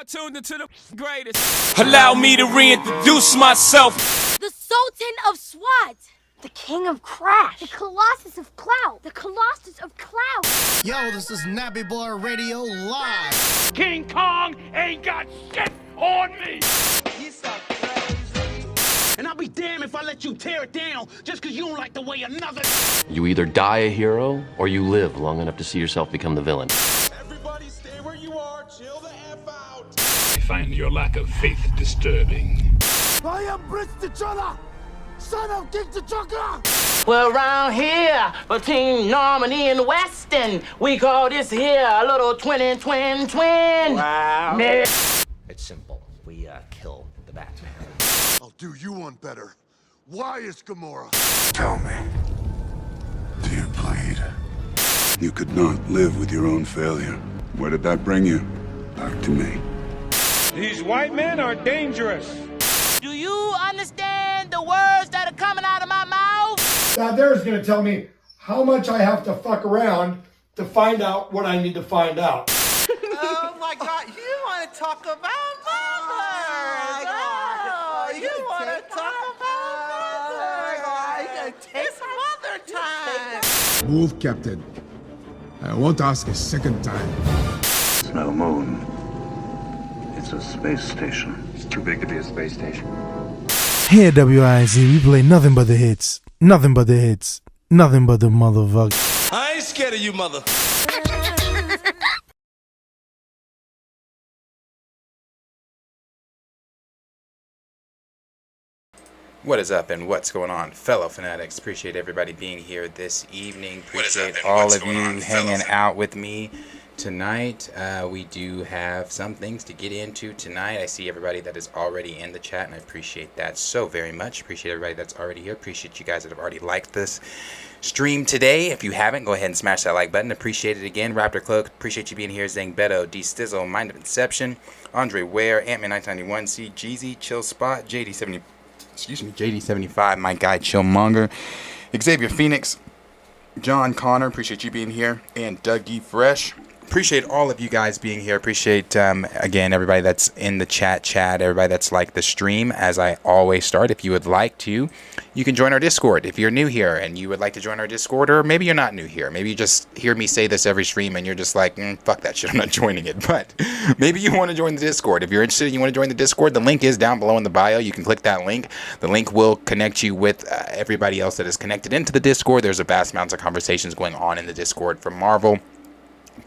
are tuned into the greatest. Allow me to reintroduce myself. The Sultan of SWAT. The King of Crash. The Colossus of Clout. The Colossus of Clout. Yo, this is Nappy Boy Radio Live. King Kong ain't got shit on me. He's so crazy. And I'll be damned if I let you tear it down just because you don't like the way another. You either die a hero or you live long enough to see yourself become the villain. Everybody stay where you are. Chill the F out. I find your lack of faith disturbing. I am Prince T'Challa, son of King T'Chaka. Well, around here, between Normandy and Weston, we call this here a little twin. Wow. It's simple. We kill the Batman. I'll do you one better. Why is Gamora? Tell me, do you bleed? You could not live with your own failure. Where did that bring you? Back to me. These white men are dangerous. Do you understand the words that are coming out of my mouth? Now there's gonna tell me how much I have to fuck around to find out what I need to find out. Oh my God, you want to talk about mothers? Oh, you want to talk about mothers? It's mother time. Move, Captain. I won't ask a second time. It's no moon. It's a space station. It's too big to be a space station. Here at WIZ, we play nothing but the hits. Nothing but the hits. Nothing but the motherfucker. I ain't scared of you, mother. What is up and what's going on, fellow fanatics? Appreciate everybody being here this evening. Appreciate all of you hanging out with me tonight. We do have some things to get into tonight. I see everybody that is already in the chat, and I appreciate that so very much. Appreciate everybody that's already here. Appreciate you guys that have already liked this stream today. If you haven't, go ahead and smash that like button. Appreciate it again. Raptor Cloak, appreciate you being here. Zang Beto, D Stizzle, Mind of Inception, Andre Ware, Ant-Man 991, C Jeezy, Chill Spot, JD75, my guy Chillmonger, Xavier Phoenix, John Connor, appreciate you being here, and Dougie Fresh. Appreciate all of you guys being here. Appreciate, again, everybody that's in the chat, everybody that's like the stream. As I always start, if you would like to, you can join our Discord. If you're new here and you would like to join our Discord, or maybe you're not new here. Maybe you just hear me say this every stream and you're just like, fuck that shit, I'm not joining it. But maybe you want to join the Discord. If you're interested and you want to join the Discord, the link is down below in the bio. You can click that link. The link will connect you with everybody else that is connected into the Discord. There's a vast amounts of conversations going on in the Discord from Marvel,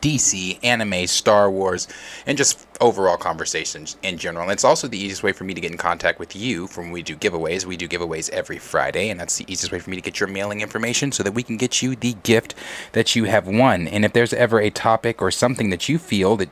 DC, anime, Star Wars, and just overall conversations in general. And it's also the easiest way for me to get in contact with you from when we do giveaways. We do giveaways every Friday, and that's the easiest way for me to get your mailing information so that we can get you the gift that you have won. And if there's ever a topic or something that you feel that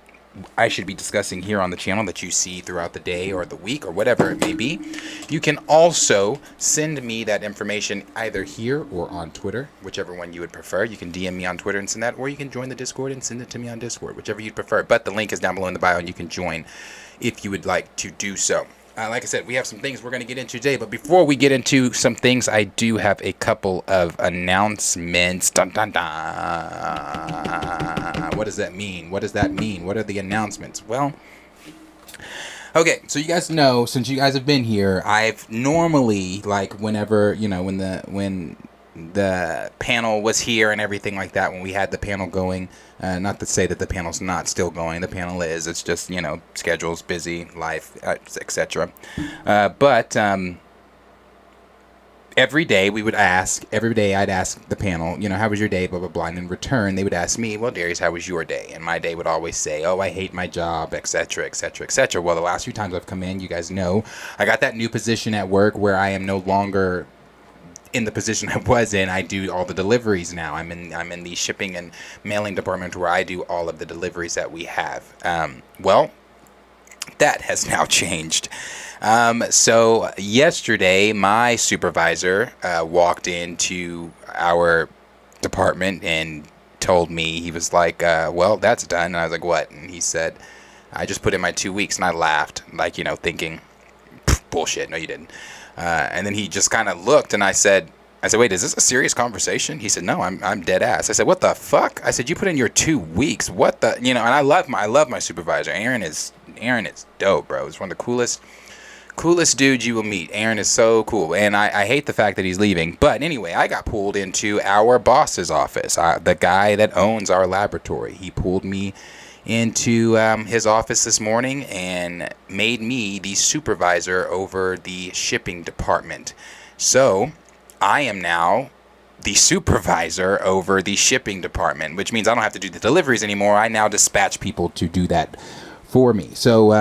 I should be discussing here on the channel that you see throughout the day or the week or whatever it may be, you can also send me that information either here or on Twitter, whichever one you would prefer. You can DM me on Twitter and send that, or you can join the Discord and send it to me on Discord, whichever you'd prefer. But the link is down below in the bio and you can join if you would like to do so. Like I said, we have some things we're going to get into today, but before we get into some things, I do have a couple of announcements. Dun, dun, dun. What does that mean? What does that mean? What are the announcements? Well, okay, so you guys know, since you guys have been here, I've normally, like, whenever, you know, when the panel was here and everything like that, when we had the panel going, not to say that the panel's not still going, the panel is, it's just, you know, schedules, busy, life, etc. But every day I'd ask the panel, you know, how was your day, blah, blah, blah, and in return, they would ask me, well, Darius, how was your day? And my day would always say, oh, I hate my job, etc., etc., etc. Well, the last few times I've come in, you guys know, I got that new position at work where I am no longer in the position I was in. I do all the deliveries now. I'm in the shipping and mailing department where I do all of the deliveries that we have. Well, that has now changed. So yesterday, my supervisor walked into our department and told me, he was like, well, that's done. And I was like, what? And he said, I just put in my 2 weeks. And I laughed, like, you know, thinking, bullshit. No, you didn't. And then he just kind of looked, and I said, wait, is this a serious conversation? He said, no, I'm dead ass. I said, what the fuck? I said, you put in your 2 weeks. What the, you know, and I love my supervisor. Aaron is Aaron is dope, bro. He's one of the coolest dudes you will meet. Aaron is so cool, and I hate the fact that he's leaving. But anyway, I got pulled into our boss's office. The guy that owns our laboratory, he pulled me into his office this morning and made me the supervisor over the shipping department. So I am now the supervisor over the shipping department, which means I don't have to do the deliveries anymore. I now dispatch people to do that for me. So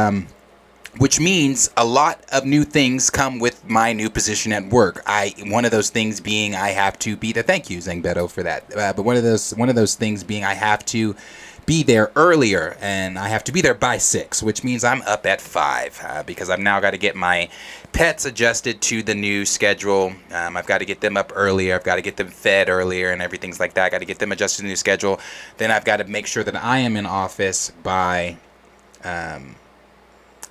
which means a lot of new things come with my new position at work. One of those things being I have to be there. Thank you, Zangbeto, for that. But one of those things being I have to be there earlier, and I have to be there by 6, which means I'm up at 5 because I've now got to get my pets adjusted to the new schedule. I've got to get them up earlier. I've got to get them fed earlier and everything's like that. I got to get them adjusted to the new schedule. Then I've got to make sure that I am in office by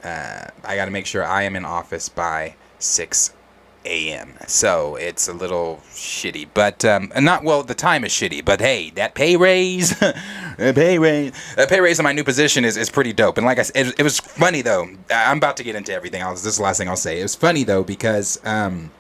I got to make sure I am in office by 6 a.m. So it's a little shitty, but the time is shitty, but hey, that pay raise, that pay raise in my new position is pretty dope. And like I said, it was funny though. I'm about to get into everything. This is the last thing I'll say. It was funny though because one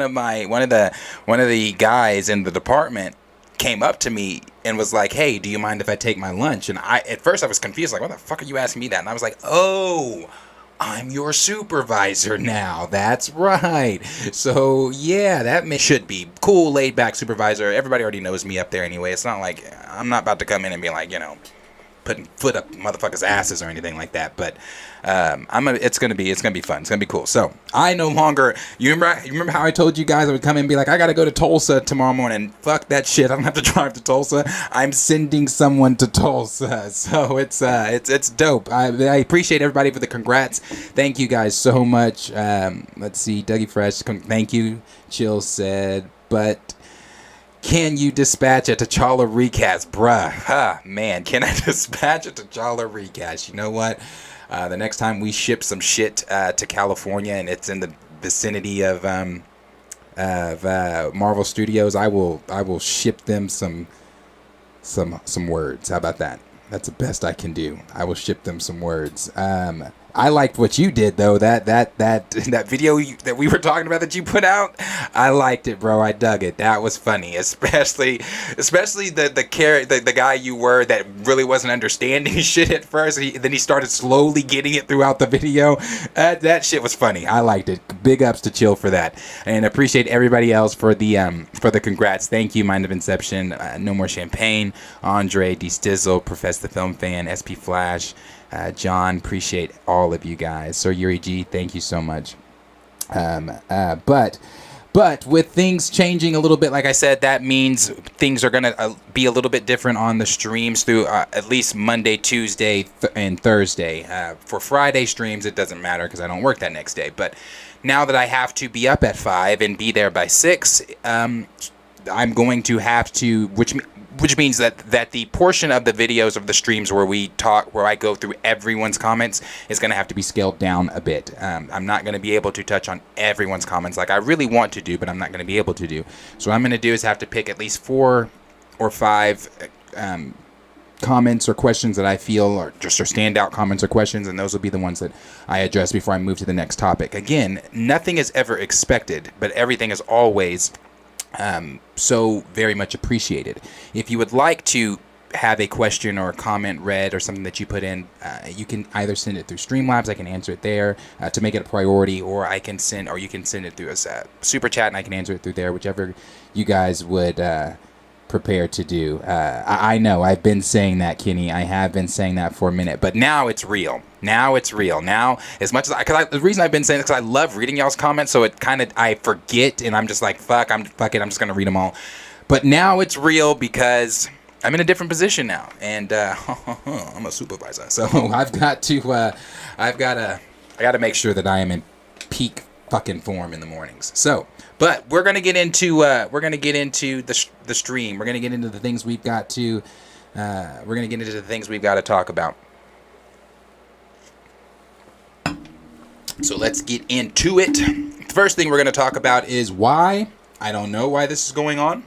of the guys in the department came up to me and was like, "Hey, do you mind if I take my lunch?" And at first I was confused, like, "What the fuck are you asking me that?" And I was like, "Oh, I'm your supervisor now. That's right." So yeah, that should be cool, laid back supervisor. Everybody already knows me up there anyway. It's not like I'm not about to come in and be like, putting foot up motherfuckers' asses or anything like that. But it's gonna be fun. It's gonna be cool. So I no longer. You remember how I told you guys I would come in and be like, I gotta go to Tulsa tomorrow morning. Fuck that shit. I don't have to drive to Tulsa. I'm sending someone to Tulsa. So it's dope. I appreciate everybody for the congrats. Thank you guys so much. Let's see, Dougie Fresh. Thank you. Chill said, but can you dispatch a T'Challa recast? Bruh. Man, can I dispatch a T'Challa recast? You know what? The next time we ship some shit to California and it's in the vicinity of Marvel Studios, I will ship them some words. How about that? That's the best I can do. I will ship them some words. I liked what you did though. That video that we were talking about that you put out, I liked it, bro. I dug it. That was funny, especially the guy you were that really wasn't understanding shit at first. Then he started slowly getting it throughout the video. That shit was funny. I liked it. Big ups to Chill for that, and appreciate everybody else for the congrats. Thank you, Mind of Inception, No More Champagne, Andre, D Stizzle, Profess the Film Fan, SP Flash. John, appreciate all of you guys. Sir Yuri G, thank you so much. But with things changing a little bit, like I said, that means things are going to be a little bit different on the streams through at least Monday, Tuesday, and Thursday. For Friday streams, it doesn't matter because I don't work that next day. But now that I have to be up at 5 and be there by 6, I'm going to have to, which means that the portion of the videos of the streams where I go through everyone's comments is going to have to be scaled down a bit. I'm not going to be able to touch on everyone's comments like I really want to do, but I'm not going to be able to do. So what I'm going to do is have to pick at least 4 or 5 comments or questions that I feel are standout comments or questions, and those will be the ones that I address before I move to the next topic. Again, nothing is ever expected, but everything is always so very much appreciated. If you would like to have a question or a comment read or something that you put in, you can either send it through Streamlabs. I can answer it there to make it a priority, or you can send it through a super chat and I can answer it through there, whichever you guys would prepare to do. I know I've been saying that, Kenny. I have been saying that for a minute, but now it's real. Now, as much as the reason I've been saying it is because I love reading y'all's comments, so it kind of, I forget, and I'm just like, fuck it, I'm just going to read them all. But now it's real because I'm in a different position now, and I'm a supervisor, so I gotta make sure that I am in peak fucking form in the mornings. So, but we're gonna get into the stream. We're gonna get into the things we've got to talk about. So let's get into it. The first thing we're going to talk about is why. I don't know why this is going on,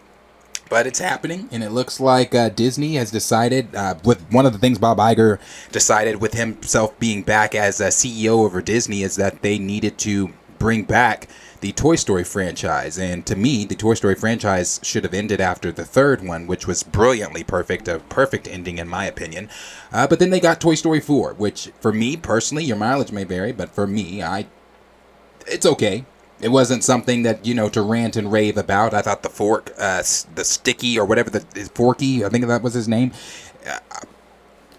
But it's happening, and it looks like Disney has decided, with one of the things Bob Iger decided with himself being back as a CEO over Disney, is that they needed to bring back the Toy Story franchise. And to me, the Toy Story franchise should have ended after the third one, which was brilliantly perfect, a perfect ending in my opinion. But then they got Toy Story 4, which for me personally, your mileage may vary, but for me, it's okay. It wasn't something that, to rant and rave about. I thought the Sticky or whatever, Forky, I think that was his name.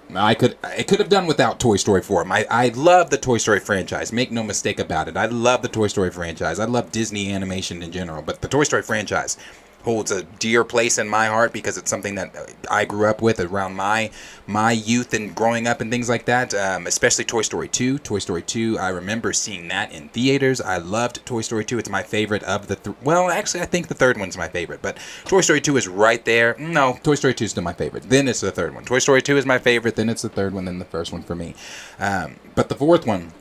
It could have done without Toy Story 4. I love the Toy Story franchise. Make no mistake about it. I love the Toy Story franchise. I love Disney animation in general. But the Toy Story franchise holds a dear place in my heart because it's something that I grew up with around my youth and growing up and things like that, especially Toy Story 2. Toy Story 2, I remember seeing that in theaters. I loved Toy Story 2. It's my favorite of the well, actually, I think the third one's my favorite, but Toy Story 2 is right there. No, Toy Story 2 is still my favorite. Then it's the third one. Toy Story 2 is my favorite, then it's the third one, then the first one for me. But the fourth one,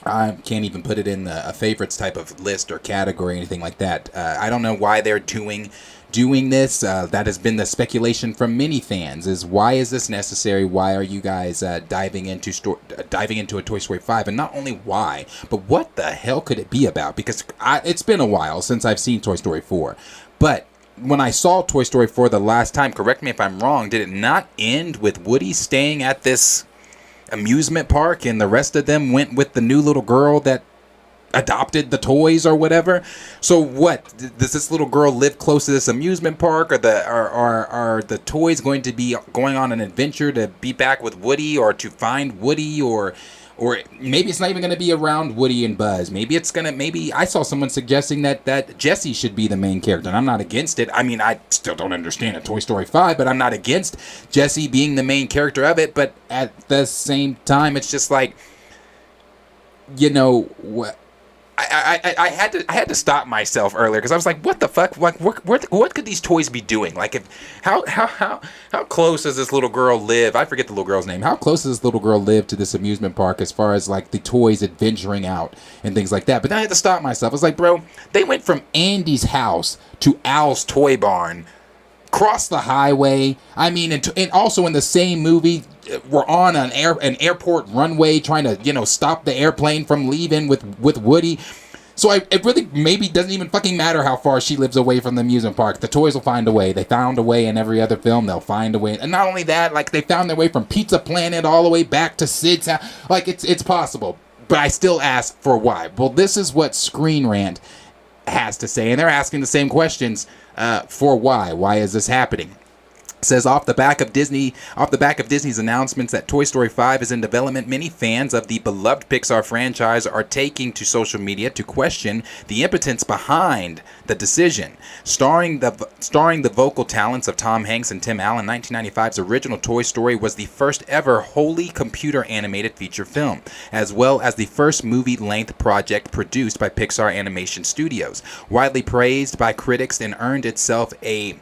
I can't even put it in a favorites type of list or category or anything like that. I don't know why they're doing this. That has been the speculation from many fans, is why is this necessary? Why are you guys diving into a Toy Story 5? And not only why, but what the hell could it be about? Because it's been a while since I've seen Toy Story 4. But when I saw Toy Story 4 the last time, correct me if I'm wrong, did it not end with Woody staying at this amusement park and the rest of them went with the new little girl that adopted the toys or whatever? So what, does this little girl live close to this amusement park, or are the toys going to be going on an adventure to be back with Woody or to find Woody, or maybe it's not even going to be around Woody and Buzz? Maybe I saw someone suggesting that Jessie should be the main character, and I'm not against it. I mean, I still don't understand a Toy Story 5, but I'm not against Jessie being the main character of it. But at the same time, it's just like, what? I had to stop myself earlier because I was like, what the fuck? Like, what could these toys be doing? Like, how close does this little girl live? I forget the little girl's name. How close does this little girl live to this amusement park as far as like the toys adventuring out and things like that? But then I had to stop myself. I was like, bro, they went from Andy's house to Al's toy barn, cross the highway. I mean, and also in the same movie, we're on an airport runway trying to, stop the airplane from leaving with Woody. So it really maybe doesn't even fucking matter how far she lives away from the amusement park. The toys will find a way. They found a way in every other film. They'll find a way. And not only that, like, they found their way from Pizza Planet all the way back to Sid's house. Like, it's possible. But I still ask for why. Well, this is what Screen Rant has to say. And they're asking the same questions for why. Why is this happening? Says off the back of Disney's announcements that Toy Story 5 is in development, many fans of the beloved Pixar franchise are taking to social media to question the impotence behind the decision. Starring the vocal talents of Tom Hanks and Tim Allen, 1995's original Toy Story was the first ever wholly computer animated feature film, as well as the first movie-length project produced by Pixar Animation Studios. Widely praised by critics and earned itself a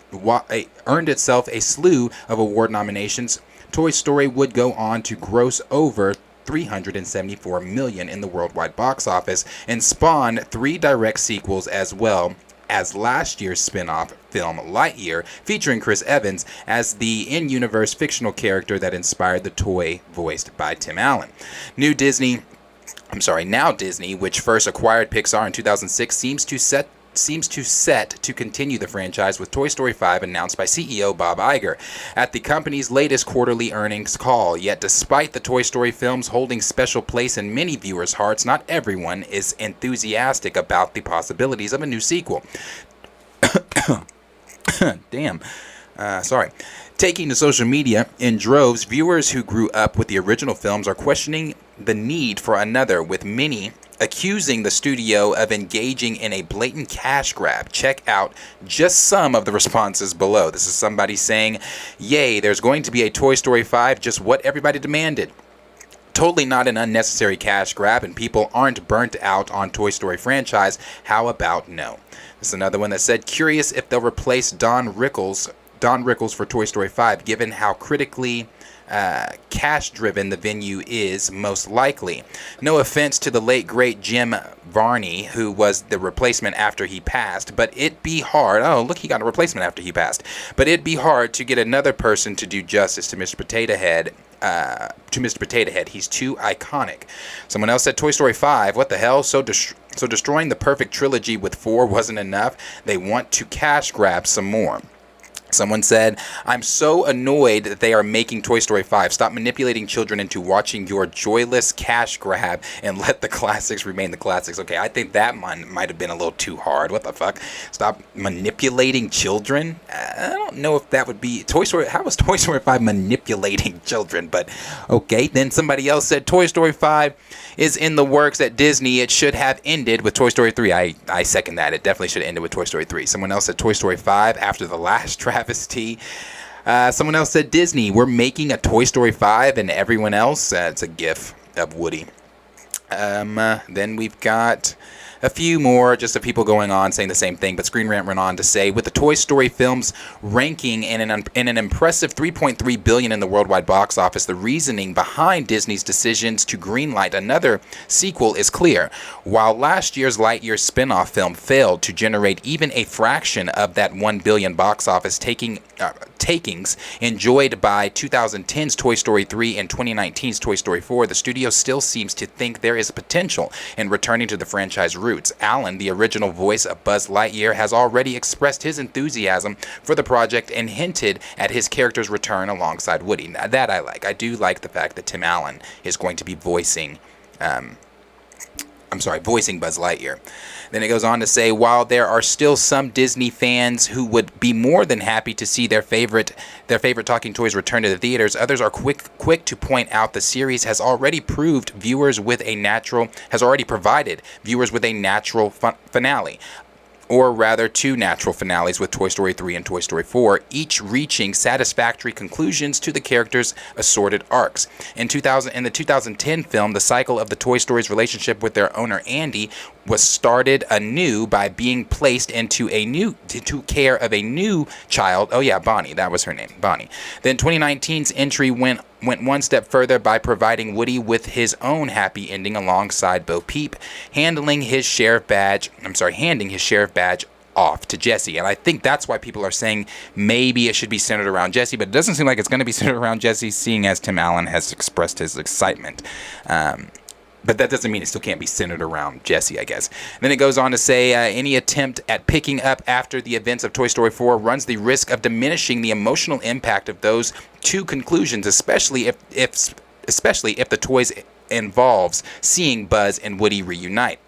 slew of award nominations, Toy Story would go on to gross over $374 million in the worldwide box office and spawn 3 direct sequels, as well as last year's spin-off film Lightyear, featuring Chris Evans as the in-universe fictional character that inspired the toy voiced by Tim Allen. Now Disney, which first acquired Pixar in 2006, seems set to continue the franchise, with Toy Story 5 announced by CEO Bob Iger at the company's latest quarterly earnings call. Yet despite the Toy Story films holding special place in many viewers' hearts, not everyone is enthusiastic about the possibilities of a new sequel. Taking to social media in droves, viewers who grew up with the original films are questioning the need for another, with many accusing the studio of engaging in a blatant cash grab. Check out just some of the responses below. This is somebody saying, "Yay, there's going to be a Toy Story 5, just what everybody demanded. Totally not an unnecessary cash grab, and people aren't burnt out on Toy Story franchise. How about no?" There's another one that said, "Curious if they'll replace Don Rickles for Toy Story 5, given how critically cash-driven the venue is most likely. No offense to the late great Jim Varney, who was the replacement after he passed, but it'd be hard. Oh, look, he got a replacement after he passed. But it'd be hard to get another person to do justice to Mr. Potato Head. He's too iconic. Someone else said Toy Story 5. What the hell? So destroying the perfect trilogy with 4 wasn't enough. They want to cash grab some more. Someone said, I'm so annoyed that they are making Toy Story 5. Stop manipulating children into watching your joyless cash grab and let the classics remain the classics. Okay, I think that one might have been a little too hard. What the fuck? Stop manipulating children? I don't know if that would be Toy Story. How was Toy Story 5 manipulating children? But okay, then somebody else said Toy Story 5 is in the works at Disney. It should have ended with Toy Story 3. I second that. It definitely should have ended with Toy Story 3. Someone else said Toy Story 5 after the last travesty. Someone else said Disney, we're making a Toy Story 5, and everyone else, it's a gif of Woody. Then we've got a few more just of people going on saying the same thing, but Screen Rant went on to say, with the Toy Story films ranking in an impressive $3.3 billion in the worldwide box office, the reasoning behind Disney's decisions to greenlight another sequel is clear. While last year's Lightyear spin-off film failed to generate even a fraction of that $1 billion box office takings enjoyed by 2010's Toy Story 3 and 2019's Toy Story 4, the studio still seems to think there is potential in returning to the franchise roots. Alan, the original voice of Buzz Lightyear, has already expressed his enthusiasm for the project and hinted at his character's return alongside Woody. Now, that I like. I do like the fact that Tim Allen is going to be voicing Buzz Lightyear. Then it goes on to say, while there are still some Disney fans who would be more than happy to see their favorite talking toys return to the theaters, others are quick to point out the series has already provided viewers with a natural finale. Or rather, 2 natural finales with Toy Story 3 and Toy Story 4, each reaching satisfactory conclusions to the characters' assorted arcs. In the 2010 film, the cycle of the Toy Story's relationship with their owner Andy was started anew by being placed into care of a new child. Oh yeah, Bonnie, that was her name, Bonnie. Then 2019's entry went one step further by providing Woody with his own happy ending alongside Bo Peep, handing his sheriff badge off to Jesse. And I think that's why people are saying maybe it should be centered around Jesse, but it doesn't seem like it's going to be centered around Jesse, seeing as Tim Allen has expressed his excitement. But that doesn't mean it still can't be centered around Jesse, I guess. Then it goes on to say, any attempt at picking up after the events of Toy Story 4 runs the risk of diminishing the emotional impact of those 2 conclusions, especially if the toys involves seeing Buzz and Woody reunite.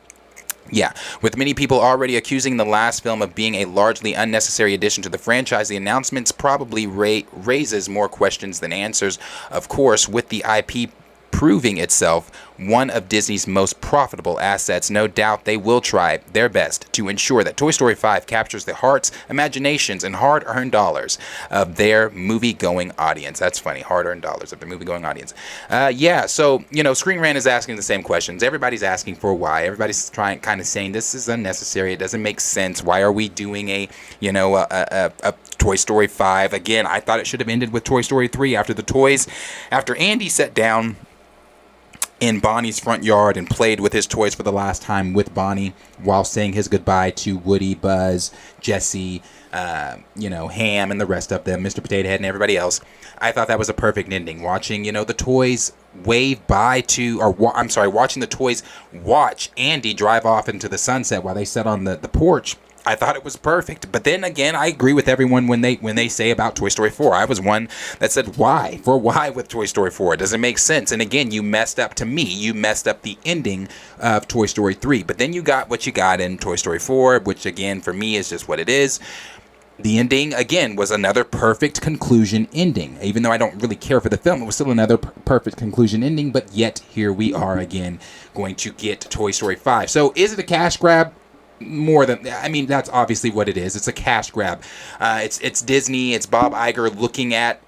Yeah, with many people already accusing the last film of being a largely unnecessary addition to the franchise, the announcements probably raises more questions than answers. Of course, with the IP proving itself one of Disney's most profitable assets, no doubt they will try their best to ensure that Toy Story 5 captures the hearts, imaginations, and hard-earned dollars of their movie-going audience. That's funny, hard-earned dollars of the movie-going audience. So, Screen Rant is asking the same questions. Everybody's asking for why. Everybody's kind of saying this is unnecessary. It doesn't make sense. Why are we doing a Toy Story 5? Again, I thought it should have ended with Toy Story 3 after Andy sat down in Bonnie's front yard and played with his toys for the last time with Bonnie while saying his goodbye to Woody, Buzz, Jesse, Ham and the rest of them, Mr. Potato Head and everybody else. I thought that was a perfect ending. Watching, the toys wave bye to, watching the toys watch Andy drive off into the sunset while they sat on the porch. I thought it was perfect. But then again, I agree with everyone when they say about Toy Story 4. I was one that said, why? For why with Toy Story 4? It doesn't make sense. And again, you messed up the ending of Toy Story 3. But then you got what you got in Toy Story 4, which again, for me, is just what it is. The ending, again, was another perfect conclusion ending. Even though I don't really care for the film, it was still another perfect conclusion ending. But yet, here we are again, going to get Toy Story 5. So, is it a cash grab? More than, that's obviously what it is. It's a cash grab. It's Disney. It's Bob Iger looking at,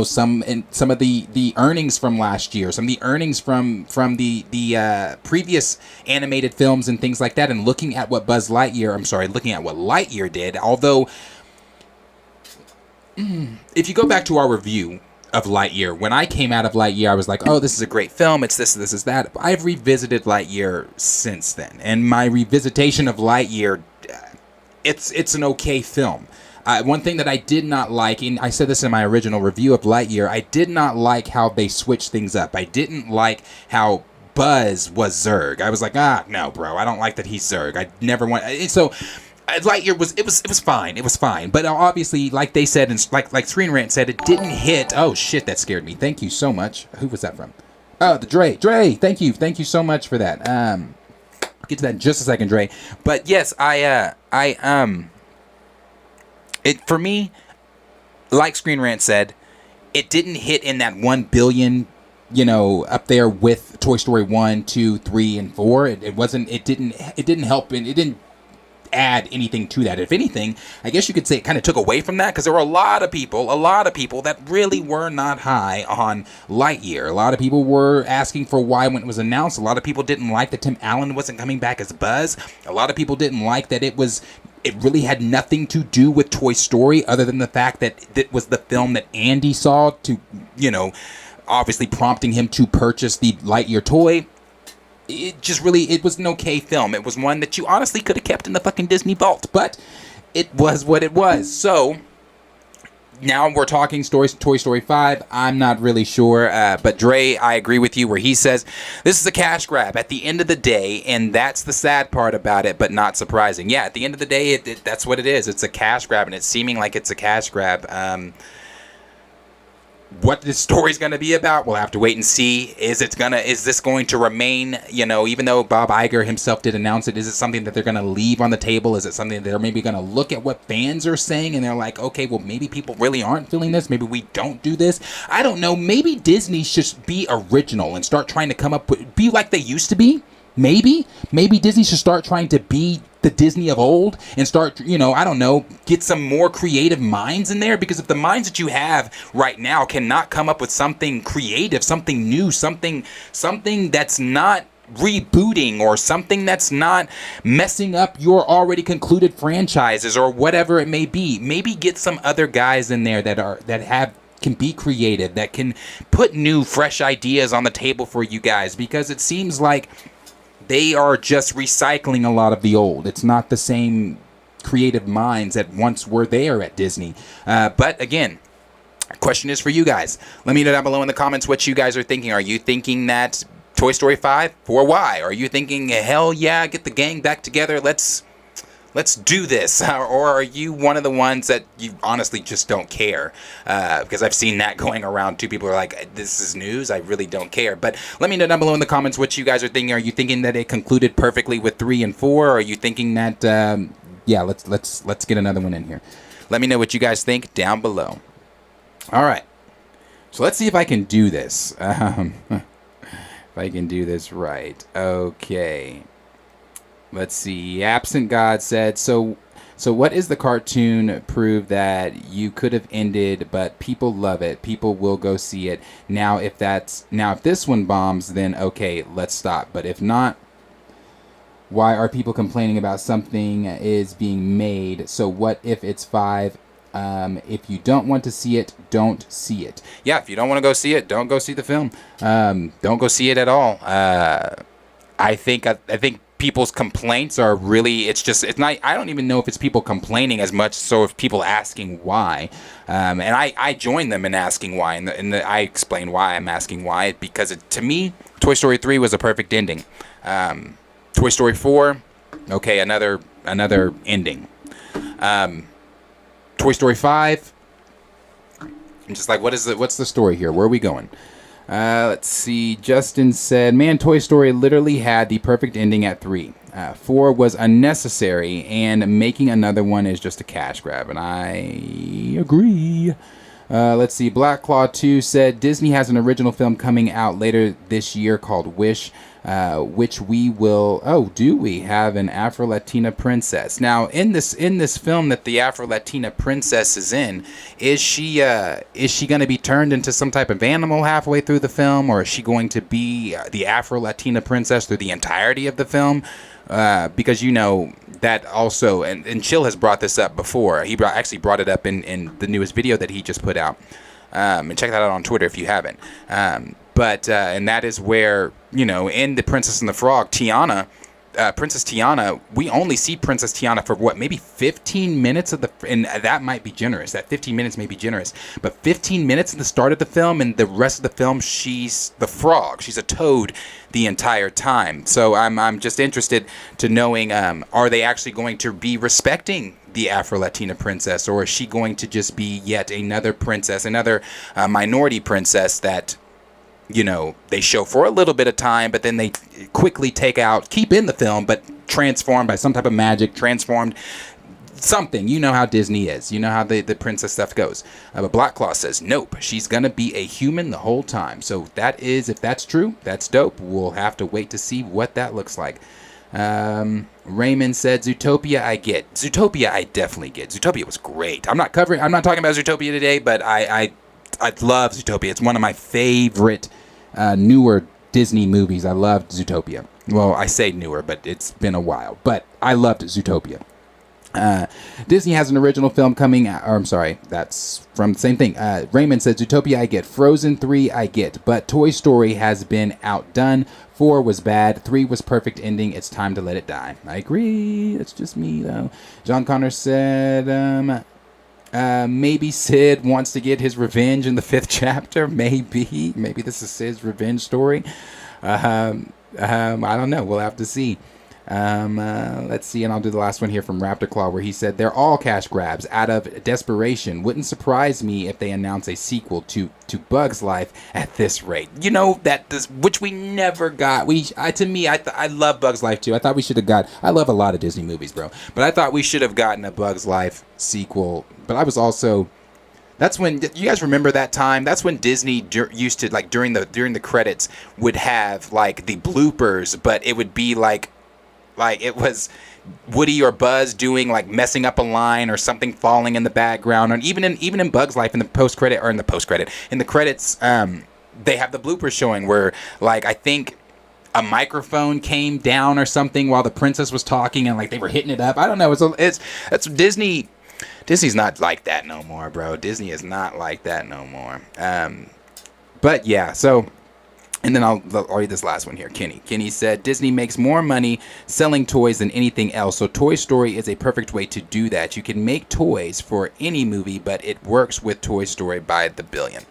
some of the earnings from last year, some of the earnings from the previous animated films and things like that, and looking at what Lightyear did. Although, if you go back to our review of Lightyear. When I came out of Lightyear, I was like, oh, this is a great film. It's this is that. I've revisited Lightyear since then. And my revisitation of Lightyear, it's an okay film. One thing that I did not like, and I said this in my original review of Lightyear, I did not like how they switched things up. I didn't like how Buzz was Zurg. I was like, no, bro, I don't like that he's Zurg. I never want. So Lightyear was fine. It was fine. But obviously, like they said, and like Screen Rant said, it didn't hit. Oh shit, that scared me. Thank you so much. Who was that from? Oh, the Dre. Thank you so much for that. I'll get to that in just a second, Dre. But yes, it, for me, like Screen Rant said, it didn't hit in that 1 billion, up there with Toy Story 1, 2, 3, and 4. It didn't help, and it didn't add anything to that. If anything, I guess you could say it kind of took away from that, because there were a lot of people that really were not high on Lightyear. A lot of people were asking for why when it was announced. A lot of people didn't like that Tim Allen wasn't coming back as Buzz. A lot of people didn't like that it really had nothing to do with Toy Story, other than the fact that it was the film that Andy saw to, obviously prompting him to purchase the Lightyear toy. It was an okay film. It was one that you honestly could have kept in the fucking Disney vault, but it was what it was. So now we're talking Toy Story 5. I'm not really sure, but Dre, I agree with you where he says this is a cash grab at the end of the day, and that's the sad part about it, but not surprising. Yeah, at the end of the day, that's what it is. It's a cash grab, and it's seeming like it's a cash grab. What this story's going to be about, we'll have to wait and see. Is this going to remain, even though Bob Iger himself did announce it, is it something that they're going to leave on the table? Is it something that they're maybe going to look at what fans are saying and they're like, okay, well, maybe people really aren't feeling this. Maybe we don't do this. I don't know. Maybe Disney should be original and start trying to be like they used to be. Maybe Disney should start trying to be the Disney of old and start, I don't know, get some more creative minds in there, because if the minds that you have right now cannot come up with something creative, something new, something that's not rebooting, or something that's not messing up your already concluded franchises or whatever it may be, maybe get some other guys in there that can be creative, that can put new, fresh ideas on the table for you guys, because it seems like they are just recycling a lot of the old. It's not the same creative minds that once were there at Disney. But again, question is for you guys. Let me know down below in the comments what you guys are thinking. Are you thinking that Toy Story 5? For why? Are you thinking, hell yeah, get the gang back together, let's do this? Or are you one of the ones that you honestly just don't care? Because I've seen that going around too. People are like, this is news, I really don't care. But let me know down below in the comments what you guys are thinking. Are you thinking that it concluded perfectly with 3 and 4? Or are you thinking that, let's get another one in here? Let me know what you guys think down below. All right. So let's see if I can do this. If I can do this right. Okay. Let's see. Absent God said, so what is the cartoon prove that you could have ended, but people love it. People will go see it. Now if this one bombs, then okay, let's stop. But if not, why are people complaining about something is being made? So what if it's 5? If you don't want to see it, don't see it. Yeah, if you don't want to go see it, don't go see the film. Don't go see it at all. I think people's complaints are really, it's not, I don't even know if it's people complaining as much so if people asking why. And I join them in asking why, and I explain why I'm asking why, because to me, Toy Story 3 was a perfect ending. Toy Story 4, okay, another ending. Toy Story 5, I'm just like, what's the story here? Where are we going? Let's see. Justin said, man, Toy Story literally had the perfect ending at 3. 4 was unnecessary, and making another one is just a cash grab, and I agree. Let's see. Black Claw 2 said, Disney has an original film coming out later this year called Wish, which we will... Oh, do we have an Afro-Latina princess? Now, in this film that the Afro-Latina princess is in, is she going to be turned into some type of animal halfway through the film, or is she going to be the Afro-Latina princess through the entirety of the film? Because that also, and Chill has brought this up before. He actually brought it up in the newest video that he just put out. And check that out on Twitter if you haven't. But that is where, you know, in The Princess and the Frog, Tiana, Princess Tiana, we only see Princess Tiana for what, maybe 15 minutes of the, and that might be generous. That 15 minutes may be generous, but 15 minutes at the start of the film, and the rest of the film, she's the frog. She's a toad the entire time. So I'm just interested to knowing, are they actually going to be respecting the Afro-Latina princess, or is she going to just be yet another princess, another minority princess that, you know, they show for a little bit of time, but then they quickly keep in the film, but transformed by some type of magic, transformed something. You know how Disney is. You know how the princess stuff goes. But Black Claw says, nope, she's going to be a human the whole time. So if that's true, that's dope. We'll have to wait to see what that looks like. Raymond said, Zootopia, I get. Zootopia, I definitely get. Zootopia was great. I'm not talking about Zootopia today, but I love Zootopia. It's one of my favorite newer Disney movies. I loved Zootopia. Well, I say newer, but it's been a while. But I loved Zootopia. Disney has an original film coming out, or I'm sorry, that's from the same thing. Raymond said, Zootopia, I get. Frozen 3, I get. But Toy Story has been outdone. 4 was bad. 3 was perfect ending. It's time to let it die. I agree. It's just me, though. John Connor said, maybe Sid wants to get his revenge in the 5th chapter. Maybe this is Sid's revenge story. I don't know. We'll have to see. Let's see, and I'll do the last one here from Raptor Claw, where he said, they're all cash grabs out of desperation. Wouldn't surprise me if they announce a sequel to Bug's Life at this rate. You know, which we never got. I love Bug's Life too. I thought we should have I love a lot of Disney movies, bro, but I thought we should have gotten a Bug's Life sequel. But I was also, that's when, you guys remember that time? That's when Disney used to, like, during the credits would have like the bloopers, but it would be like it was Woody or Buzz doing, like, messing up a line or something falling in the background. And even in Bug's Life, in the credits, they have the bloopers showing where, like, I think a microphone came down or something while the princess was talking, and, like, they were hitting it up. I don't know. It's Disney. Disney's not like that no more, bro. Disney is not like that no more. But yeah, so. And then I'll read this last one here. Kenny said, Disney makes more money selling toys than anything else, so Toy Story is a perfect way to do that. You can make toys for any movie, but it works with Toy Story by the billion.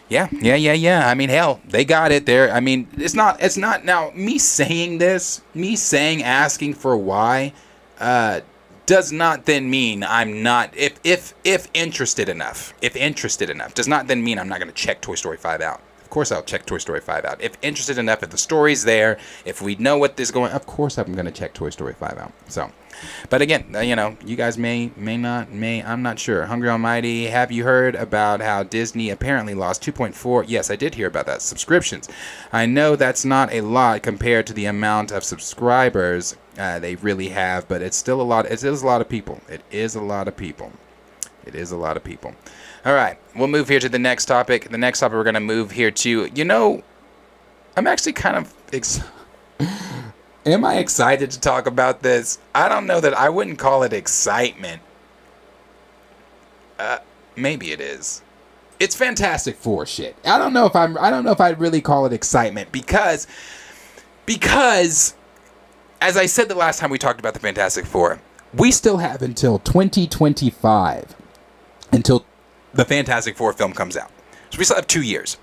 Yeah. I mean, hell, they got it there. I mean, it's not now, me saying asking for why, does not then mean I'm not, if interested enough, does not then mean I'm not going to check Toy Story 5 out. Of course I'll check Toy Story 5 out. If interested enough, if the story's there, if we know what is going, of course I'm going to check Toy Story 5 out. So, but again, you know, you guys may not, I'm not sure. Hungry Almighty, have you heard about how Disney apparently lost 2.4? Yes, I did hear about that. Subscriptions. I know that's not a lot compared to the amount of subscribers they really have, but it's still a lot. It is a lot of people. All right, we'll move here to the next topic. The next topic we're going to move here to, you know, I'm actually kind of am I excited to talk about this? I don't know that I wouldn't call it excitement. Maybe it is. It's Fantastic Four shit. I don't know if I'd really call it excitement because as I said the last time we talked about the Fantastic Four, we still have until 2025 until the Fantastic Four film comes out. So we still have 2 years.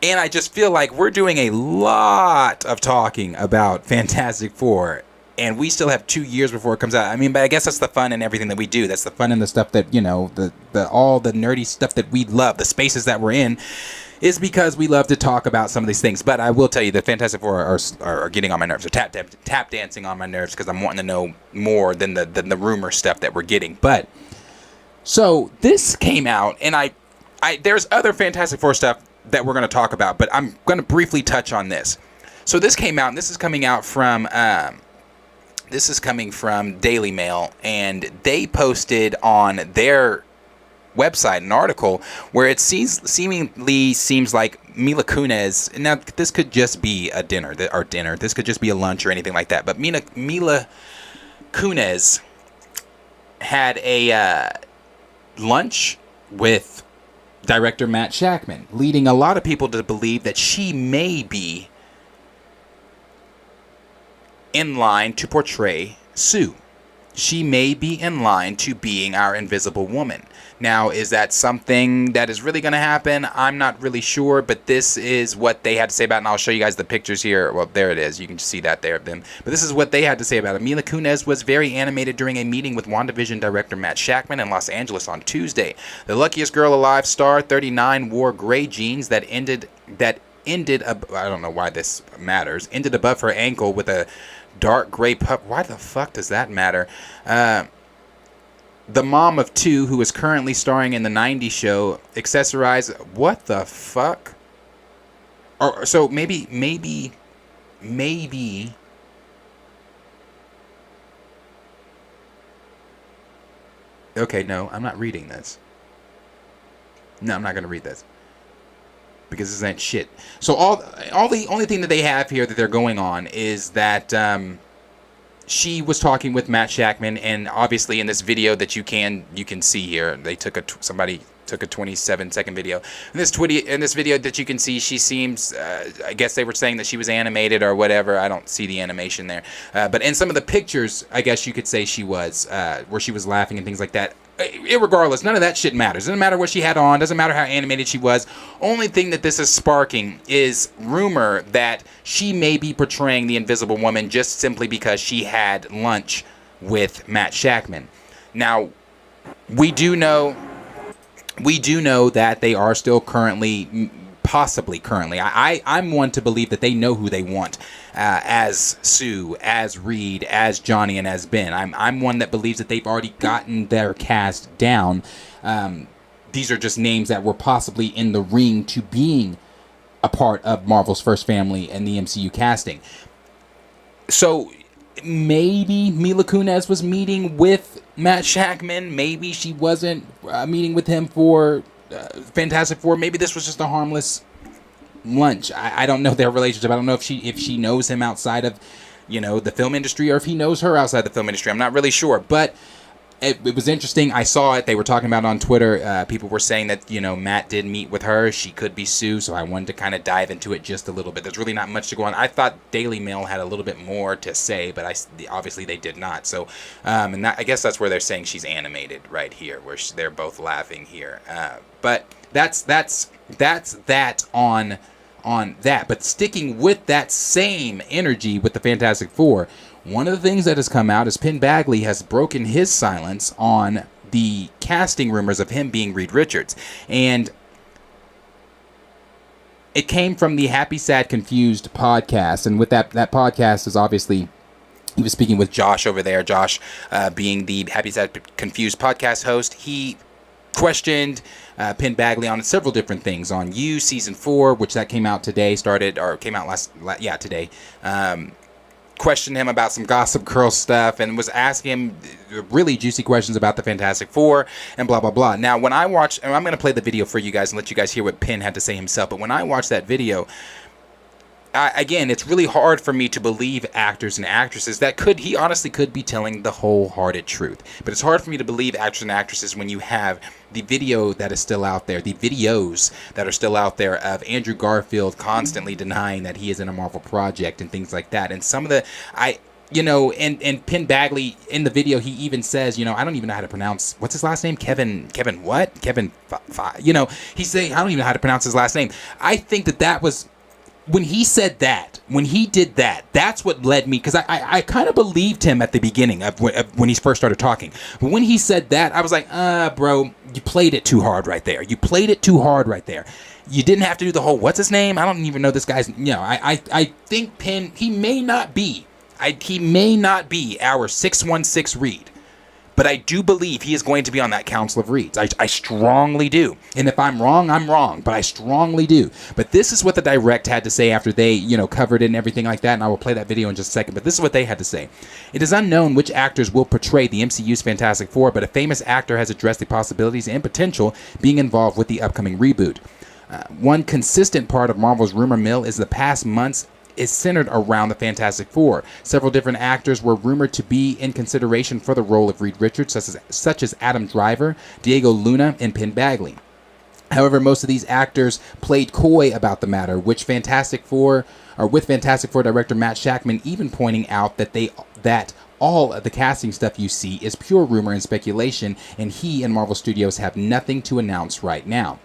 And I just feel like we're doing a lot of talking about Fantastic Four, and we still have 2 years before it comes out. I mean, but I guess that's the fun in everything that we do. That's the fun in the stuff that, you know, all the nerdy stuff that we love, the spaces that we're in, is because we love to talk about some of these things. But I will tell you, the Fantastic Four are getting on my nerves. They're tap dancing on my nerves because I'm wanting to know more than the rumor stuff that we're getting. But so this came out, and I there's other Fantastic Four stuff that we're going to talk about, but I'm going to briefly touch on this. So this came out, and this is coming from Daily Mail, and they posted on their website an article where it seemingly seems like Mila Kunis. Now this could just be a dinner. This could just be a lunch or anything like that. But Mila Kunis had a lunch with director Matt Shakman, leading a lot of people to believe that she may be in line to portray Sue. She may be in line to being our Invisible Woman. Now, is that something that is really going to happen? I'm not really sure, but this is what they had to say about it, and I'll show you guys the pictures here. Well, there it is. You can just see that there of them. But this is what they had to say about it. Mila Kunis was very animated during a meeting with WandaVision director Matt Shakman in Los Angeles on Tuesday. The luckiest girl alive, star 39, wore gray jeans that ended, I don't know why this matters, ended above her ankle with a dark gray pup. Why the fuck does that matter? The mom of two, who is currently starring in the 90s show, accessorized. What the fuck? Or so maybe. Okay, no, I'm not reading this. No, I'm not gonna read this because this ain't shit. So all the only thing that they have here that they're going on is that she was talking with Matt Shakman, and obviously in this video that you can see here, they took somebody took a 27-second video. In this video that you can see, she seems, I guess they were saying that she was animated or whatever. I don't see the animation there, but in some of the pictures, I guess you could say she was, where she was laughing and things like that. Irregardless, none of that shit matters. Doesn't matter what she had on. Doesn't matter how animated she was. Only thing that this is sparking is rumor that she may be portraying the Invisible Woman just simply because she had lunch with Matt Shakman. Now, we do know that they are still possibly currently. I'm one to believe that they know who they want as Sue, as Reed, as Johnny, and as Ben. I'm one that believes that they've already gotten their cast down. These are just names that were possibly in the ring to being a part of Marvel's first family and the MCU casting. So maybe Mila Kunis was meeting with Matt Shakman. Maybe she wasn't meeting with him for Fantastic Four. Maybe this was just a harmless lunch. I don't know their relationship. I don't know if she knows him outside of, the film industry, or if he knows her outside the film industry. I'm not really sure, but it was interesting. I saw it. They were talking about it on Twitter. People were saying that, Matt did meet with her. She could be Sue, so I wanted to kind of dive into it just a little bit. There's really not much to go on. I thought Daily Mail had a little bit more to say, but obviously they did not. So, I guess that's where they're saying she's animated right here, where they're both laughing here. But that's that on that. But sticking with that same energy with the Fantastic Four, one of the things that has come out is Penn Badgley has broken his silence on the casting rumors of him being Reed Richards. And it came from the Happy, Sad, Confused podcast. And with that podcast is obviously, he was speaking with Josh over there. Josh being the Happy, Sad, Confused podcast host. He questioned Penn Badgley on several different things. On You, Season 4, which that came out today, today. Questioned him about some Gossip Girl stuff and was asking him really juicy questions about the Fantastic Four and blah, blah, blah. Now, when I watch, and I'm going to play the video for you guys and let you guys hear what Penn had to say himself, but when I watched that video, again, it's really hard for me to believe actors and actresses that he honestly could be telling the wholehearted truth. But it's hard for me to believe actors and actresses when you have the video that is still out there, the videos that are still out there of Andrew Garfield constantly denying that he is in a Marvel project and things like that. And some of the, and Penn Badgley in the video, he even says, I don't even know how to pronounce, what's his last name? Kevin what? He's saying, I don't even know how to pronounce his last name. I think that was, when he said that, when he did that, that's what led me, because I kind of believed him at the beginning of when he first started talking. But when he said that, I was like, bro, you played it too hard right there. You didn't have to do the whole, what's his name? I don't even know this guy's, I think Penn, he may not be our 616 Reed. But I do believe he is going to be on that Council of Reeds. I strongly do. And if I'm wrong, I'm wrong. But I strongly do. But this is what the direct had to say after they, covered it and everything like that. And I will play that video in just a second. But this is what they had to say. It is unknown which actors will portray the MCU's Fantastic Four, but a famous actor has addressed the possibilities and potential being involved with the upcoming reboot. One consistent part of Marvel's rumor mill is the past months is centered around the Fantastic Four. Several different actors were rumored to be in consideration for the role of Reed Richards, such as Adam Driver, Diego Luna, and Penn Badgley. However, most of these actors played coy about the matter, with Fantastic Four director Matt Shakman even pointing out that all of the casting stuff you see is pure rumor and speculation, and he and Marvel Studios have nothing to announce right now.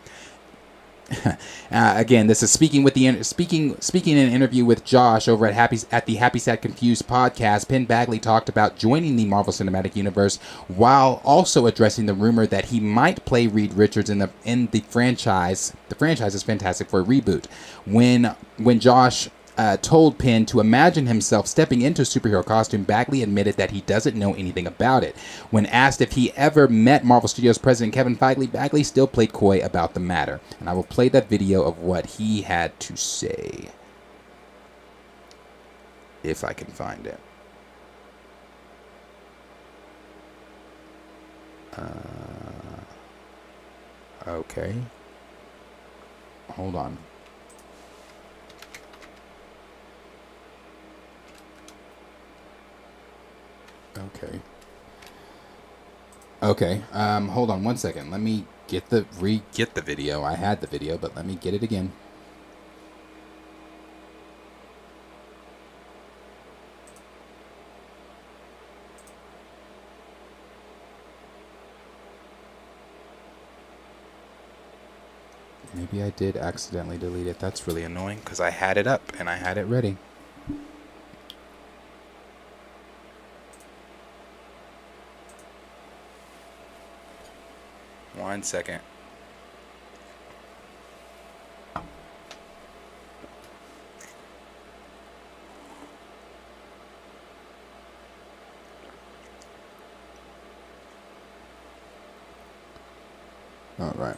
Again, this is speaking in an interview with Josh over at the Happy Sad Confused podcast. Penn Badgley talked about joining the Marvel Cinematic Universe while also addressing the rumor that he might play Reed Richards in the franchise's Fantastic Four reboot. When Josh told Penn to imagine himself stepping into a superhero costume, Badgley admitted that he doesn't know anything about it. When asked if he ever met Marvel Studios president Kevin Feige, Badgley still played coy about the matter. And I will play that video of what he had to say, if I can find it. Okay. Hold on. Okay. Hold on one second. Let me get the video. I had the video, but let me get it again. Maybe I did accidentally delete it. That's really annoying because I had it up and I had it ready. One second. All right.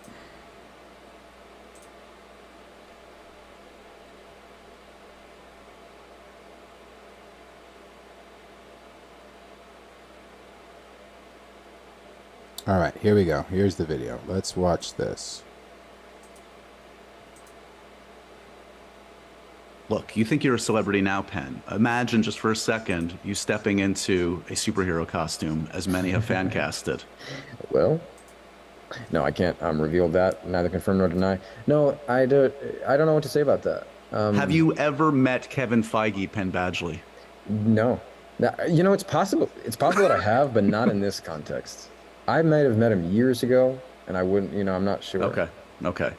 All right, here we go. Here's the video. Let's watch this. Look, you think you're a celebrity now, Penn. Imagine just for a second you stepping into a superhero costume, as many have fan casted. Well, no, I can't reveal that. Neither confirm nor deny. No, I don't know what to say about that. Have you ever met Kevin Feige, Penn Badgley? No. Now, it's possible. It's possible that I have, but not in this context. I might have met him years ago, and I wouldn't, I'm not sure. Okay.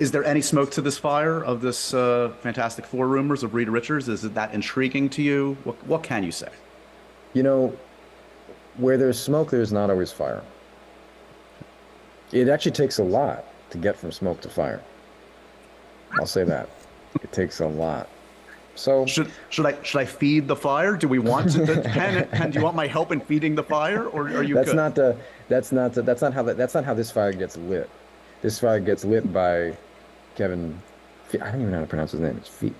Is there any smoke to this fire of this Fantastic Four rumors of Reed Richards? Is it that intriguing to you? What can you say? Where there's smoke, there's not always fire. It actually takes a lot to get from smoke to fire. I'll say that. It takes a lot. So should I feed the fire? Do we want to? Penn, do you want my help in feeding the fire, or are you? That's not how this fire gets lit. This fire gets lit by Kevin. I don't even know how to pronounce his name. It's Feige.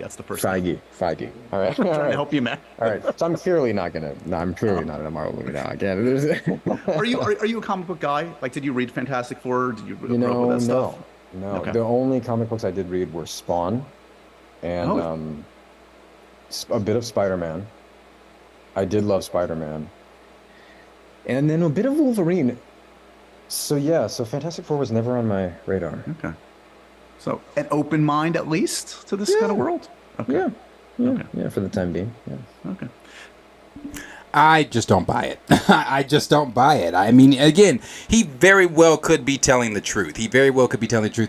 That's the first. Feige. All right. I'm trying to help you, man. All right. So I'm clearly not gonna. No, I'm clearly not in a Marvel movie now. Again, are you a comic book guy? Like, did you read Fantastic Four? Did you know that stuff? No. Okay. The only comic books I did read were Spawn, and a bit of Spider-Man. I did love Spider-Man, and then a bit of Wolverine. So Fantastic Four was never on my radar. Okay. So an open mind, at least, to this kind of world. Okay. Yeah. For the time being. Yeah. Okay. I just don't buy it. I just don't buy it. I mean, again, he very well could be telling the truth.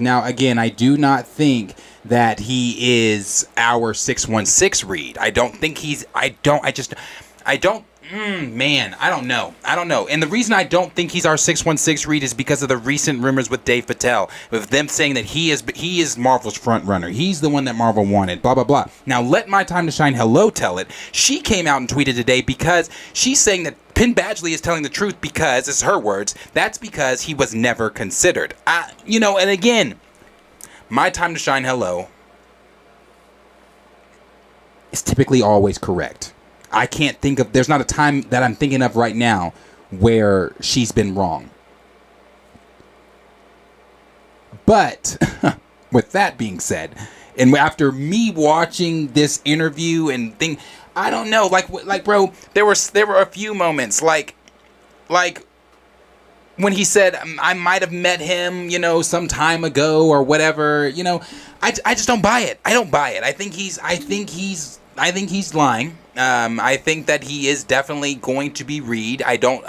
Now, again, I do not think that he is our 616 Reed. I don't think he's. I don't know. And the reason I don't think he's our 616 Reed is because of the recent rumors with Dave Patel, with them saying that he is Marvel's front runner. He's the one that Marvel wanted, blah, blah, blah. Now, let My Time to Shine Hello tell it. She came out and tweeted today because she's saying that Penn Badgley is telling the truth because, it's her words, that's because he was never considered. And again, My Time to Shine Hello is typically always correct. I can't think of, there's not a time that I'm thinking of right now where she's been wrong. But with that being said, And after me watching this interview and thing, I don't know, like bro, there were a few moments like when he said I might have met him, some time ago or whatever, I just don't buy it. I don't buy it. I think he's lying. I think that he is definitely going to be Reed. I don't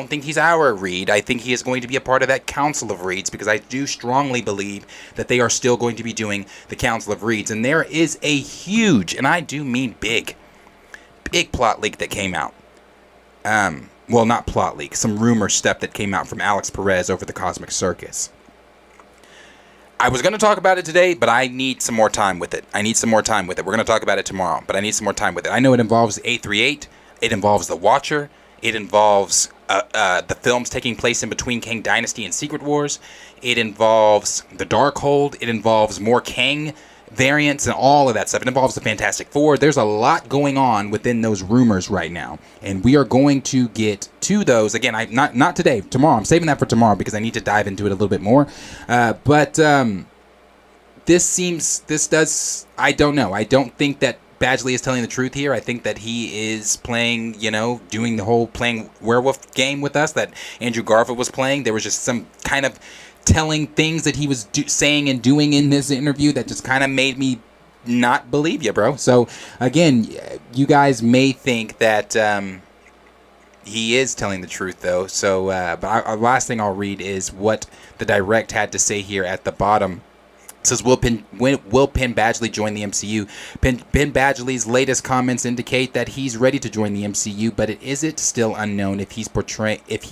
think he's our Reed. I think he is going to be a part of that Council of Reeds, because I do strongly believe that they are still going to be doing the Council of Reeds. And there is a huge, and I do mean big plot leak that came out. Well, not plot leak, some rumor stuff that came out from Alex Perez over the Cosmic Circus. I was going to talk about it today, but I need some more time with it. We're going to talk about it tomorrow, but I need some more time with it. I know it involves 838. It involves The Watcher. It involves the films taking place in between Kang Dynasty and Secret Wars. It involves the Darkhold. It involves more Kang variants and all of that stuff. It involves the Fantastic Four. There's a lot going on within those rumors right now, and we are going to get to those again. Not today, tomorrow. I'm saving that for tomorrow because I need to dive into it a little bit more. But this does. I don't know. I don't think that Badgley is telling the truth here. I think that he is playing, doing the whole playing werewolf game with us that Andrew Garfield was playing. There was just some kind of telling things that he was saying and doing in this interview that just kind of made me not believe you, bro. So again, you guys may think that he is telling the truth, though. So, but last thing I'll read is what the direct had to say here at the bottom. It says, will Penn Badgley join the MCU? Ben Badgley's latest comments indicate that he's ready to join the MCU, but it isn't still unknown if he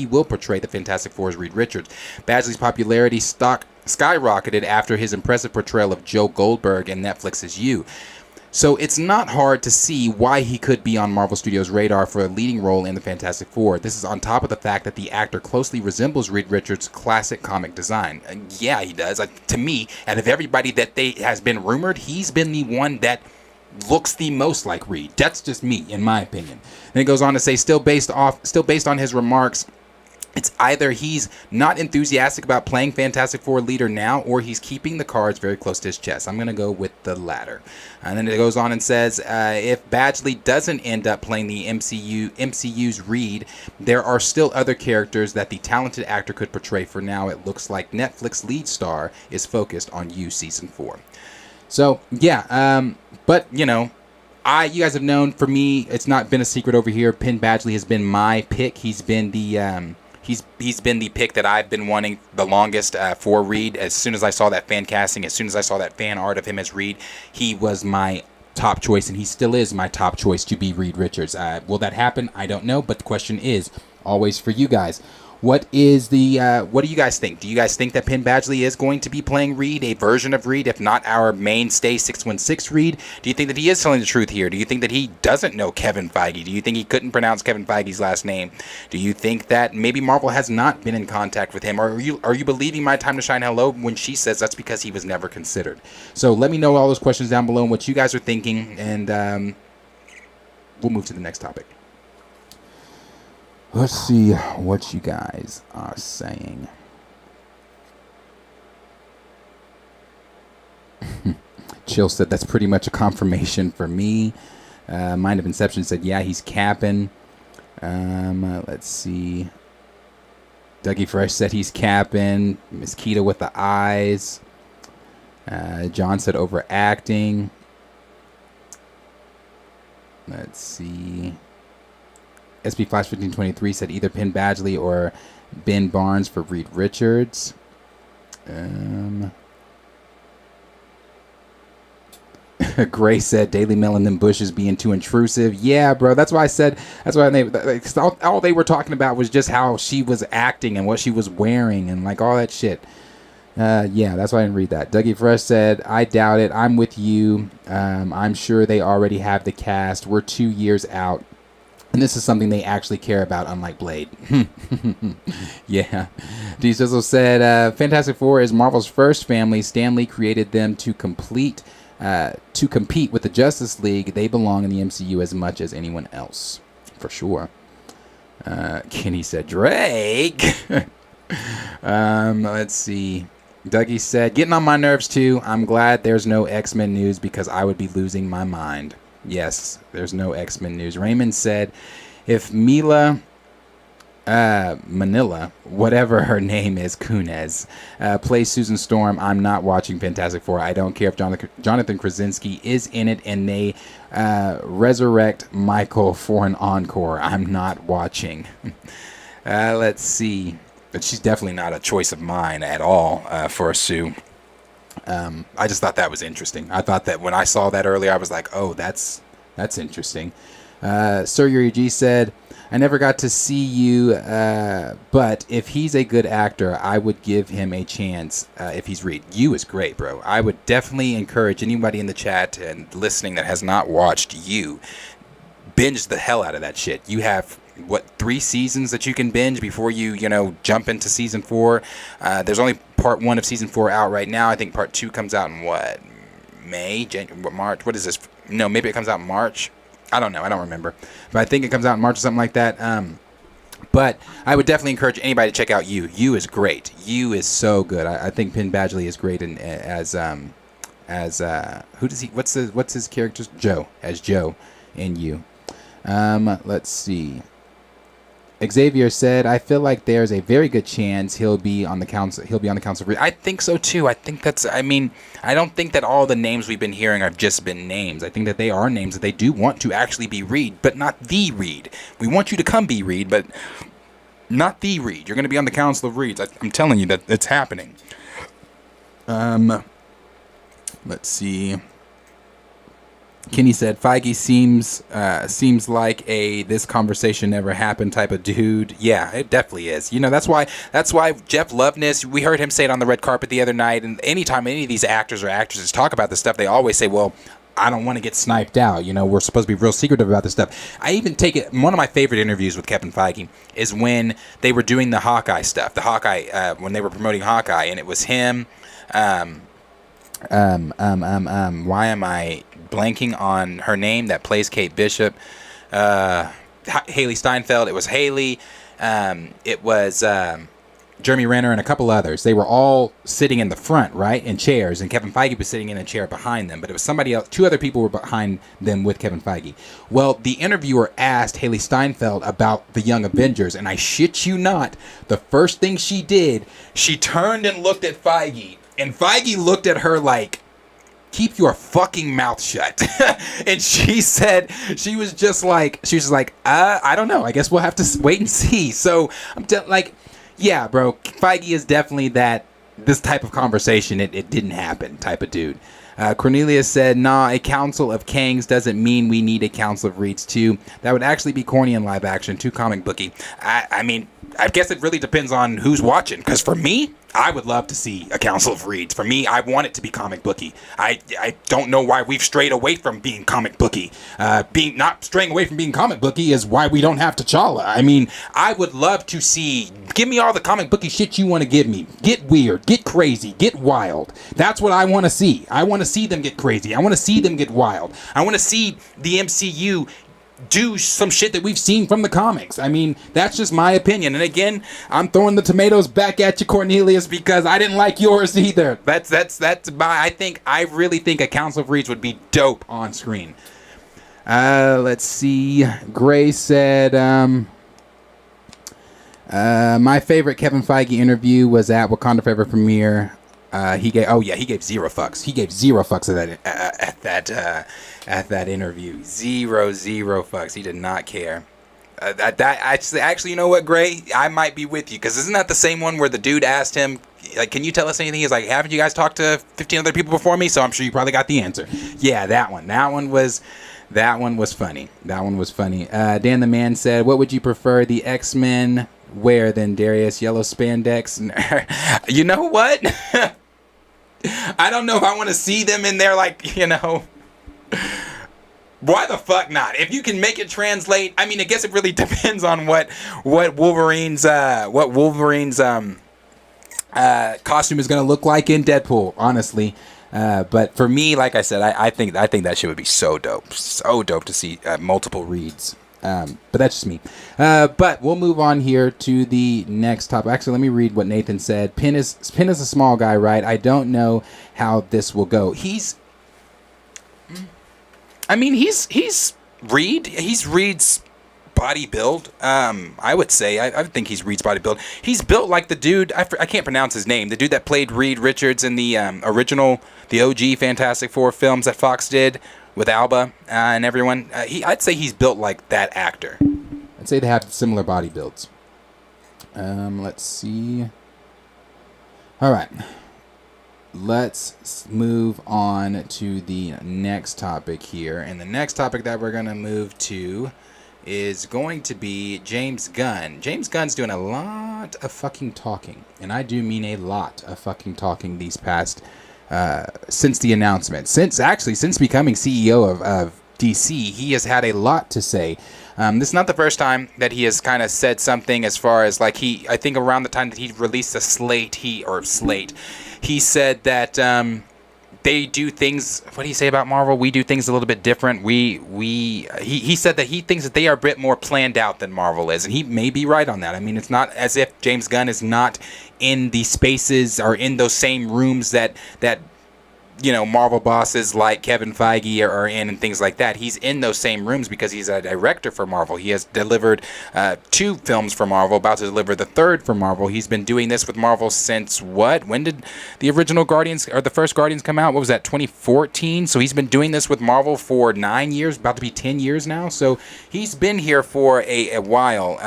will portray the Fantastic Four's Reed Richards. Badgley's popularity skyrocketed after his impressive portrayal of Joe Goldberg in Netflix's You. So it's not hard to see why he could be on Marvel Studios' radar for a leading role in the Fantastic Four. This is on top of the fact that the actor closely resembles Reed Richards' classic comic design. Yeah, he does. To me, out of everybody that has been rumored, he's been the one that looks the most like Reed. That's just me, in my opinion. And it goes on to say, still based on his remarks, it's either he's not enthusiastic about playing Fantastic Four leader now, or he's keeping the cards very close to his chest. I'm going to go with the latter. And then it goes on and says, if Badgley doesn't end up playing the MCU's Reed, there are still other characters that the talented actor could portray. For now, it looks like Netflix lead star is focused on You Season 4. So, yeah, but, you guys have known, for me, it's not been a secret over here. Penn Badgley has been my pick. He's been the He's been the pick that I've been wanting the longest for Reed. As soon as I saw that fan casting, as soon as I saw that fan art of him as Reed, he was my top choice, and he still is my top choice to be Reed Richards. Will that happen? I don't know, but the question is always for you guys. What do you guys think? Do you guys think that Penn Badgley is going to be playing Reed, a version of Reed, if not our mainstay 616 Reed? Do you think that he is telling the truth here? Do you think that he doesn't know Kevin Feige? Do you think he couldn't pronounce Kevin Feige's last name? Do you think that maybe Marvel has not been in contact with him? Or are you believing My Time to Shine Hello when she says that's because he was never considered? So let me know all those questions down below and what you guys are thinking, and we'll move to the next topic. Let's see what you guys are saying. Chill said that's pretty much a confirmation for me. Mind of Inception said, yeah, he's capping. Let's see. Dougie Fresh said he's capping. Miss Keita with the eyes. John said overacting. Let's see. SB Flash 1523 said either Penn Badgley or Ben Barnes for Reed Richards. Gray said Daily Mail and them bushes being too intrusive. Yeah, bro. That's why I said. That's why all they were talking about was just how she was acting and what she was wearing and like all that shit. Yeah, that's why I didn't read that. Dougie Fresh said, I doubt it. I'm with you. I'm sure they already have the cast. We're 2 years out. And this is something they actually care about, unlike Blade. Yeah. D. Sizzle said, Fantastic Four is Marvel's first family. Stan Lee created them to compete with the Justice League. They belong in the MCU as much as anyone else. For sure. Kenny said, Drake. Let's see. Dougie said, getting on my nerves too. I'm glad there's no X-Men news because I would be losing my mind. Yes, there's no X-Men news. Raymond said, if Manila, whatever her name is, Kunez, plays Susan Storm, I'm not watching Fantastic Four. I don't care if Jonathan Krasinski is in it and they resurrect Michael for an encore. I'm not watching. Let's see. But she's definitely not a choice of mine at all for Sue. I just thought that was interesting. I thought that when I saw that earlier, I was like, oh, that's interesting. Sir Yuri G said, I never got to see you, but if he's a good actor, I would give him a chance if he's Reed. You is great, bro. I would definitely encourage anybody in the chat and listening that has not watched You, binge the hell out of that shit. You have, 3 seasons that you can binge before you jump into season 4. There's only part 1 of season 4 out right now. I think part 2 comes out in May, January, March? What is this? No, maybe it comes out in March. I don't know. I don't remember. But I think it comes out in March or something like that. But I would definitely encourage anybody to check out You. You is great. You is so good. I think Penn Badgley is great as who does he? What's his character? Joe, as Joe in You. Let's see. Xavier said, I feel like there's a very good chance he'll be on the council. I think so too. I don't think that all the names we've been hearing have just been names. I think that they are names that they do want to actually be Reed, but not the Reed. We want you to come be Reed, but not the Reed. You're going to be on the Council of Reeds. I'm telling you that it's happening. Let's see. Kenny said Feige seems like a this conversation never happened type of dude. Yeah, it definitely is. That's why Jeff Loveness, we heard him say it on the red carpet the other night, and anytime any of these actors or actresses talk about this stuff, they always say, well, I don't want to get sniped out. We're supposed to be real secretive about this stuff. I even take it, one of my favorite interviews with Kevin Feige is when they were doing the Hawkeye stuff. The Hawkeye, when they were promoting Hawkeye, and it was him, why am I blanking on her name that plays Kate Bishop? Haley Steinfeld. It was Haley. It was Jeremy Renner and a couple others. They were all sitting in the front, right, in chairs, and Kevin Feige was sitting in a chair behind them. But it was somebody else. 2 other people were behind them with Kevin Feige. Well, the interviewer asked Haley Steinfeld about the Young Avengers, and I shit you not, the first thing she did, she turned and looked at Feige. And Feige looked at her like, keep your fucking mouth shut. And she said, she was just like, I don't know. I guess we'll have to wait and see. So I'm yeah, bro, Feige is definitely this type of conversation, it didn't happen type of dude. Cornelius said, nah, a Council of Kangs doesn't mean we need a Council of Reeds too. That would actually be corny in live action, too comic booky. I mean, I guess it really depends on who's watching. Because for me, I would love to see a Council of Reeds. For me, I want it to be comic booky. I don't know why we've strayed away from being comic booky. Not straying away from being comic booky is why we don't have T'Challa. I mean, I would love to see, give me all the comic booky shit you want to give me. Get weird, get crazy, get wild. That's what I want to see. I want to see them get crazy. I want to see them get wild. I want to see the MCU do some shit that we've seen from the comics. I mean, that's just my opinion. And again, I'm throwing the tomatoes back at you, Cornelius, because I didn't like yours either. That's my, I really think a Council of Reeds would be dope on screen. Let's see. Gray said, my favorite Kevin Feige interview was at Wakanda Forever premiere. He gave 0 fucks. He gave 0 fucks at that interview. 0 fucks. He did not care. Actually, you know what, Gray? I might be with you, because isn't that the same one where the dude asked him, like, can you tell us anything? He's like, haven't you guys talked to 15 other people before me? So I'm sure you probably got the answer. Yeah, that one. That one was funny. Dan the Man said, what would you prefer the X-Men wear than Darius? Yellow spandex? You know what? I don't know if I want to see them in there, why the fuck not? If you can make it translate, I mean, I guess it really depends on what Wolverine's costume is going to look like in Deadpool, honestly. But for me, like I said, I think that shit would be so dope to see multiple Reeds. But that's just me. But we'll move on here to the next topic. Actually, let me read what Nathan said. Penn is a small guy, right? I don't know how this will go. He's Reed's body build. I would say I think he's Reed's body build. He's built like the dude. I can't pronounce his name. The dude that played Reed Richards in the the OG Fantastic Four films that Fox did with Alba and everyone. I'd say he's built like that actor. I'd say they have similar body builds. Let's see. All right. Let's move on to the next topic here. And the next topic that we're going to move to is going to be James Gunn. James Gunn's doing a lot of fucking talking. And I do mean a lot of fucking talking these past, since the announcement. Since becoming CEO of DC, he has had a lot to say. This is not the first time that he has kind of said something as far as like I think around the time that he released a slate, he said that they do things. What did he say about Marvel? We do things a little bit different. He said that he thinks that they are a bit more planned out than Marvel is, and he may be right on that. I mean, it's not as if James Gunn is not in the spaces or in those same rooms that Marvel bosses like Kevin Feige are in and things like that. He's in those same rooms because he's a director for Marvel. He has delivered 2 films for Marvel, about to deliver the 3rd for Marvel. He's been doing this with Marvel since what? When did the original Guardians or the first Guardians come out? What was that, 2014? So he's been doing this with Marvel for 9 years, about to be 10 years now. So he's been here for a while.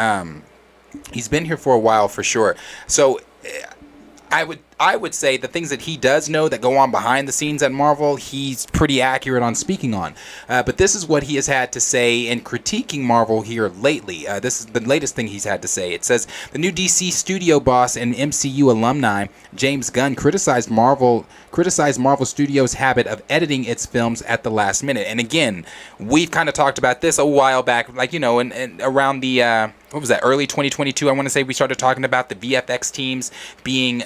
He's been here for a while for sure. So I would say the things that he does know that go on behind the scenes at Marvel, he's pretty accurate on speaking on. But this is what he has had to say in critiquing Marvel here lately. This is the latest thing he's had to say. It says, the new DC studio boss and MCU alumni, James Gunn, criticized Marvel Studios' habit of editing its films at the last minute. And again, we've kind of talked about this a while back, like, and around the, what was that, early 2022, I want to say we started talking about the VFX teams being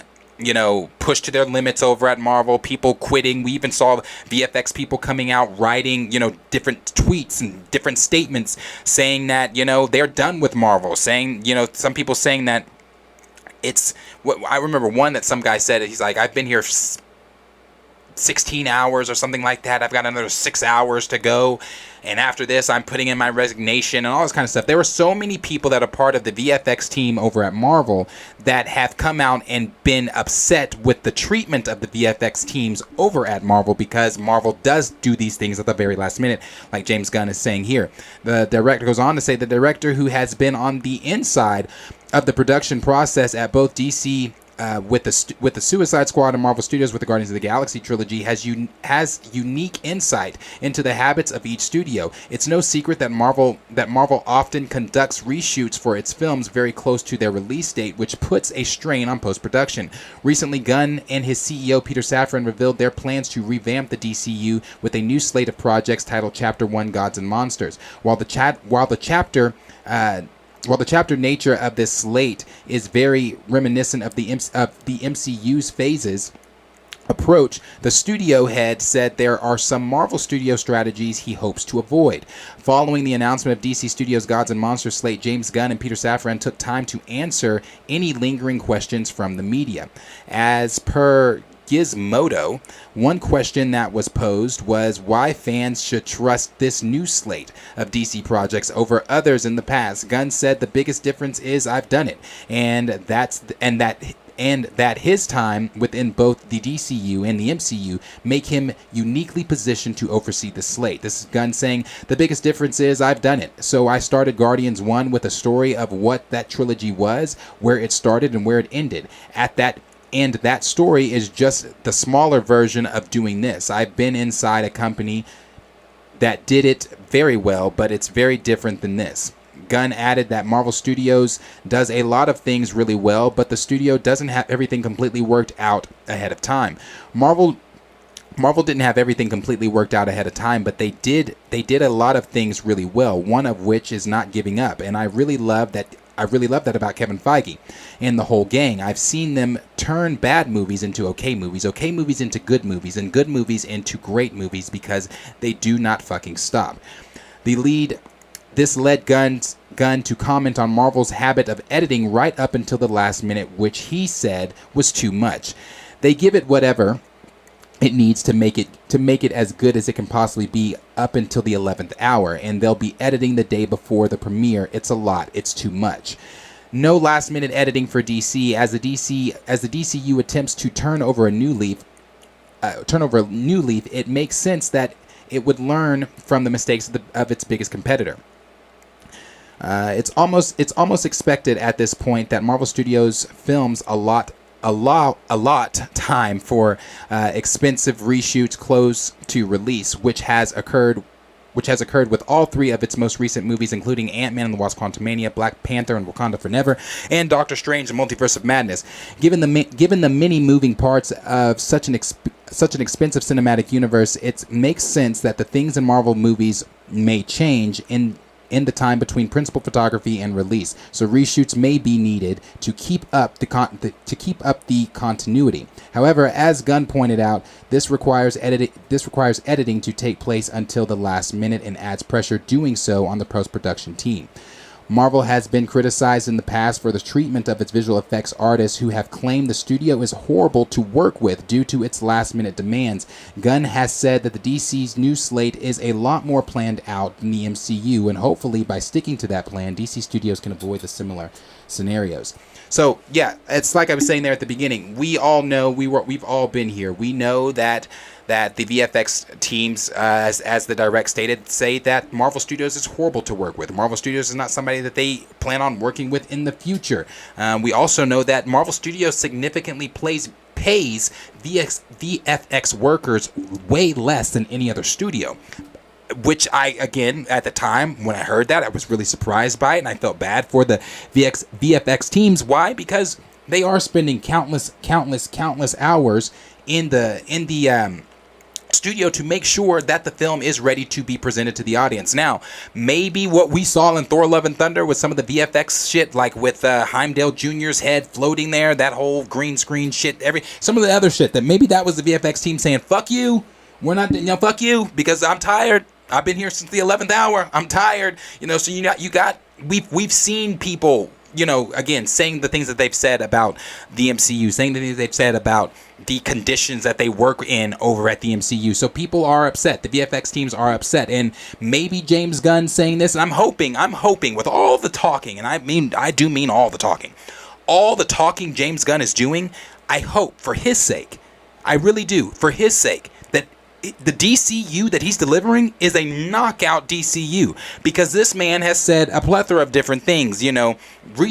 pushed to their limits over at Marvel, people quitting. We even saw VFX people coming out writing, different tweets and different statements saying that, they're done with Marvel, saying, some people saying that it's what I remember one that some guy said, he's like, I've been here 16 hours or something like that. I've got another 6 hours to go. And after this, I'm putting in my resignation and all this kind of stuff. There were so many people that are part of the VFX team over at Marvel that have come out and been upset with the treatment of the VFX teams over at Marvel, because Marvel does do these things at the very last minute, like James Gunn is saying here. The director goes on to say, the director who has been on the inside of the production process at both DC with the Suicide Squad and Marvel Studios with the Guardians of the Galaxy trilogy has unique insight into the habits of each studio. It's no secret that Marvel often conducts reshoots for its films very close to their release date, which puts a strain on post-production. Recently, Gunn and his CEO Peter Safran revealed their plans to revamp the DCU with a new slate of projects titled Chapter 1: Gods and Monsters. While the chapter nature of this slate is very reminiscent of the MCU's phases approach, the studio head said there are some Marvel Studio strategies he hopes to avoid. Following the announcement of DC Studios' Gods and Monsters slate, James Gunn and Peter Safran took time to answer any lingering questions from the media. As per Gizmodo, one question that was posed was why fans should trust this new slate of DC projects over others in the past. Gunn said the biggest difference is I've done it, and that his time within both the DCU and the MCU make him uniquely positioned to oversee the slate. This is Gunn saying the biggest difference is I've done it. So I started Guardians 1 with a story of what that trilogy was, where it started and where it ended. And that story is just the smaller version of doing this. I've been inside a company that did it very well, but it's very different than this. Gunn added that Marvel Studios does a lot of things really well, but the studio doesn't have everything completely worked out ahead of time. Marvel didn't have everything completely worked out ahead of time, but they did a lot of things really well, one of which is not giving up. And I really love that about Kevin Feige and the whole gang. I've seen them turn bad movies into okay movies into good movies, and good movies into great movies because they do not fucking stop. The lead This led Gunn to comment on Marvel's habit of editing right up until the last minute, which he said was too much. They give it whatever it needs to make it as good as it can possibly be up until the 11th hour, and they'll be editing the day before the premiere. It's a lot. It's too much. No last minute editing for DC as the DCU attempts to turn over a new leaf. It makes sense that it would learn from the mistakes of its biggest competitor. It's almost expected at this point that Marvel Studios films a lot time for expensive reshoots close to release, which has occurred with all three of its most recent movies, including Ant-Man and the Wasp: Quantumania, Black Panther and Wakanda Forever, and Doctor Strange: The Multiverse of Madness. Given the many moving parts of such an expensive cinematic universe, it makes sense that the things in Marvel movies may change in the time between principal photography and release, so reshoots may be needed to keep up the continuity. However, as Gunn pointed out, this requires editing to take place until the last minute and adds pressure doing so on the post-production team. Marvel has been criticized in the past for the treatment of its visual effects artists who have claimed the studio is horrible to work with due to its last-minute demands. Gunn has said that the DC's new slate is a lot more planned out than the MCU, and hopefully by sticking to that plan, DC Studios can avoid the similar scenarios. So, yeah, it's like I was saying there at the beginning. We all know, we've all been here. We know that the VFX teams, as the direct stated, say that Marvel Studios is horrible to work with. Marvel Studios is not somebody that they plan on working with in the future. We also know that Marvel Studios significantly pays VFX workers way less than any other studio. Which again, at the time when I heard that, I was really surprised by it, and I felt bad for the VFX teams. Why? Because they are spending countless hours in the studio to make sure that the film is ready to be presented to the audience. Now, maybe what we saw in Thor: Love and Thunder with some of the VFX shit, like with Heimdall Jr.'s head floating there, that whole green screen shit, some of the other shit, that maybe that was the VFX team saying, fuck you, we're not, fuck you, because I'm tired. I've been here since the 11th hour. I'm tired. So we've seen people, again, saying the things that they've said about the MCU, saying the things they've said about the conditions that they work in over at the MCU. So people are upset. The VFX teams are upset. And maybe James Gunn saying this, and I'm hoping with all the talking, and I do mean all the talking James Gunn is doing, I hope for his sake, I really do, for his sake, that the DCU that he's delivering is a knockout DCU, because this man has said a plethora of different things.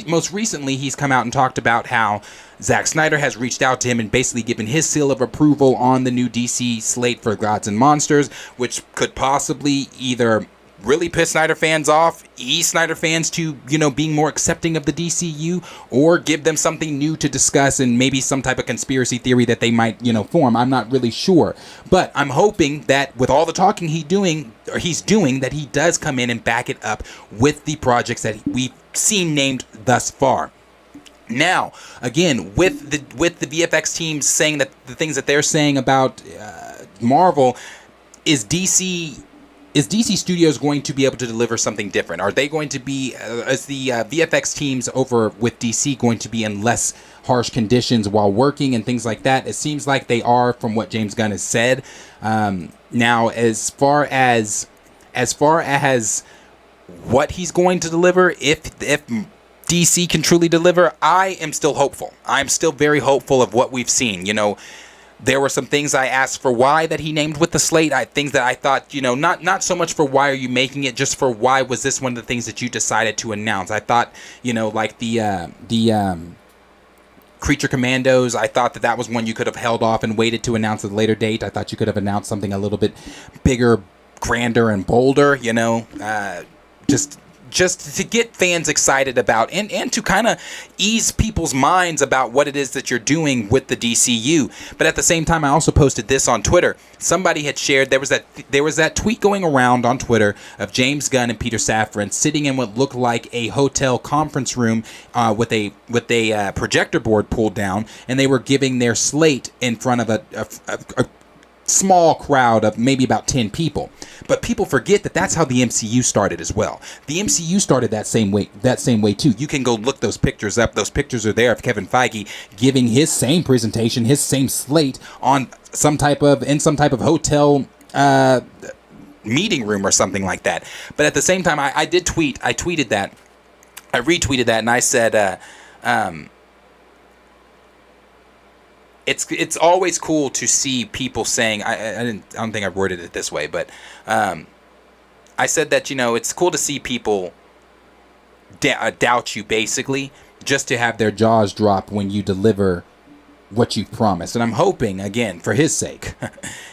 Most recently he's come out and talked about how Zack Snyder has reached out to him and basically given his seal of approval on the new DC slate for Gods and Monsters, which could possibly either really piss Snyder fans off, ease Snyder fans to, being more accepting of the DCU, or give them something new to discuss and maybe some type of conspiracy theory that they might, form. I'm not really sure. But I'm hoping that with all the talking he's doing, that he does come in and back it up with the projects that we've seen named thus far. Now, again, with the VFX teams saying that the things that they're saying about Marvel, is DC Studios going to be able to deliver something different? Are they going to be, is the VFX teams over with DC going to be in less harsh conditions while working and things like that? It seems like they are, from what James Gunn has said. Now, as far as what he's going to deliver, if DC can truly deliver, I am still hopeful. I'm still very hopeful of what we've seen. There were some things I asked for why that he named with the slate. Things that I thought, not so much for why are you making it, just for why was this one of the things that you decided to announce. I thought, like the Creature Commandos, I thought that was one you could have held off and waited to announce at a later date. I thought you could have announced something a little bit bigger, grander, and bolder, just to get fans excited about and to kind of ease people's minds about what it is that you're doing with the DCU. But at the same time, I also posted this on Twitter. Somebody had shared, there was that tweet going around on Twitter of James Gunn and Peter Safran sitting in what looked like a hotel conference room with a projector board pulled down, and they were giving their slate in front of a small crowd of maybe about 10 people. But people forget that that's how the MCU started as well. The MCU started that same way too. You can go look those pictures up. Those pictures are there of Kevin Feige giving his same presentation, his same slate on some type of hotel meeting room or something like that. But at the same time, I retweeted that, and I said, It's always cool to see people saying, I don't think I worded it this way, but I said that, it's cool to see people doubt you, basically, just to have their jaws drop when you deliver what you've promised. And I'm hoping, again, for his sake,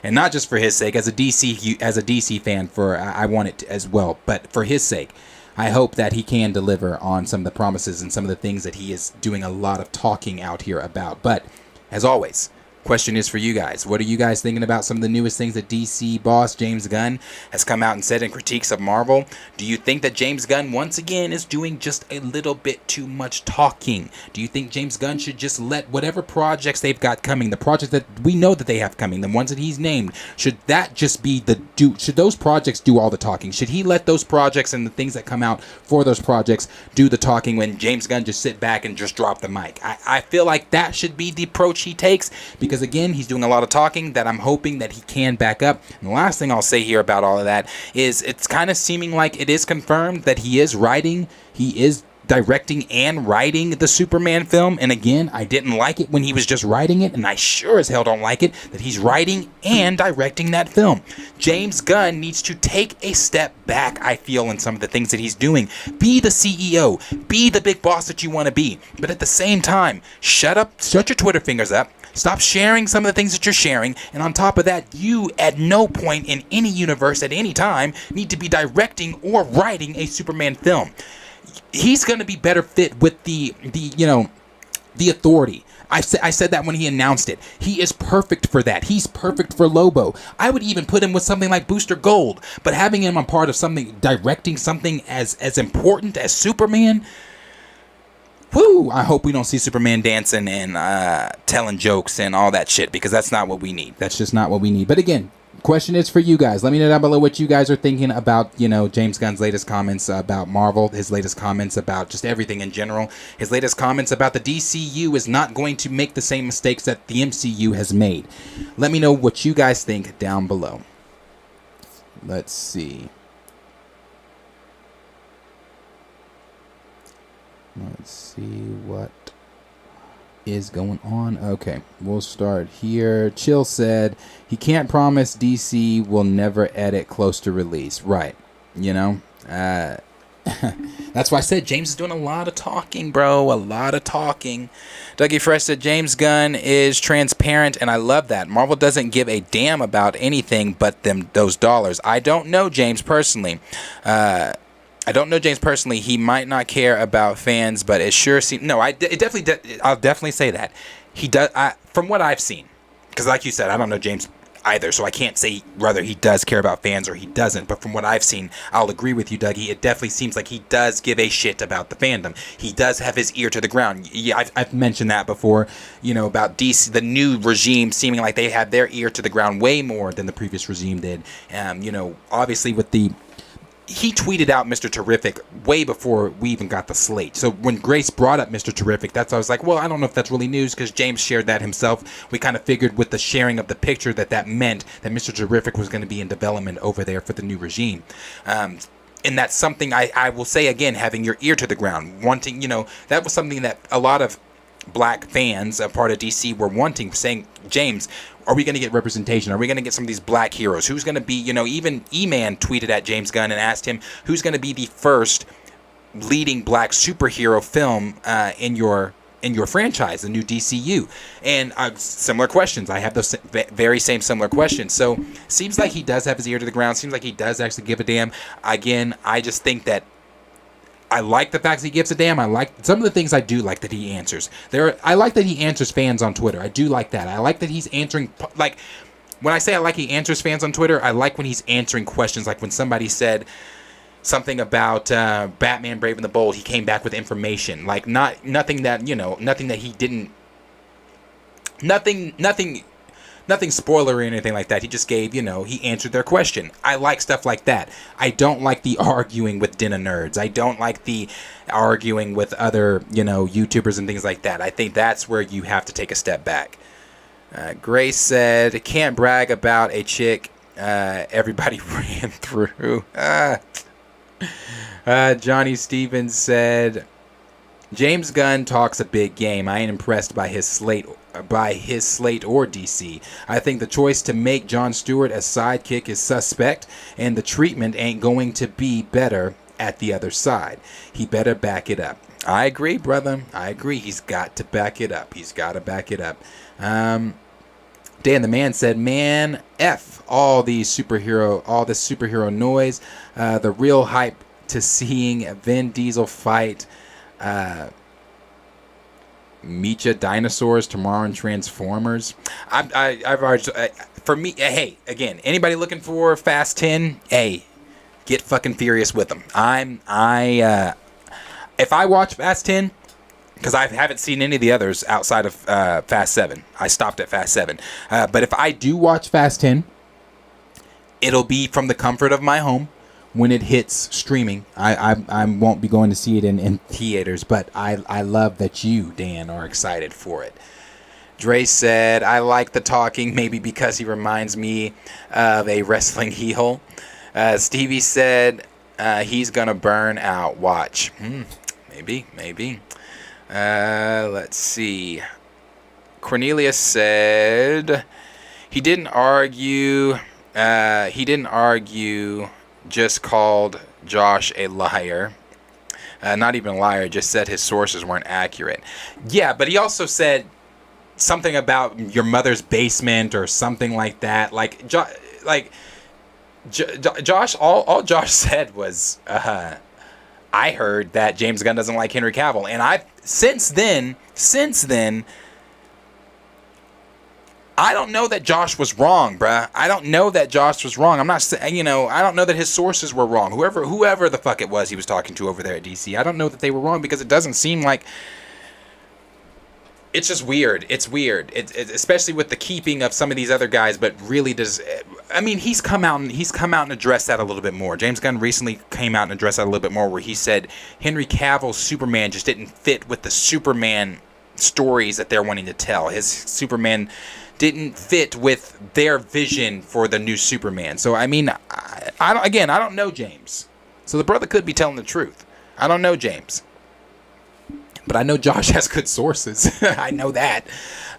and not just for his sake, as a DC fan, I want it as well, but for his sake, I hope that he can deliver on some of the promises and some of the things that he is doing a lot of talking out here about. But as always, question is for you guys. What are you guys thinking about some of the newest things that DC boss James Gunn has come out and said in critiques of Marvel? Do you think that James Gunn once again is doing just a little bit too much talking? Do you think James Gunn should just let whatever projects they've got coming, the projects that we know that they have coming, the ones that he's named, should that just be should those projects do all the talking? Should he let those projects and the things that come out for those projects do the talking when James Gunn just sit back and just drop the mic? I feel like that should be the approach he takes, because again, he's doing a lot of talking that I'm hoping that he can back up. And the last thing I'll say here about all of that is it's kind of seeming like it is confirmed that he is directing and writing the Superman film. And again, I didn't like it when he was just writing it, and I sure as hell don't like it that he's writing and directing that film. James Gunn needs to take a step back, I feel, in some of the things that he's doing. Be the CEO, be the big boss that you want to be, but at the same time, shut your Twitter fingers up. Stop sharing some of the things that you're sharing. And on top of that, you at no point in any universe at any time need to be directing or writing a Superman film. He's going to be better fit with the authority. I said that when he announced it. He is perfect for that. He's perfect for Lobo. I would even put him with something like Booster Gold. But having him a part of something, directing something as important as Superman, whoo, I hope we don't see Superman dancing and telling jokes and all that shit, because that's not what we need. That's just not what we need. But again, question is for you guys. Let me know down below what you guys are thinking about, James Gunn's latest comments about Marvel, his latest comments about just everything in general, his latest comments about the DCU is not going to make the same mistakes that the MCU has made. Let me know what you guys think down below. Let's see. Let's see what is going on. Okay, we'll start here. Chill said he can't promise DC will never edit close to release. Right. That's why I said James is doing a lot of talking, bro. A lot of talking. Dougie Fresh said James Gunn is transparent, and I love that. Marvel doesn't give a damn about anything but those dollars. I don't know James personally. He might not care about fans, but it sure seems. No, I'll definitely say that he does. From what I've seen, because like you said, I don't know James either, so I can't say whether he does care about fans or he doesn't. But from what I've seen, I'll agree with you, Dougie. It definitely seems like he does give a shit about the fandom. He does have his ear to the ground. Yeah, I've mentioned that before. About DC, the new regime seeming like they have their ear to the ground way more than the previous regime did. Obviously with he tweeted out Mr. Terrific way before we even got the slate. So when Grace brought up Mr. Terrific, I was like, well, I don't know if that's really news, because James shared that himself. We kind of figured with the sharing of the picture that meant that Mr. Terrific was going to be in development over there for the new regime. And that's something I will say again, having your ear to the ground, wanting, that was something that a lot of black fans, a part of DC, were wanting, saying, James, are we going to get representation? Are we going to get some of these black heroes? Who's going to be, even E-Man tweeted at James Gunn and asked him, who's going to be the first leading black superhero film in your franchise, the new DCU? And similar questions. I have those very same similar questions. So seems like he does have his ear to the ground. Seems like he does actually give a damn. Again, I just think that I like the fact that he gives a damn. I like some of the things I do like that he answers. I like that he answers fans on Twitter. I do like that. I like that he's answering, like, when I say I like he answers fans on Twitter, I like when he's answering questions. Like when somebody said something about Batman Brave and the Bold, he came back with information. Like nothing that he didn't, nothing nothing spoiler or anything like that. He just gave, he answered their question. I like stuff like that. I don't like the arguing with Den of Nerds. I don't like the arguing with other, YouTubers and things like that. I think that's where you have to take a step back. Grace said, can't brag about a chick everybody ran through. Johnny Stevens said, James Gunn talks a big game. I ain't impressed by his slate or DC. I think the choice to make Jon Stewart a sidekick is suspect, and the treatment ain't going to be better at the other side. He better back it up. I agree, brother. I agree. He's got to back it up. He's got to back it up. Dan the Man said, man, F all this superhero noise. The real hype to seeing Vin Diesel fight Mecha dinosaurs tomorrow in Transformers. I've already, for me, hey, again, anybody looking for Fast 10, hey, get fucking furious with them. If I watch Fast 10, because I haven't seen any of the others outside of Fast 7. I stopped at Fast 7. But if I do watch Fast 10, it'll be from the comfort of my home. When it hits streaming, I won't be going to see it in theaters, but I love that you, Dan, are excited for it. Dre said, I like the talking, maybe because he reminds me of a wrestling heel. Stevie said, he's going to burn out. Watch. Maybe. Let's see. Cornelius said, he didn't argue, just called Josh a liar. Not even a liar, just said his sources weren't accurate. Yeah, but he also said something about your mother's basement or something like that. Josh, all Josh said was, I heard that James Gunn doesn't like Henry Cavill. And since then, I don't know that Josh was wrong, bruh. I don't know that Josh was wrong. I'm not saying, I don't know that his sources were wrong. Whoever the fuck it was he was talking to over there at DC, I don't know that they were wrong because it doesn't seem like. It's just weird. It's weird, especially with the keeping of some of these other guys. But really, he's come out and addressed that a little bit more. James Gunn recently came out and addressed that a little bit more, where he said Henry Cavill's Superman just didn't fit with the Superman stories that they're wanting to tell. His Superman didn't fit with their vision for the new Superman. So I don't know James. So the brother could be telling the truth. I don't know James. But I know Josh has good sources. I know that.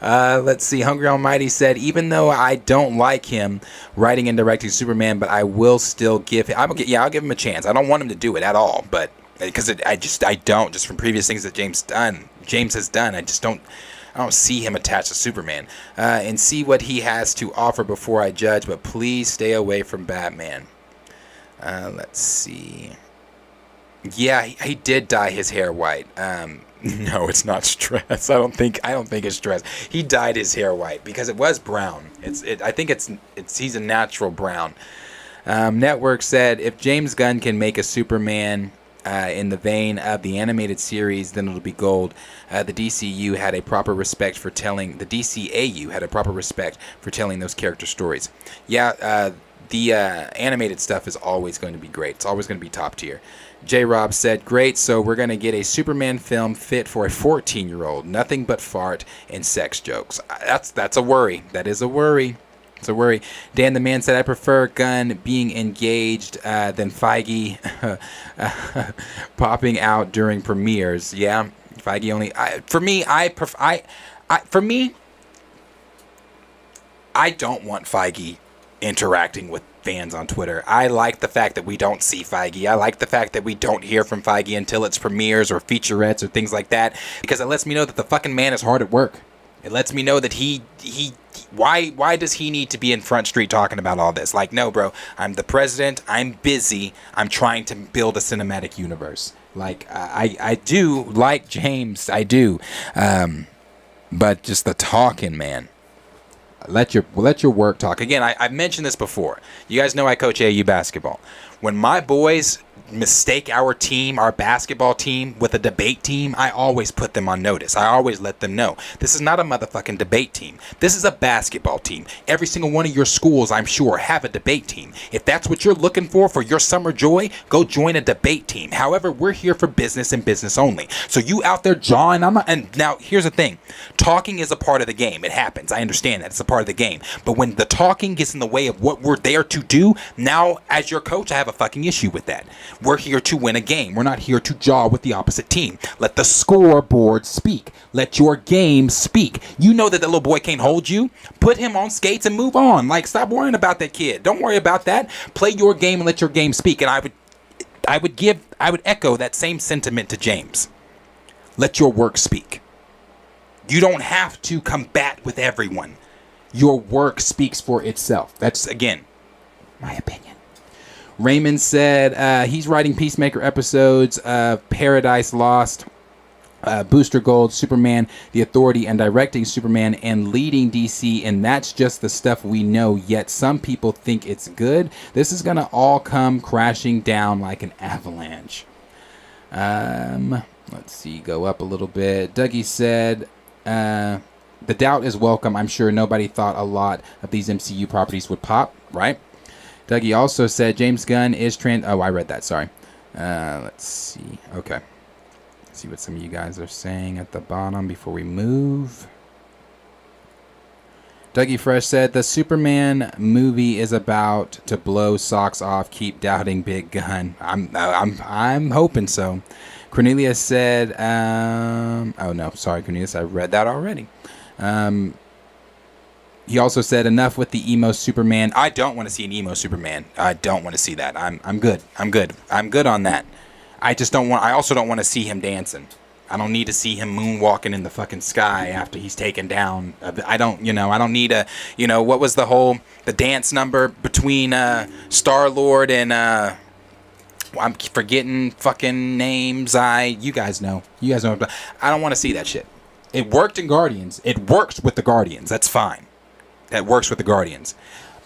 Let's see. Hungry Almighty said, even though I don't like him writing and directing Superman, but I will still give him. I'll give him a chance. I don't want him to do it at all, but because I don't, just from previous things that James has done. I don't see him attached to Superman. And see what he has to offer before I judge, but please stay away from Batman. Let's see. Yeah, he did dye his hair white. No, it's not stress. I don't think it's stress. He dyed his hair white because it was brown. I think he's a natural brown. Network said, if James Gunn can make a Superman in the vein of the animated series, then it'll be gold. The DCAU had a proper respect for telling those character stories. Yeah, the animated stuff is always going to be great. It's always going to be top tier. J-Rob said, great, so we're going to get a Superman film fit for a 14-year-old. Nothing but fart and sex jokes. That's a worry. That is a worry. It's a worry. Dan the Man said, I prefer Gunn being engaged than Feige popping out during premieres. Yeah, Feige only. I don't want Feige interacting with fans on Twitter. I like the fact that we don't see Feige. I like the fact that we don't hear from Feige until it's premieres or featurettes or things like that, because it lets me know that the fucking man is hard at work. It lets me know that why does he need to be in Front Street talking about all this? Like, no, bro, I'm the president. I'm busy. I'm trying to build a cinematic universe. Like, I do like James. I do. But just the talking, man. Let your work talk. Again, I've mentioned this before. You guys know I coach AAU basketball. When my boys mistake our team, our basketball team, with a debate team, I always put them on notice. I always let them know. This is not a motherfucking debate team. This is a basketball team. Every single one of your schools, I'm sure, have a debate team. If that's what you're looking for your summer joy, go join a debate team. However, we're here for business and business only. So you out there jawing, and now here's the thing. Talking is a part of the game. It happens. I understand that. It's a part of the game. But when the talking gets in the way of what we're there to do, now as your coach, I have a fucking issue with that. We're here to win a game. We're not here to jaw with the opposite team. Let the scoreboard speak. Let your game speak. You know that the little boy can't hold you. Put him on skates and move on. Like, stop worrying about that kid. Don't worry about that. Play your game and let your game speak. And I would echo that same sentiment to James. Let your work speak. You don't have to combat with everyone. Your work speaks for itself. That's, again, my opinion. Raymond said he's writing Peacemaker episodes of Paradise Lost, Booster Gold, Superman, The Authority, and directing Superman and leading DC, and that's just the stuff we know, yet some people think it's good. This is going to all come crashing down like an avalanche. Let's see, go up a little bit. Dougie said, the doubt is welcome. I'm sure nobody thought a lot of these MCU properties would pop, right? Dougie also said James Gunn is Oh, I read that. Sorry. Let's see. Okay. Let's see what some of you guys are saying at the bottom before we move. Dougie Fresh said the Superman movie is about to blow socks off. Keep doubting Big Gun. I'm hoping so. Cornelius said, oh no, sorry, Cornelius, I read that already. He also said enough with the emo Superman. I don't want to see an emo Superman. I don't want to see that. I'm good. I'm good on that. I also don't want to see him dancing. I don't need to see him moonwalking in the fucking sky after he's taken down. I don't need what was the dance number between Star-Lord and I'm forgetting fucking names. You guys know. I don't want to see that shit. It worked in Guardians. It works with the Guardians. That's fine. That works with the Guardians.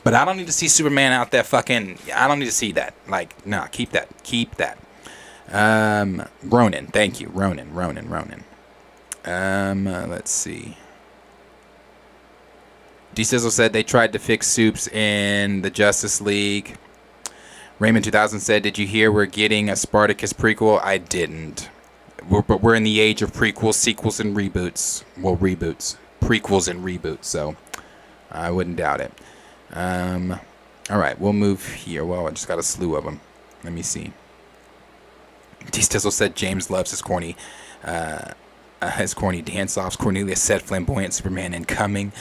But I don't need to see Superman out there fucking... I don't need to see that. Like, nah, keep that. Keep that. Ronan. Thank you. Ronan. Let's see. D-Sizzle said they tried to fix Soups in the Justice League. Raymond 2000 said, did you hear we're getting a Spartacus prequel? I didn't. But we're in the age of prequels, sequels, and reboots. Well, reboots. Prequels and reboots, so... I wouldn't doubt it. All right, we'll move here. Well, I just got a slew of them. Let me see. D-Stizzle said James loves his corny dance-offs. Cornelius said flamboyant Superman incoming.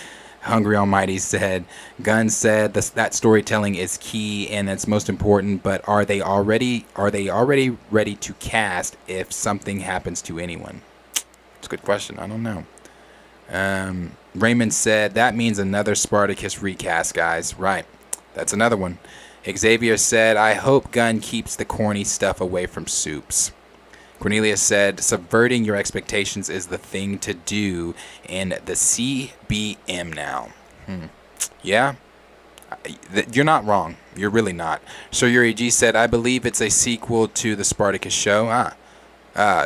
Hungry Almighty said, Gunn said that storytelling is key and it's most important, but are they already ready to cast if something happens to anyone? It's a good question. I don't know. Raymond said, that means another Spartacus recast, guys. Right. That's another one. Xavier said, I hope Gunn keeps the corny stuff away from Soups. Cornelius said, subverting your expectations is the thing to do in the CBM now. Yeah. You're not wrong. You're really not. So Yuri G said, I believe it's a sequel to the Spartacus show.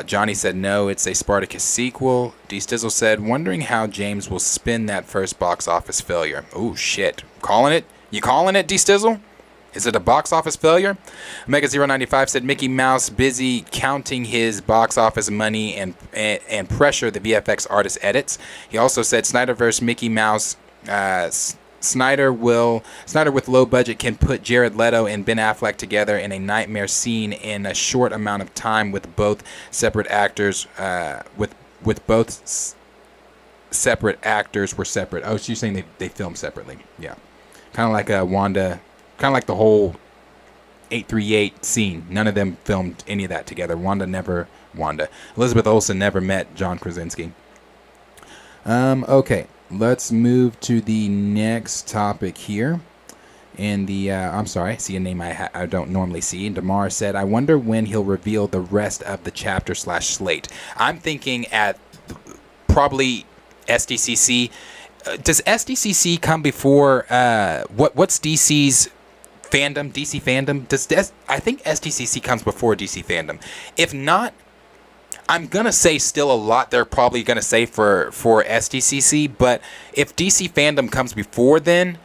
Johnny said, no, it's a Spartacus sequel. D-Stizzle said, wondering how James will spin that first box office failure. Oh, shit. Calling it? You calling it, D-Stizzle? Is it a box office failure? Omega095 said, Mickey Mouse busy counting his box office money and pressure the VFX artist edits. He also said, Snyderverse Mickey Mouse... Snyder with low budget can put Jared Leto and Ben Affleck together in a nightmare scene in a short amount of time with both separate actors. Separate actors were separate. Oh, so you're saying they filmed separately? Yeah, kind of like Wanda, kind of like the whole 838 scene. None of them filmed any of that together. Elizabeth Olsen never met John Krasinski. Okay. Let's move to the next topic here. And I'm sorry, I see a name I don't normally see. Damar said, I wonder when he'll reveal the rest of the chapter/slate. I'm thinking at probably SDCC. Does SDCC come before, what's DC's fandom, DC fandom. I think SDCC comes before DC fandom. If not, I'm gonna say still a lot they're probably gonna say for SDCC. But if DC fandom comes before then,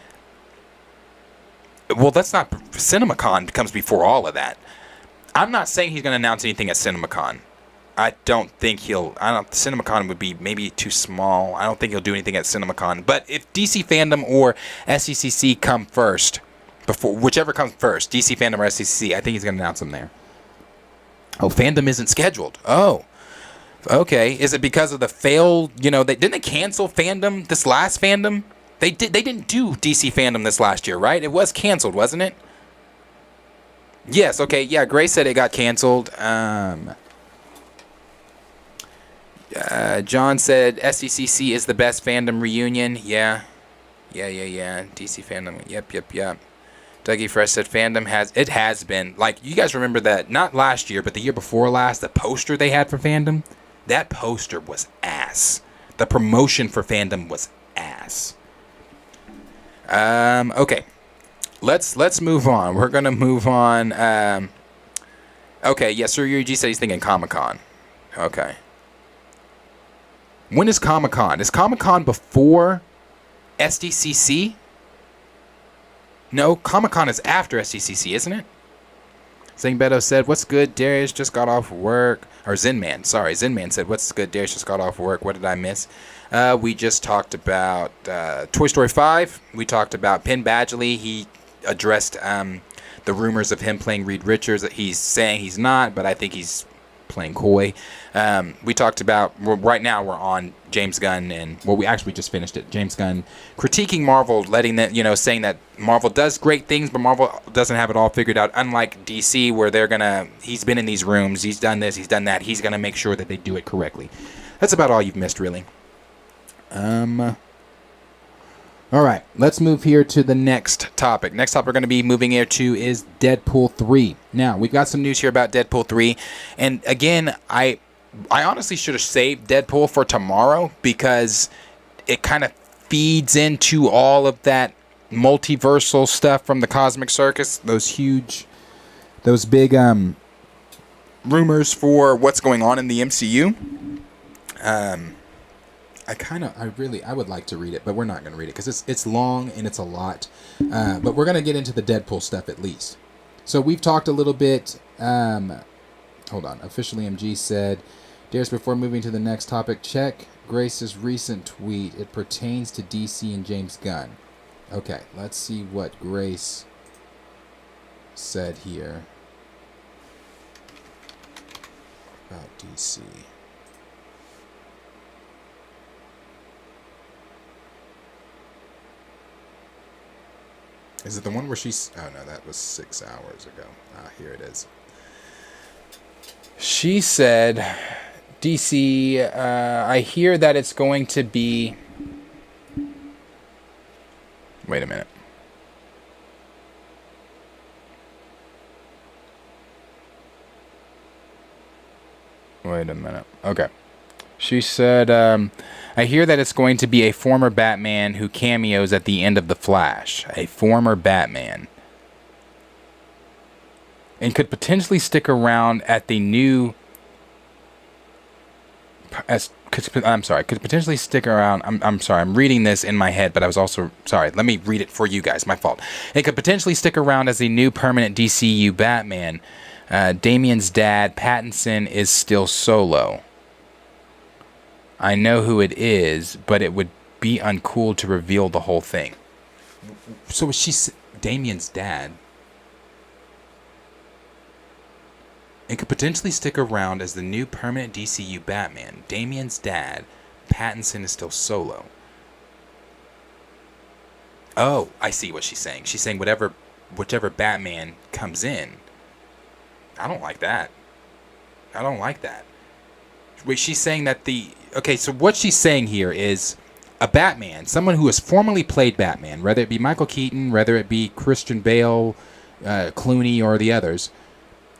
well, that's not. CinemaCon comes before all of that. I'm not saying he's gonna announce anything at CinemaCon. I don't think CinemaCon would be maybe too small. I don't think he'll do anything at CinemaCon. But if DC fandom or SDCC come first, whichever comes first, DC fandom or SDCC, I think he's gonna announce them there. Oh, fandom isn't scheduled. Oh, okay. Is it because of the failed? Didn't they cancel fandom this last fandom? They didn't do DC fandom this last year, right? It was canceled, wasn't it? Yes. Okay. Yeah. Grace said it got canceled. John said SDCC is the best fandom reunion. Yeah. DC fandom. Yep. Dougie Fresh said fandom has been, like, you guys remember that, not last year, but the year before last, the poster they had for fandom? That poster was ass. The promotion for fandom was ass. Okay. Let's move on. We're gonna move on. Okay, yeah, Sir Yuji said he's thinking Comic-Con. Okay. When is Comic-Con? Is Comic-Con before SDCC? No, Comic-Con is after SDCC, isn't it? Zing Beto said, what's good? Darius just got off work. Or Zinman said, what's good? Darius just got off work. What did I miss? We just talked about Toy Story 5. We talked about Penn Badgley. He addressed the rumors of him playing Reed Richards. He's saying he's not, but I think he's playing coy. We talked about, right now we're on James Gunn, and we actually just finished it. James Gunn critiquing Marvel, letting that, saying that Marvel does great things, but Marvel doesn't have it all figured out. Unlike DC, where he's been in these rooms, he's done this, he's done that, he's gonna make sure that they do it correctly. That's about all you've missed, really. All right, let's move here to the next topic. Next topic we're going to be moving here to is Deadpool 3. Now, we've got some news here about Deadpool 3. And again, I honestly should have saved Deadpool for tomorrow because it kind of feeds into all of that multiversal stuff from the Cosmic Circus. Those big rumors for what's going on in the MCU. I would like to read it, but we're not going to read it because it's long and it's a lot. But we're going to get into the Deadpool stuff at least. So we've talked a little bit. Hold on. Officially MG said, Darius, before moving to the next topic, check Grace's recent tweet. It pertains to DC and James Gunn. Okay, let's see what Grace said here about DC. Is it the one where she's... Oh, no, that was 6 hours ago. Here it is. She said, DC, I hear that it's going to be... Wait a minute. Okay. She said, I hear that it's going to be a former Batman who cameos at the end of The Flash. A former Batman. And could potentially stick around at the new... could potentially stick around... I'm sorry, I'm reading this in my head, but I was also... Sorry, let me read it for you guys, my fault. It could potentially stick around as the new permanent DCU Batman. Damian's dad, Pattinson, is still solo. I know who it is, but it would be uncool to reveal the whole thing. So she's Damian's dad. It could potentially stick around as the new permanent DCU Batman. Damian's dad, Pattinson, is still solo. Oh, I see what she's saying. She's saying whichever Batman comes in. I don't like that. Wait, she's saying that okay, so what she's saying here is a Batman, someone who has formerly played Batman, whether it be Michael Keaton, whether it be Christian Bale, Clooney, or the others,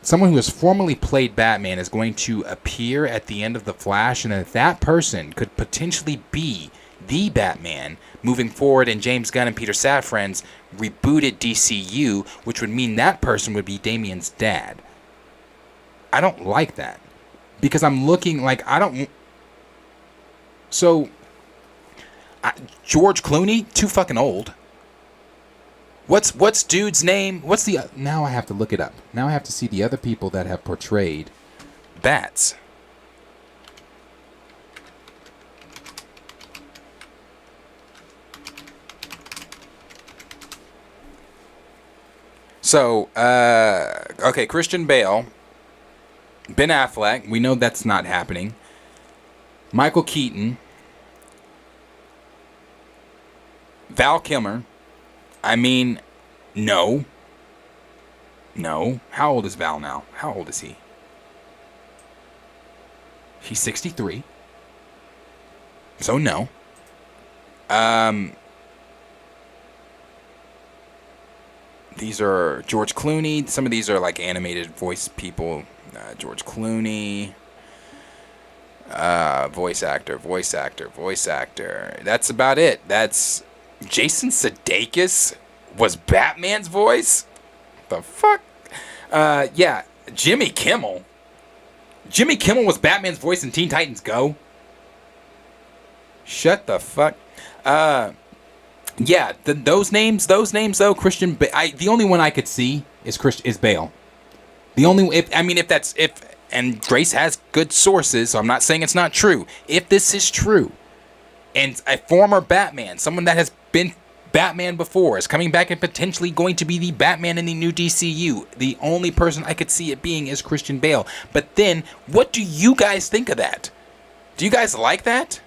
someone who has formerly played Batman is going to appear at the end of The Flash, and that person could potentially be the Batman moving forward, and James Gunn and Peter Safran's rebooted DCU, which would mean that person would be Damian's dad. I don't like that, because I'm looking like I don't. So George Clooney, too fucking old. What's dude's name? What's the now I have to look it up. Now I have to see the other people that have portrayed Bats. So, okay, Christian Bale, Ben Affleck, we know that's not happening. Michael Keaton, Val Kilmer. I mean, no. No. How old is Val now? How old is he? He's 63. So no. These are George Clooney. Some of these are like animated voice people. George Clooney. Voice actor. That's about it. That's Jason Sudeikis was Batman's voice? The fuck? Yeah, Jimmy Kimmel. Jimmy Kimmel was Batman's voice in Teen Titans Go. Shut the fuck. Yeah, those names though, Christian. The only one I could see is Bale. The only and Grace has good sources, so I'm not saying it's not true. If this is true, and a former Batman, someone that has been Batman before, is coming back and potentially going to be the Batman in the new DCU, the only person I could see it being is Christian Bale. But then, what do you guys think of that? Do you guys like that?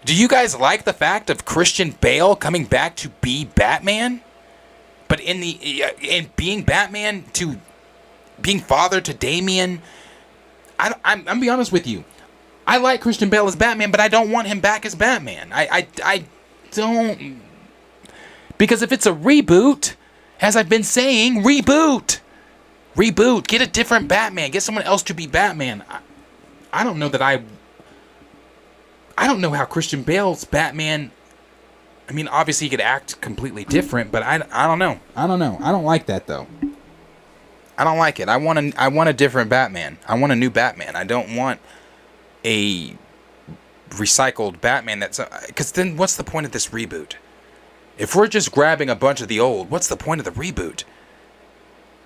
Do you guys like the fact of Christian Bale coming back to be Batman? But in being Batman, to being father to Damian, I'm gonna be honest with you. I like Christian Bale as Batman, but I don't want him back as Batman. I don't. Because if it's a reboot, as I've been saying, reboot. Get a different Batman. Get someone else to be Batman. I don't know that I don't know how Christian Bale's Batman. I mean, obviously he could act completely different, but I don't know. I don't like that though. I don't like it. I want a different Batman. I want a new Batman. I don't want a recycled Batman that's because then what's the point of this reboot? If we're just grabbing a bunch of the old, what's the point of the reboot?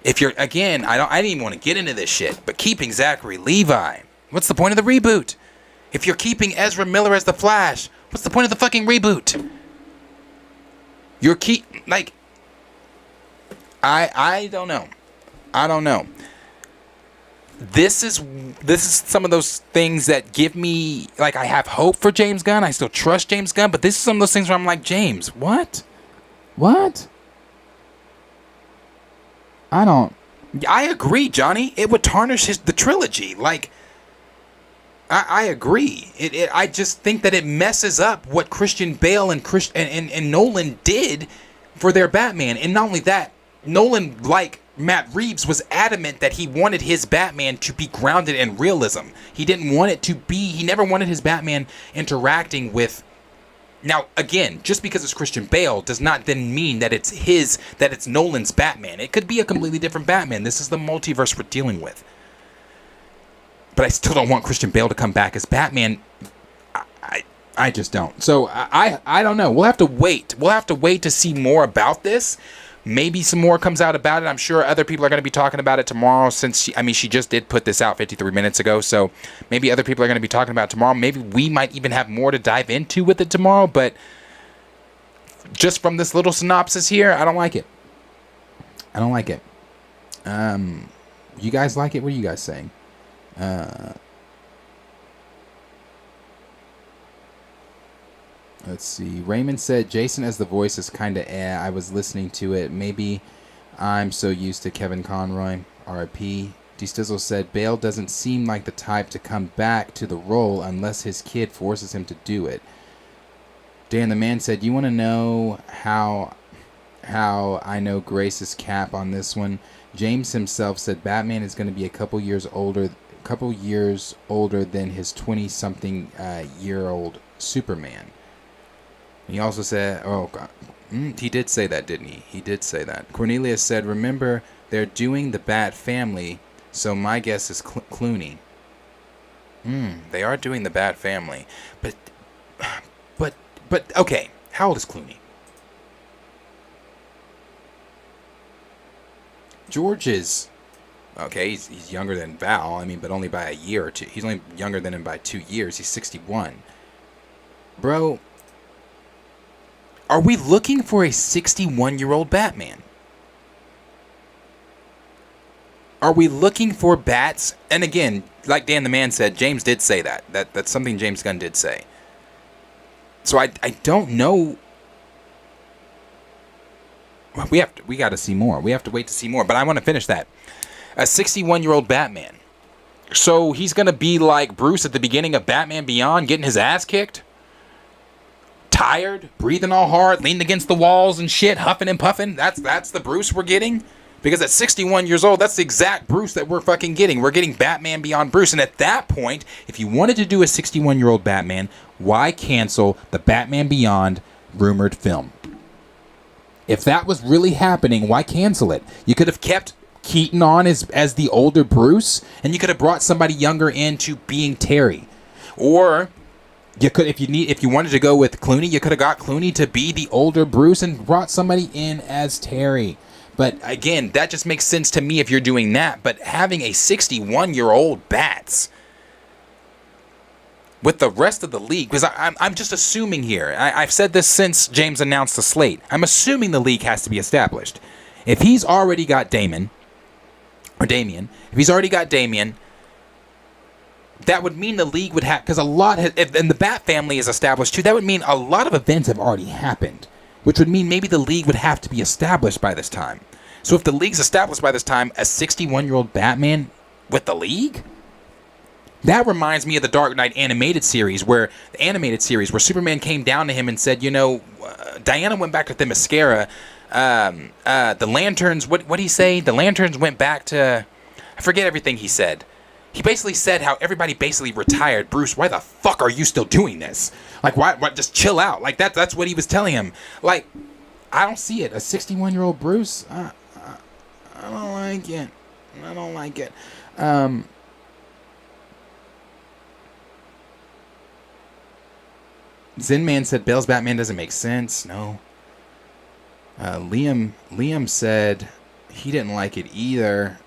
If you're again, I didn't even want to get into this shit, but keeping Zachary Levi, what's the point of the reboot? If you're keeping Ezra Miller as the Flash, what's the point of the fucking reboot? You're I don't know. I don't know. This is some of those things that give me, like, I have hope for James Gunn. I still trust James Gunn, but this is some of those things where I'm like, James, what? I agree, Johnny. It would tarnish the trilogy. Like, I agree. I just think that it messes up what Christian Bale and Nolan did for their Batman. And not only that, Nolan, like Matt Reeves, was adamant that he wanted his Batman to be grounded in realism. He didn't want it to be. He never wanted his Batman interacting with. Now, again, just because it's Christian Bale does not then mean that it's Nolan's Batman. It could be a completely different Batman. This is the multiverse we're dealing with. But I still don't want Christian Bale to come back as Batman. I just don't. So I don't know. We'll have to wait. We'll have to wait to see more about this. Maybe some more comes out about it. I'm sure other people are going to be talking about it tomorrow, since she just did put this out 53 minutes ago. So maybe other people are going to be talking about it tomorrow. Maybe we might even have more to dive into with it tomorrow. But just from this little synopsis here, I don't like it. You guys like it? What are you guys saying? Let's see. Raymond said Jason as the voice is kind of I was listening to it. Maybe I'm so used to Kevin Conroy. R.I.P. D-Stizzle said Bale doesn't seem like the type to come back to the role unless his kid forces him to do it. Dan the Man said, you want to know how I know Grace's cap on this one? James himself said Batman is going to be a couple years older than his 20-something year old Superman. He also said, oh, God. He did say that, didn't he? He did say that. Cornelius said, remember, they're doing the Bat Family, so my guess is Clooney. They are doing the Bat Family. But, okay, how old is Clooney? George is, okay, he's younger than Val, I mean, but only by a year or two. He's only younger than him by 2 years. He's 61. Bro, are we looking for a 61-year-old Batman? Are we looking for bats? And again, like Dan the Man said, James did say that. That's something James Gunn did say. So I don't know. We got to see more. We have to wait to see more. But I want to finish that. A 61-year-old Batman. So he's going to be like Bruce at the beginning of Batman Beyond, getting his ass kicked? Tired, breathing all hard, leaning against the walls and shit, huffing and puffing. That's the Bruce we're getting? Because at 61 years old, that's the exact Bruce that we're fucking getting. We're getting Batman Beyond Bruce. And at that point, if you wanted to do a 61-year-old Batman, why cancel the Batman Beyond rumored film? If that was really happening, why cancel it? You could have kept Keaton on as the older Bruce, and you could have brought somebody younger into being Terry. Or you could, if you wanted to go with Clooney, you could have got Clooney to be the older Bruce and brought somebody in as Terry. But again, that just makes sense to me if you're doing that. But having a 61-year-old Bats with the rest of the league, because I'm just assuming here. I've said this since James announced the slate. I'm assuming the league has to be established. If he's already got Damien, if he's already got Damien, that would mean the league would have, because a lot has, and the Bat Family is established too, that would mean a lot of events have already happened, which would mean maybe the league would have to be established by this time. So if the league's established by this time, a 61-year-old Batman with the league? That reminds me of the Dark Knight animated series, where Superman came down to him and said, Diana went back to Themyscira. The lanterns, what did he say? The lanterns went back to, I forget everything he said. He basically said how everybody basically retired. Bruce, why the fuck are you still doing this? Like, why just chill out. Like, that's what he was telling him. Like, I don't see it. A 61-year-old Bruce? I don't like it. I don't like it. Zinman said Bale's Batman doesn't make sense. No. Liam said he didn't like it either.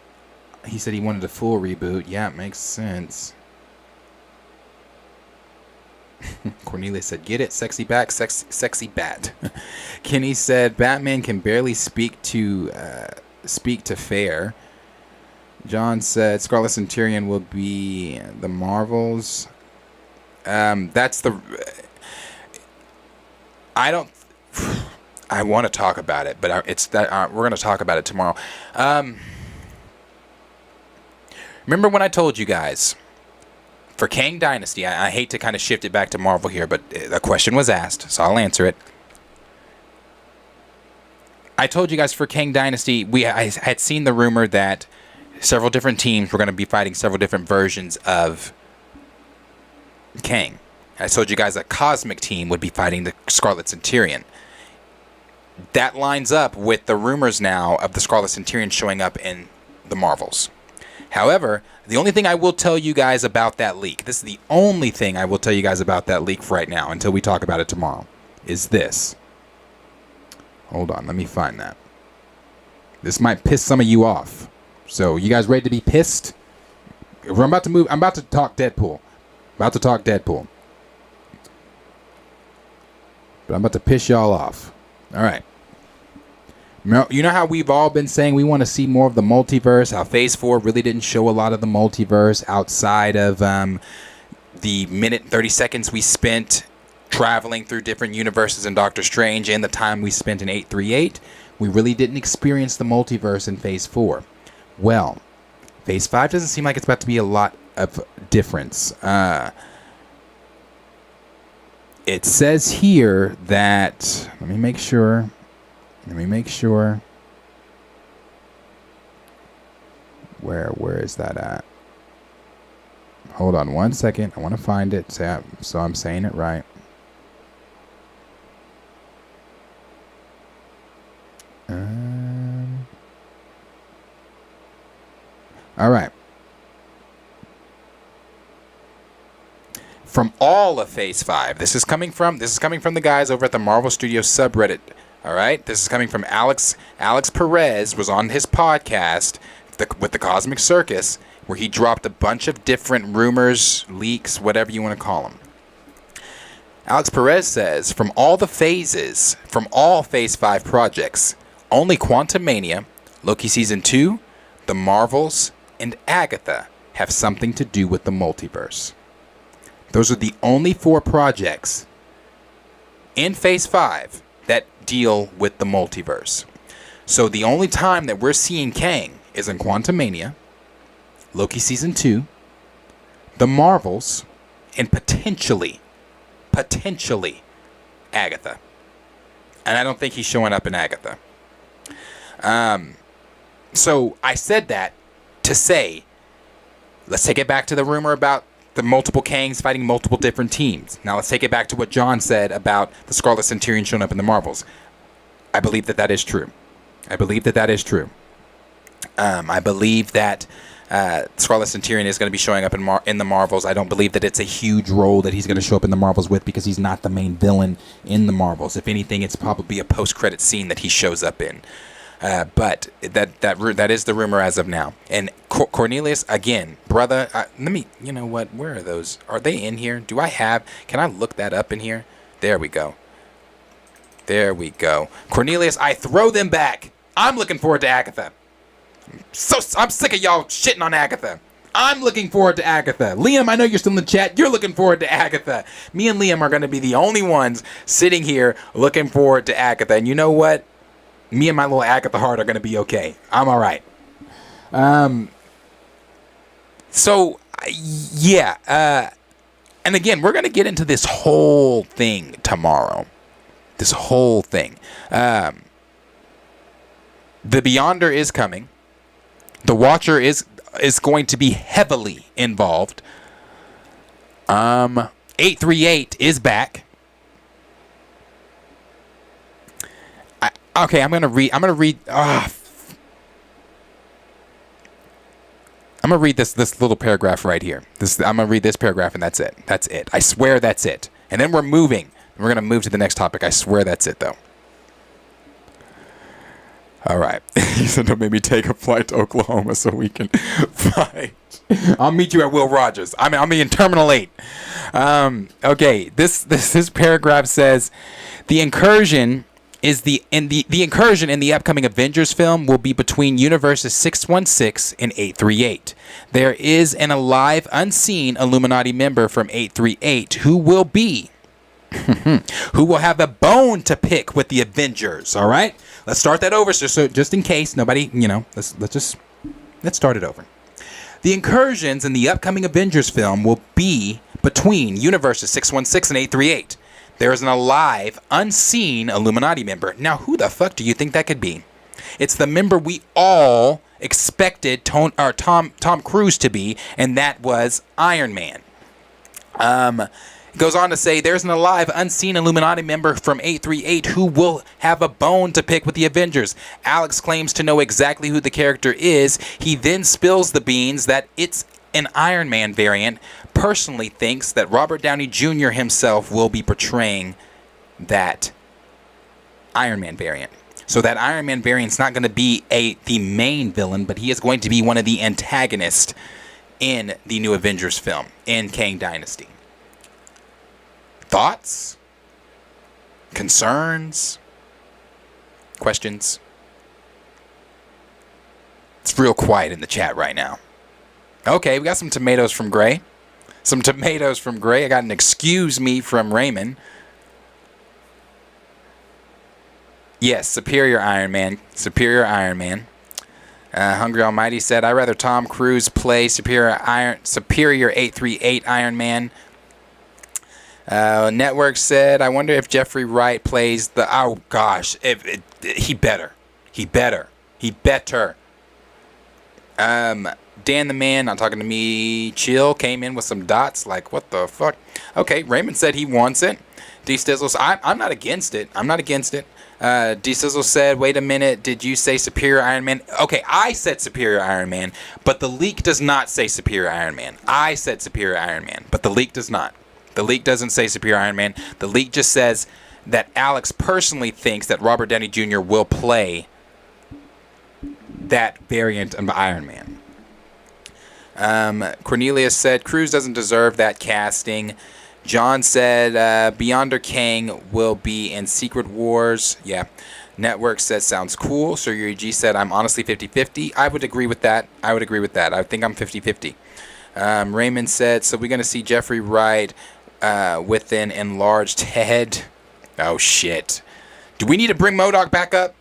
He said he wanted a full reboot. Yeah, it makes sense. Cornelius said, get it, sexy back, sexy bat. Kenny said, Batman can barely speak to fair. John said, Scarlet Centurion will be the Marvels. That's the... I want to talk about it, but we're going to talk about it tomorrow. Remember when I told you guys, for Kang Dynasty, I hate to kind of shift it back to Marvel here, but the question was asked, so I'll answer it. I told you guys for Kang Dynasty, I had seen the rumor that several different teams were going to be fighting several different versions of Kang. I told you guys a Cosmic team would be fighting the Scarlet Centurion. That lines up with the rumors now of the Scarlet Centurion showing up in the Marvels. However, the only thing I will tell you guys about that leak, this is the only thing I will tell you guys about that leak for right now until we talk about it tomorrow, is this. Hold on, let me find that. This might piss some of you off. So, you guys ready to be pissed? I'm about to talk Deadpool. But I'm about to piss y'all off. Alright. You know how we've all been saying we want to see more of the multiverse? How Phase 4 really didn't show a lot of the multiverse outside of the minute and 30 seconds we spent traveling through different universes in Doctor Strange and the time we spent in 838. We really didn't experience the multiverse in Phase 4. Well, Phase 5 doesn't seem like it's about to be a lot of difference. It says here that... Let me make sure. Where is that at? Hold on one second. I want to find it so I'm saying it right. All right. From all of Phase 5. This is coming from the guys over at the Marvel Studios subreddit. All right? This is coming from Alex Perez was on his podcast with the Cosmic Circus, where he dropped a bunch of different rumors, leaks, whatever you want to call them. Alex Perez says, from all Phase 5 projects, only Quantumania, Loki Season 2, The Marvels, and Agatha have something to do with the multiverse. Those are the only 4 projects in Phase 5 that deal with the multiverse. So the only time that we're seeing Kang is in Quantumania, Loki Season 2, The Marvels, and potentially Agatha. And I don't think he's showing up in Agatha. So I said that to say, let's take it back to the rumor about the multiple Kangs fighting multiple different teams. Now let's take it back to what John said about the Scarlet Centurion showing up in the Marvels. I believe that is true. I believe that Scarlet Centurion is going to be showing up in the Marvels. I don't believe that it's a huge role that he's going to show up in the Marvels with, because he's not the main villain in the Marvels. If anything, it's probably a post-credit scene that he shows up in. But that is the rumor as of now. And Cornelius, again, brother, you know what? Where are those? Are they in here? Can I look that up in here? There we go. Cornelius, I throw them back. I'm looking forward to Agatha. I'm sick of y'all shitting on Agatha. I'm looking forward to Agatha. Liam, I know you're still in the chat. You're looking forward to Agatha. Me and Liam are going to be the only ones sitting here looking forward to Agatha. And you know what? Me and my little Agatha heart are going to be okay. I'm all right. Yeah. And again, we're going to get into this whole thing tomorrow. This whole thing. The Beyonder is coming. The Watcher is going to be heavily involved. 838 is back. Okay, I'm gonna read this little paragraph right here. I'm gonna read this paragraph, and that's it. That's it. I swear that's it. And then we're moving. We're gonna move to the next topic. I swear that's it, though. All right. He said, "Don't make me take a flight to Oklahoma so we can fight." I'll meet you at Will Rogers. I'll be in Terminal 8. Okay. This paragraph says, the incursion in the upcoming Avengers film will be between Universes 616 and 838. There is an alive, unseen Illuminati member from 838 who will have a bone to pick with the Avengers. All right, let's start that over, so just in case nobody, let's start it over. The incursions in the upcoming Avengers film will be between Universes 616 and 838. There is an alive, unseen Illuminati member. Now, who the fuck do you think that could be? It's the member we all expected Tom Cruise to be, and that was Iron Man. It goes on to say, there's an alive, unseen Illuminati member from 838 who will have a bone to pick with the Avengers. Alex claims to know exactly who the character is. He then spills the beans that it's an Iron Man variant. Personally thinks that Robert Downey Jr. himself will be portraying that Iron Man variant. So that Iron Man variant's not going to be the main villain, but he is going to be one of the antagonists in the new Avengers film, in Kang Dynasty. Thoughts? Concerns? Questions? It's real quiet in the chat right now. Okay, we got some tomatoes from Gray. I got an excuse me from Raymond. Yes, Superior Iron Man. Hungry Almighty said, I'd rather Tom Cruise play Superior 838 Iron Man. Network said, I wonder if Jeffrey Wright plays the... Oh, gosh. He better. Dan the Man, not talking to me, Chill, came in with some dots, like, what the fuck? Okay, Raymond said he wants it. D Stizzles, I'm not against it. D-Sizzle said, wait a minute, did you say Superior Iron Man? Okay, I said Superior Iron Man, but the leak does not say Superior Iron Man. I said Superior Iron Man, but the leak does not. The leak doesn't say Superior Iron Man. The leak just says that Alex personally thinks that Robert Downey Jr. will play that variant of Iron Man. Cornelius said, Cruise doesn't deserve that casting. John said, Beyonder Kang will be in Secret Wars. Yeah. Network said, sounds cool. Sir Yuri G said, I'm honestly 50-50. I would agree with that. I think I'm 50-50. Raymond said, so we're going to see Jeffrey Wright with an enlarged head. Oh, shit. Do we need to bring MODOK back up?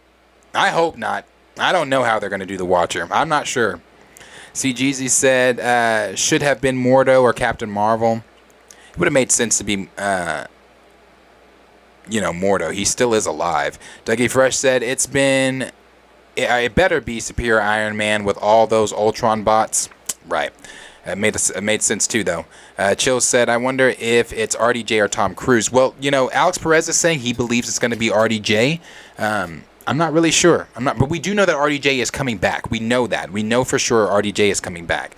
I hope not. I don't know how they're going to do the Watcher. I'm not sure. CGZ said, should have been Mordo or Captain Marvel. It would have made sense to be, Mordo. He still is alive. Dougie Fresh said, it better be Superior Iron Man with all those Ultron bots. Right. It made sense too, though. Chill said, I wonder if it's RDJ or Tom Cruise. Well, Alex Perez is saying he believes it's going to be RDJ. I'm not really sure. But we do know that RDJ is coming back. We know that. We know for sure RDJ is coming back.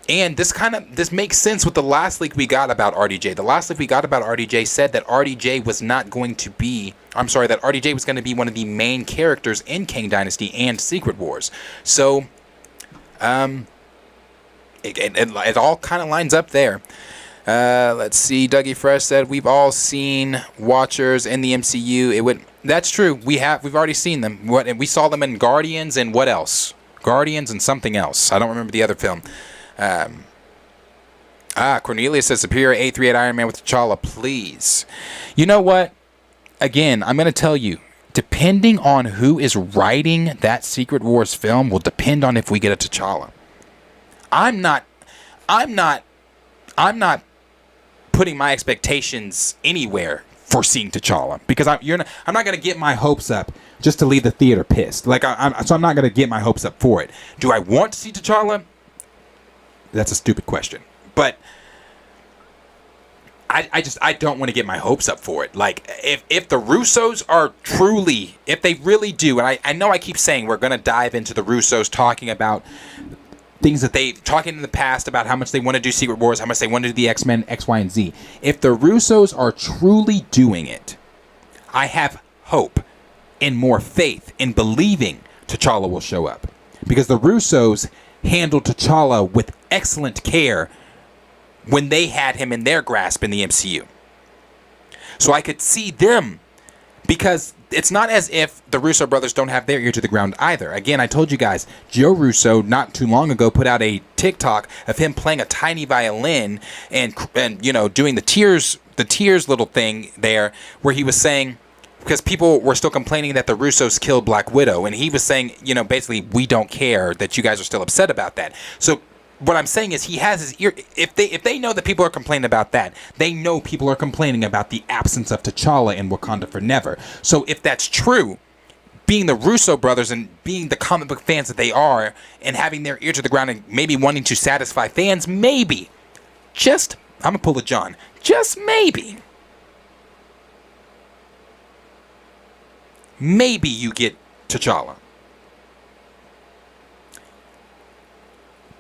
And this makes sense with the last leak we got about RDJ. The last leak we got about RDJ said that RDJ was not going to be... I'm sorry, that RDJ was going to be one of the main characters in Kang Dynasty and Secret Wars. So, it all kind of lines up there. Let's see. Dougie Fresh said, we've all seen Watchers in the MCU. That's true. We've already seen them. We saw them in Guardians and what else? Guardians and something else. I don't remember the other film. Cornelius says Superior A38 Iron Man with T'Challa, please. You know what? Again, I'm going to tell you, depending on who is writing that Secret Wars film will depend on if we get a T'Challa. I'm not putting my expectations anywhere for seeing T'Challa because I'm not going to get my hopes up just to leave the theater pissed. So I'm not going to get my hopes up for it. Do I want to see T'Challa? That's a stupid question. But I don't want to get my hopes up for it. Like, if the Russos are truly, if they really do, and I know I keep saying we're going to dive into the Russos talking about things that talking in the past about how much they want to do Secret Wars, how much they want to do the X-Men, X, Y, and Z. If the Russos are truly doing it, I have hope and more faith in believing T'Challa will show up. Because the Russos handled T'Challa with excellent care when they had him in their grasp in the MCU. So I could see them, because it's not as if the Russo brothers don't have their ear to the ground either. Again, I told you guys, Joe Russo not too long ago put out a TikTok of him playing a tiny violin and doing the tears little thing there, where he was saying, because people were still complaining that the Russos killed Black Widow, and he was saying, basically, we don't care that you guys are still upset about that. So what I'm saying is he has his ear. If they know that people are complaining about that, they know people are complaining about the absence of T'Challa in Wakanda Forever. So if that's true, being the Russo brothers and being the comic book fans that they are, and having their ear to the ground and maybe wanting to satisfy fans, maybe, I'm gonna pull a John, just maybe you get T'Challa.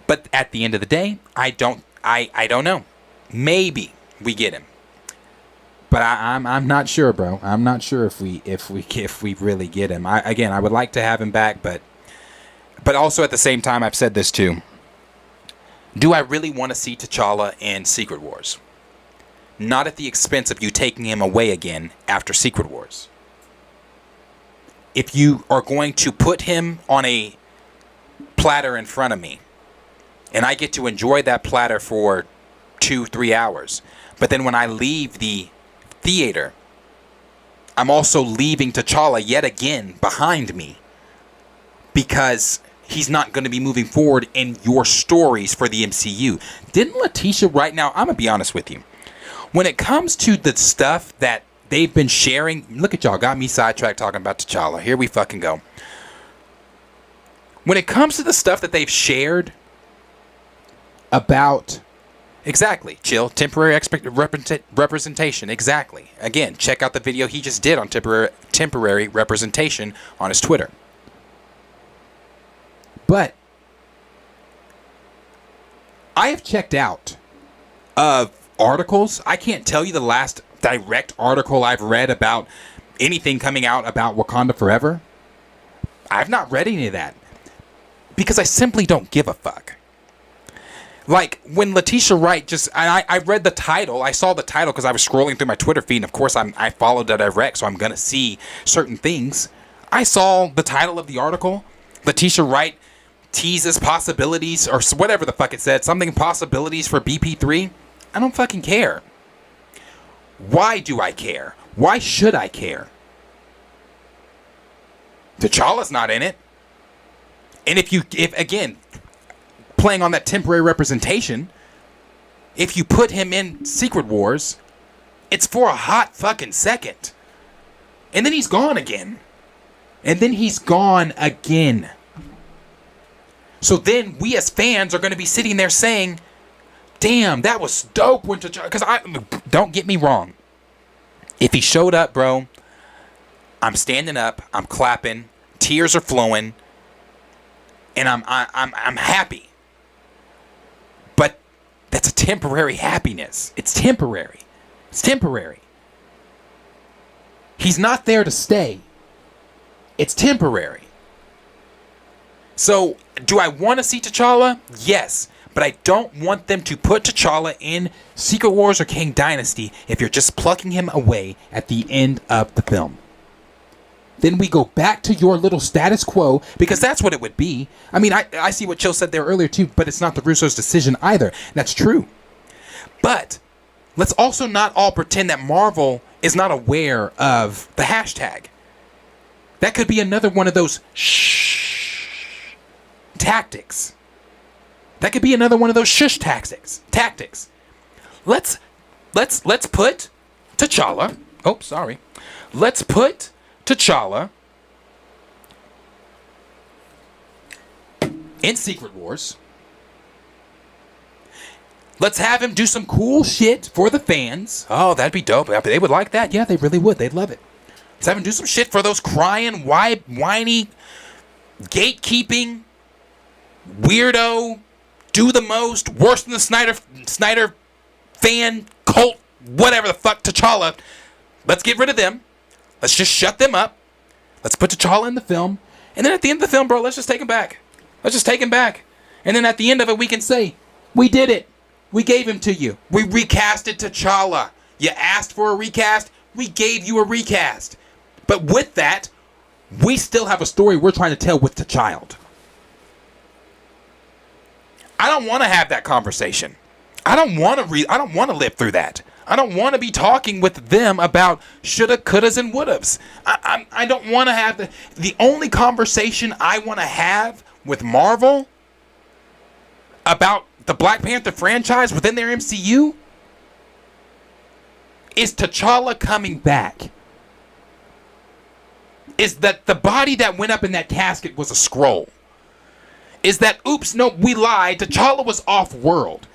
But at the end of the day, I don't know. Maybe we get him. But I'm not sure, bro. I'm not sure if we really get him. I would like to have him back, but also at the same time, I've said this too. Do I really want to see T'Challa in Secret Wars? Not at the expense of you taking him away again after Secret Wars. If you are going to put him on a platter in front of me, and I get to enjoy that platter for 2-3 hours, but then when I leave the theater, I'm also leaving T'Challa yet again behind me, because he's not going to be moving forward in your stories for the MCU. Didn't Letitia right now, I'm going to be honest with you, when it comes to the stuff that they've been sharing, look at y'all, got me sidetracked talking about T'Challa. Here we fucking go. When it comes to the stuff that they've shared about, Exactly. Chill. Temporary representation. Exactly. Again, check out the video he just did on temporary representation on his Twitter. But I have checked out of articles. I can't tell you the last direct article I've read about anything coming out about Wakanda Forever. I've not read any of that because I simply don't give a fuck. Like, when Letitia Wright I read the title. I saw the title because I was scrolling through my Twitter feed. And of course, I followed it direct, so I'm going to see certain things. I saw the title of the article. Letitia Wright teases possibilities, or whatever the fuck it said. Something possibilities for BP3. I don't fucking care. Why do I care? Why should I care? T'Challa's not in it. And if again, playing on that temporary representation, if you put him in Secret Wars, it's for a hot fucking second. And then he's gone again. And then he's gone again. So then we as fans are going to be sitting there saying, damn, that was dope when T'Challa... Because don't get me wrong. If he showed up, bro, I'm standing up, I'm clapping, tears are flowing, and I'm happy. But that's a temporary happiness. It's temporary. It's temporary. He's not there to stay. It's temporary. So, do I want to see T'Challa? Yes. But I don't want them to put T'Challa in Secret Wars or King Dynasty if you're just plucking him away at the end of the film. Then we go back to your little status quo, because that's what it would be. I mean, I see what Chill said there earlier too, but it's not the Russo's decision either. That's true. But let's also not all pretend that Marvel is not aware of the hashtag. That could be another one of those tactics. That could be another one of those shush tactics. Let's put T'Challa. Oh, sorry. Let's put T'Challa in Secret Wars. Let's have him do some cool shit for the fans. Oh, that'd be dope. They would like that. Yeah, they really would. They'd love it. Let's have him do some shit for those crying, whiny, gatekeeping, weirdo, do the most, worse than the Snyder fan cult, whatever the fuck, T'Challa. Let's get rid of them. Let's just shut them up. Let's put T'Challa in the film. And then at the end of the film, bro, let's just take him back. Let's just take him back. And then at the end of it, we can say, we did it. We gave him to you. We recasted T'Challa. You asked for a recast. We gave you a recast. But with that, we still have a story we're trying to tell with T'Child. I don't want to have that conversation. I don't want to live through that. I don't want to be talking with them about shoulda, couldas, and wouldas. I don't want to have the only conversation I want to have with Marvel about the Black Panther franchise within their MCU is T'Challa coming back. Is that the body that went up in that casket was a scroll? Is that, oops, no, we lied, T'Challa was off-world.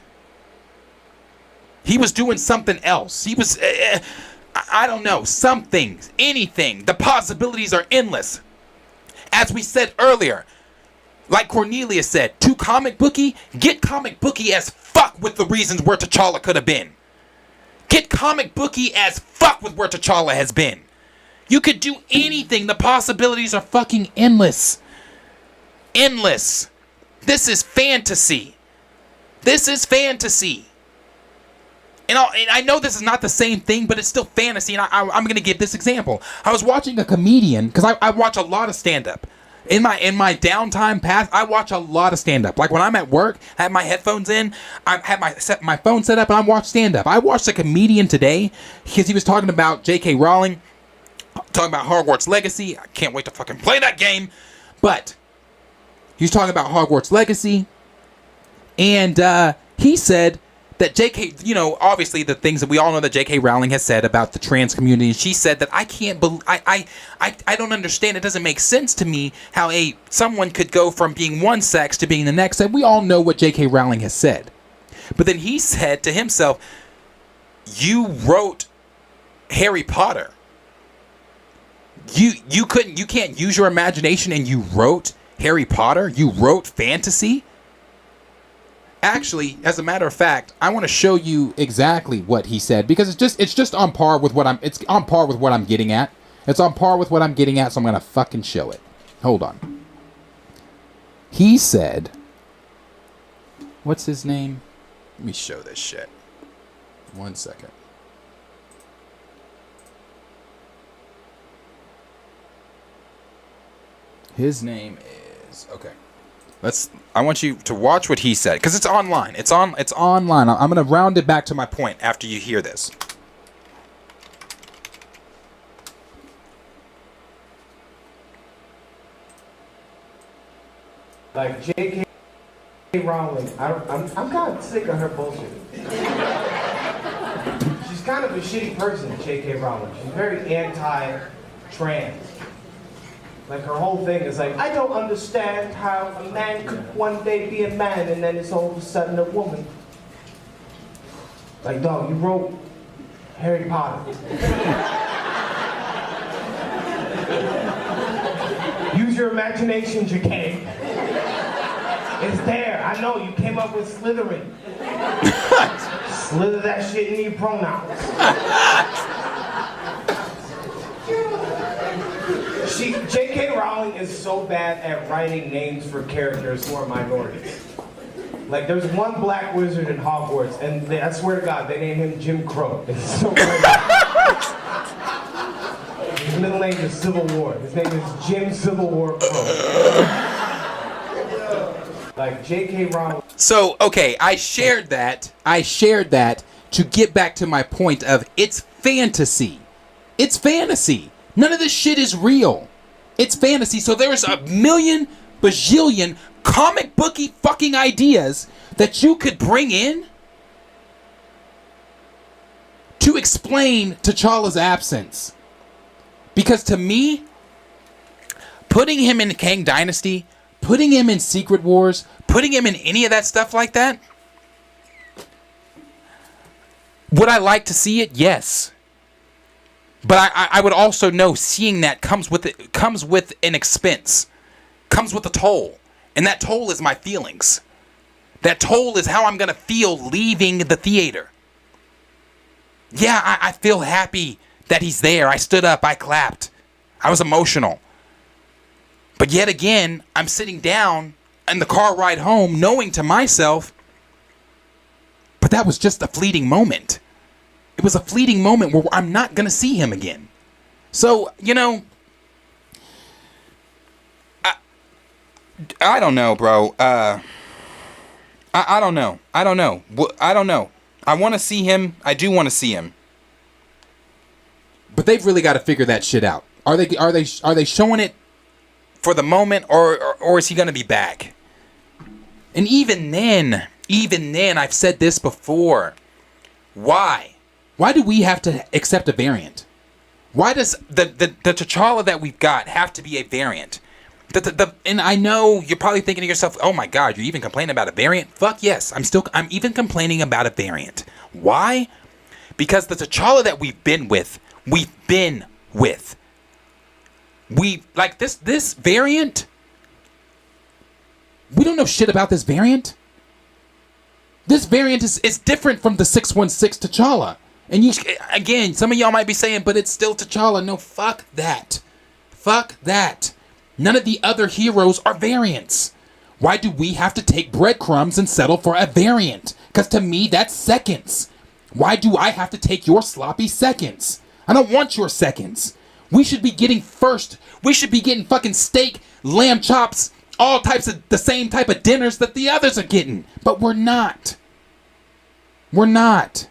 He was doing something else. He was, I don't know, something, anything. The possibilities are endless. As we said earlier, like Cornelia said, to comic booky, get comic booky as fuck with the reasons where T'Challa could have been. Get comic booky as fuck with where T'Challa has been. You could do anything. The possibilities are fucking endless. Endless. This is fantasy. This is fantasy. And I know this is not the same thing, but it's still fantasy. And I'm going to give this example. I was watching a comedian, because I watch a lot of stand-up. In my downtime past, I watch a lot of stand-up. Like when I'm at work, I have my headphones in, I have my phone set up, and I watch stand-up. I watched a comedian today, because he was talking about J.K. Rowling, talking about Hogwarts Legacy. I can't wait to fucking play that game. But he was talking about Hogwarts Legacy, and he said that J.K., you know, obviously the things that we all know that J.K. Rowling has said about the trans community, and she said that I can't believe, I don't understand, it doesn't make sense to me how someone could go from being one sex to being the next, and we all know what J.K. Rowling has said. But then he said to himself, you wrote Harry Potter. You can't use your imagination, and you wrote Harry Potter? You wrote fantasy? Actually, as a matter of fact, I want to show you exactly what he said, because it's just on par with what I'm getting at. It's on par with what I'm getting at, so I'm going to fucking show it. Hold on. He said, what's his name? Let me show this shit. 1 second. His name is, okay. I want you to watch what he said, because it's online. It's online. I'm going to round it back to my point after you hear this. Like J.K. Rowling, I'm kind of sick of her bullshit. She's kind of a shitty person, J.K. Rowling. She's very anti-trans. Like, her whole thing is like, I don't understand how a man could one day be a man and then it's all of a sudden a woman. Like, dog, you wrote Harry Potter. Use your imagination, J.K. It's there. I know, you came up with Slytherin. Slither that shit in your pronouns. J.K. Rowling is so bad at writing names for characters who are minorities. Like, there's one black wizard in Hogwarts, and I swear to God, they named him Jim Crow. It's so crazy. His middle name is Civil War. His name is Jim Civil War Crow. Like, J.K. Rowling. So, okay, I shared that to get back to my point of it's fantasy. It's fantasy. None of this shit is real. It's fantasy. So there's a million bajillion comic booky fucking ideas that you could bring in to explain T'Challa's absence. Because to me, putting him in the Kang Dynasty, putting him in Secret Wars, putting him in any of that stuff like that, would I like to see it? Yes. But I would also know seeing that comes with an expense, comes with a toll, and that toll is my feelings. That toll is how I'm gonna feel leaving the theater. Yeah, I feel happy that he's there. I stood up, I clapped, I was emotional. But yet again, I'm sitting down in the car ride home, knowing to myself, but that was just a fleeting moment. It was a fleeting moment where I'm not going to see him again. So, you know, I don't know, bro. I don't know. I don't know. I want to see him. I do want to see him. But they've really got to figure that shit out. Are they showing it for the moment, or is he going to be back? And even then, I've said this before. Why? Why do we have to accept a variant? Why does the T'Challa that we've got have to be a variant? And I know you're probably thinking to yourself, oh my God, you're even complaining about a variant? Fuck yes, I'm even complaining about a variant. Why? Because the T'Challa that we've been with, we like this variant. We don't know shit about this variant. This variant is different from the 616 T'Challa. And again, some of y'all might be saying, but it's still T'Challa. No, fuck that. Fuck that. None of the other heroes are variants. Why do we have to take breadcrumbs and settle for a variant? Because to me, that's seconds. Why do I have to take your sloppy seconds? I don't want your seconds. We should be getting first. We should be getting fucking steak, lamb chops, all types of the same type of dinners that the others are getting. But we're not. We're not.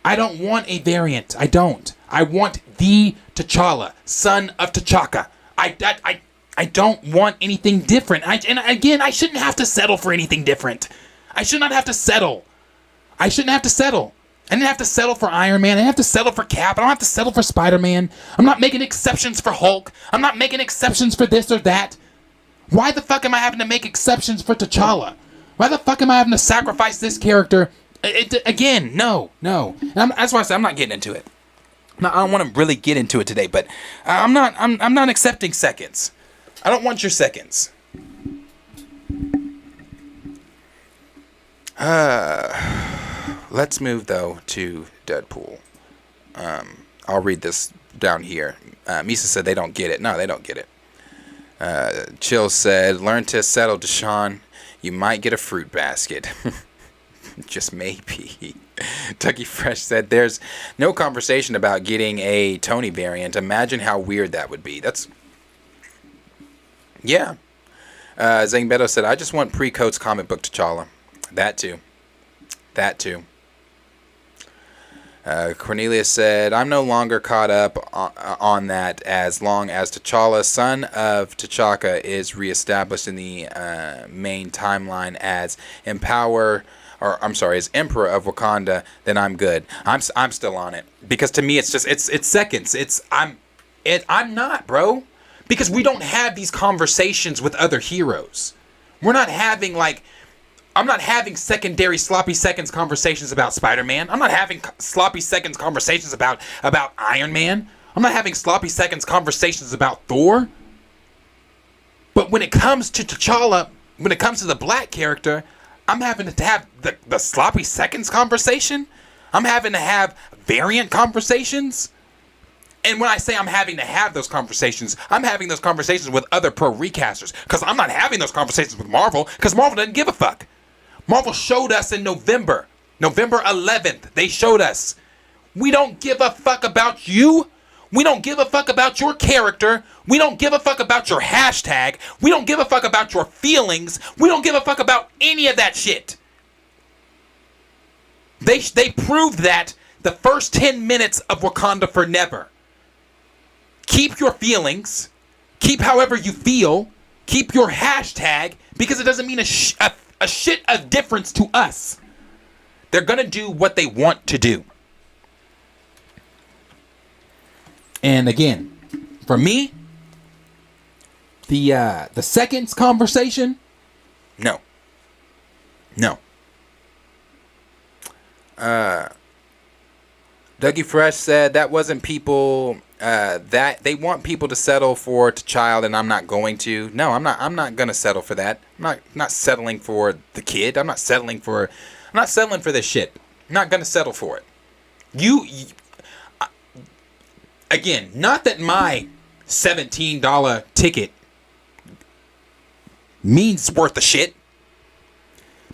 I don't want a variant. I don't. I want the T'Challa, son of T'Chaka. I don't want anything different. And again, I shouldn't have to settle for anything different. I should not have to settle. I shouldn't have to settle. I didn't have to settle for Iron Man. I didn't have to settle for Cap. I don't have to settle for Spider-Man. I'm not making exceptions for Hulk. I'm not making exceptions for this or that. Why the fuck am I having to make exceptions for T'Challa? Why the fuck am I having to sacrifice this character? Again, no. And that's why I said I'm not getting into it. Now, I don't want to really get into it today, but I'm not accepting seconds. I don't want your seconds. Let's move though to Deadpool. I'll read this down here. Misa said they don't get it. No, they don't get it. Chill said, learn to settle, Deshaun. You might get a fruit basket. Just maybe. Tucky Fresh said, there's no conversation about getting a Tony variant. Imagine how weird that would be. That's... Yeah. Zangbeto said, I just want pre-Coates comic book T'Challa. That too. Cornelius said, I'm no longer caught up on that as long as T'Challa, son of T'Chaka, is reestablished in the main timeline as as Emperor of Wakanda, then I'm good. I'm still on it. Because to me it's just it's seconds. I'm not, bro. Because we don't have these conversations with other heroes. We're not having I'm not having secondary sloppy seconds conversations about Spider-Man. I'm not having sloppy seconds conversations about Iron Man. I'm not having sloppy seconds conversations about Thor. But when it comes to T'Challa, when it comes to the black character, I'm having to have the sloppy seconds conversation. I'm having to have variant conversations. And when I say I'm having to have those conversations, I'm having those conversations with other pro recasters. Because I'm not having those conversations with Marvel, because Marvel doesn't give a fuck. Marvel showed us in November 11th, they showed us. We don't give a fuck about you. We don't give a fuck about your character. We don't give a fuck about your hashtag. We don't give a fuck about your feelings. We don't give a fuck about any of that shit. They proved that the first 10 minutes of Wakanda Forever. Keep your feelings. Keep however you feel. Keep your hashtag, because it doesn't mean a shit of difference to us. They're gonna do what they want to do. And again, for me, the seconds conversation, no. Dougie Fresh said that wasn't people that they want people to settle for T'Challa, and I'm not going to. No, I'm not gonna settle for that. I'm not settling for the kid. I'm not settling for this shit. I'm not gonna settle for it. Again, not that my $17 ticket means worth the shit,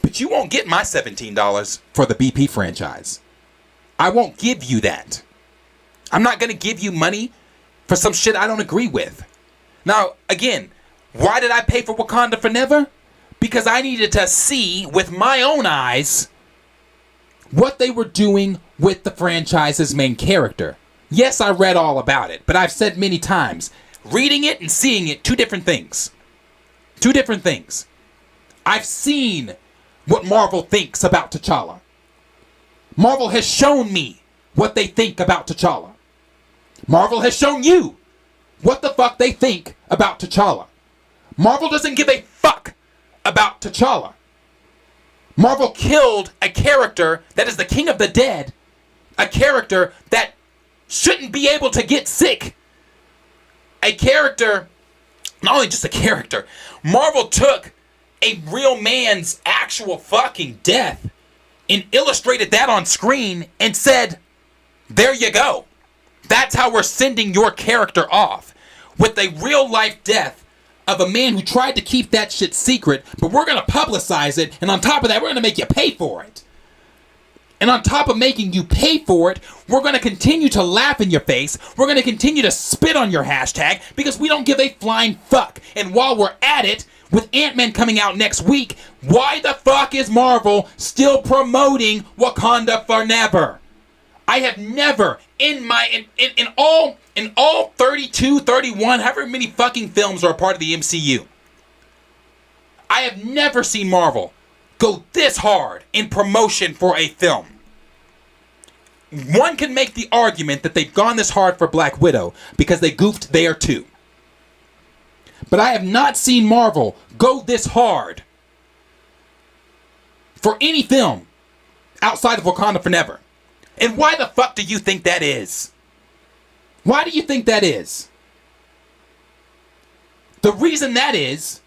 but you won't get my $17 for the BP franchise. I won't give you that. I'm not going to give you money for some shit I don't agree with. Now, again, why did I pay for Wakanda Forever? Because I needed to see with my own eyes what they were doing with the franchise's main character. Yes, I read all about it, but I've said many times, reading it and seeing it, two different things. Two different things. I've seen what Marvel thinks about T'Challa. Marvel has shown me what they think about T'Challa. Marvel has shown you what the fuck they think about T'Challa. Marvel doesn't give a fuck about T'Challa. Marvel killed a character that is the king of the dead. A character that shouldn't be able to get sick. A character, not only just a character, Marvel took a real man's actual fucking death and illustrated that on screen and said, there you go. That's how we're sending your character off. With a real life death of a man who tried to keep that shit secret, but we're going to publicize it, and on top of that, we're going to make you pay for it. And on top of making you pay for it, we're going to continue to laugh in your face. We're going to continue to spit on your hashtag because we don't give a flying fuck. And while we're at it, with Ant-Man coming out next week, why the fuck is Marvel still promoting Wakanda Forever? I have never in all 32, 31, however many fucking films are a part of the MCU, I have never seen Marvel go this hard in promotion for a film. One can make the argument that they've gone this hard for Black Widow because they goofed there too. But I have not seen Marvel go this hard for any film outside of Wakanda Forever. And why the fuck do you think that is? Why do you think that is? The reason that is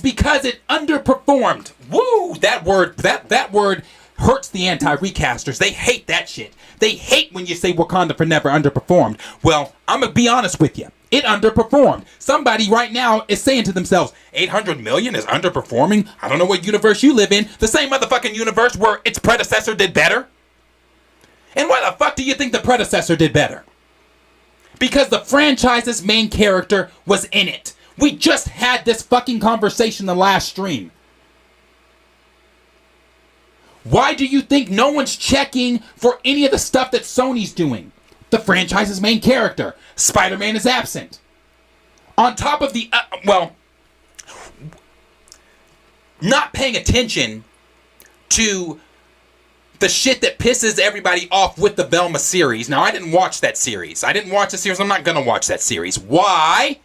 because it underperformed. Woo! That word hurts the anti-recasters. They hate that shit. They hate when you say Wakanda Forever underperformed. Well, I'm gonna be honest with you. It underperformed. Somebody right now is saying to themselves, 800 million is underperforming? I don't know what universe you live in. The same motherfucking universe where its predecessor did better. And why the fuck do you think the predecessor did better? Because the franchise's main character was in it. We just had this fucking conversation the last stream. Why do you think no one's checking for any of the stuff that Sony's doing? The franchise's main character. Spider-Man is absent. On top of the, not paying attention to the shit that pisses everybody off with the Velma series. Now, I didn't watch that series. I'm not gonna watch that series. Why?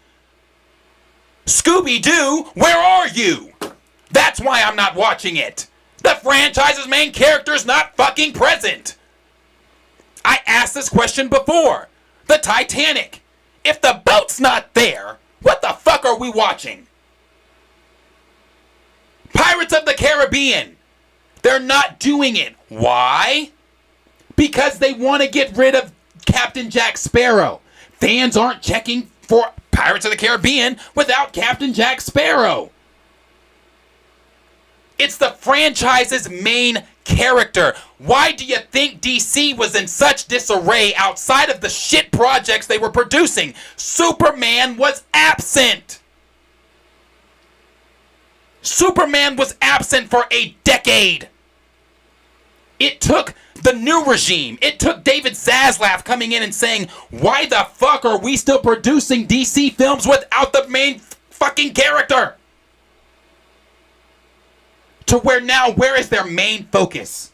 Scooby-Doo, where are you? That's why I'm not watching it. The franchise's main character is not fucking present. I asked this question before. The Titanic. If the boat's not there, what the fuck are we watching? Pirates of the Caribbean. They're not doing it. Why? Because they want to get rid of Captain Jack Sparrow. Fans aren't checking for Pirates of the Caribbean without Captain Jack Sparrow. It's the franchise's main character. Why do you think DC was in such disarray outside of the shit projects they were producing? Superman was absent. Superman was absent for a decade. It took the new regime. It took David Zaslav coming in and saying, why the fuck are we still producing DC films without the main fucking character? To where now, where is their main focus?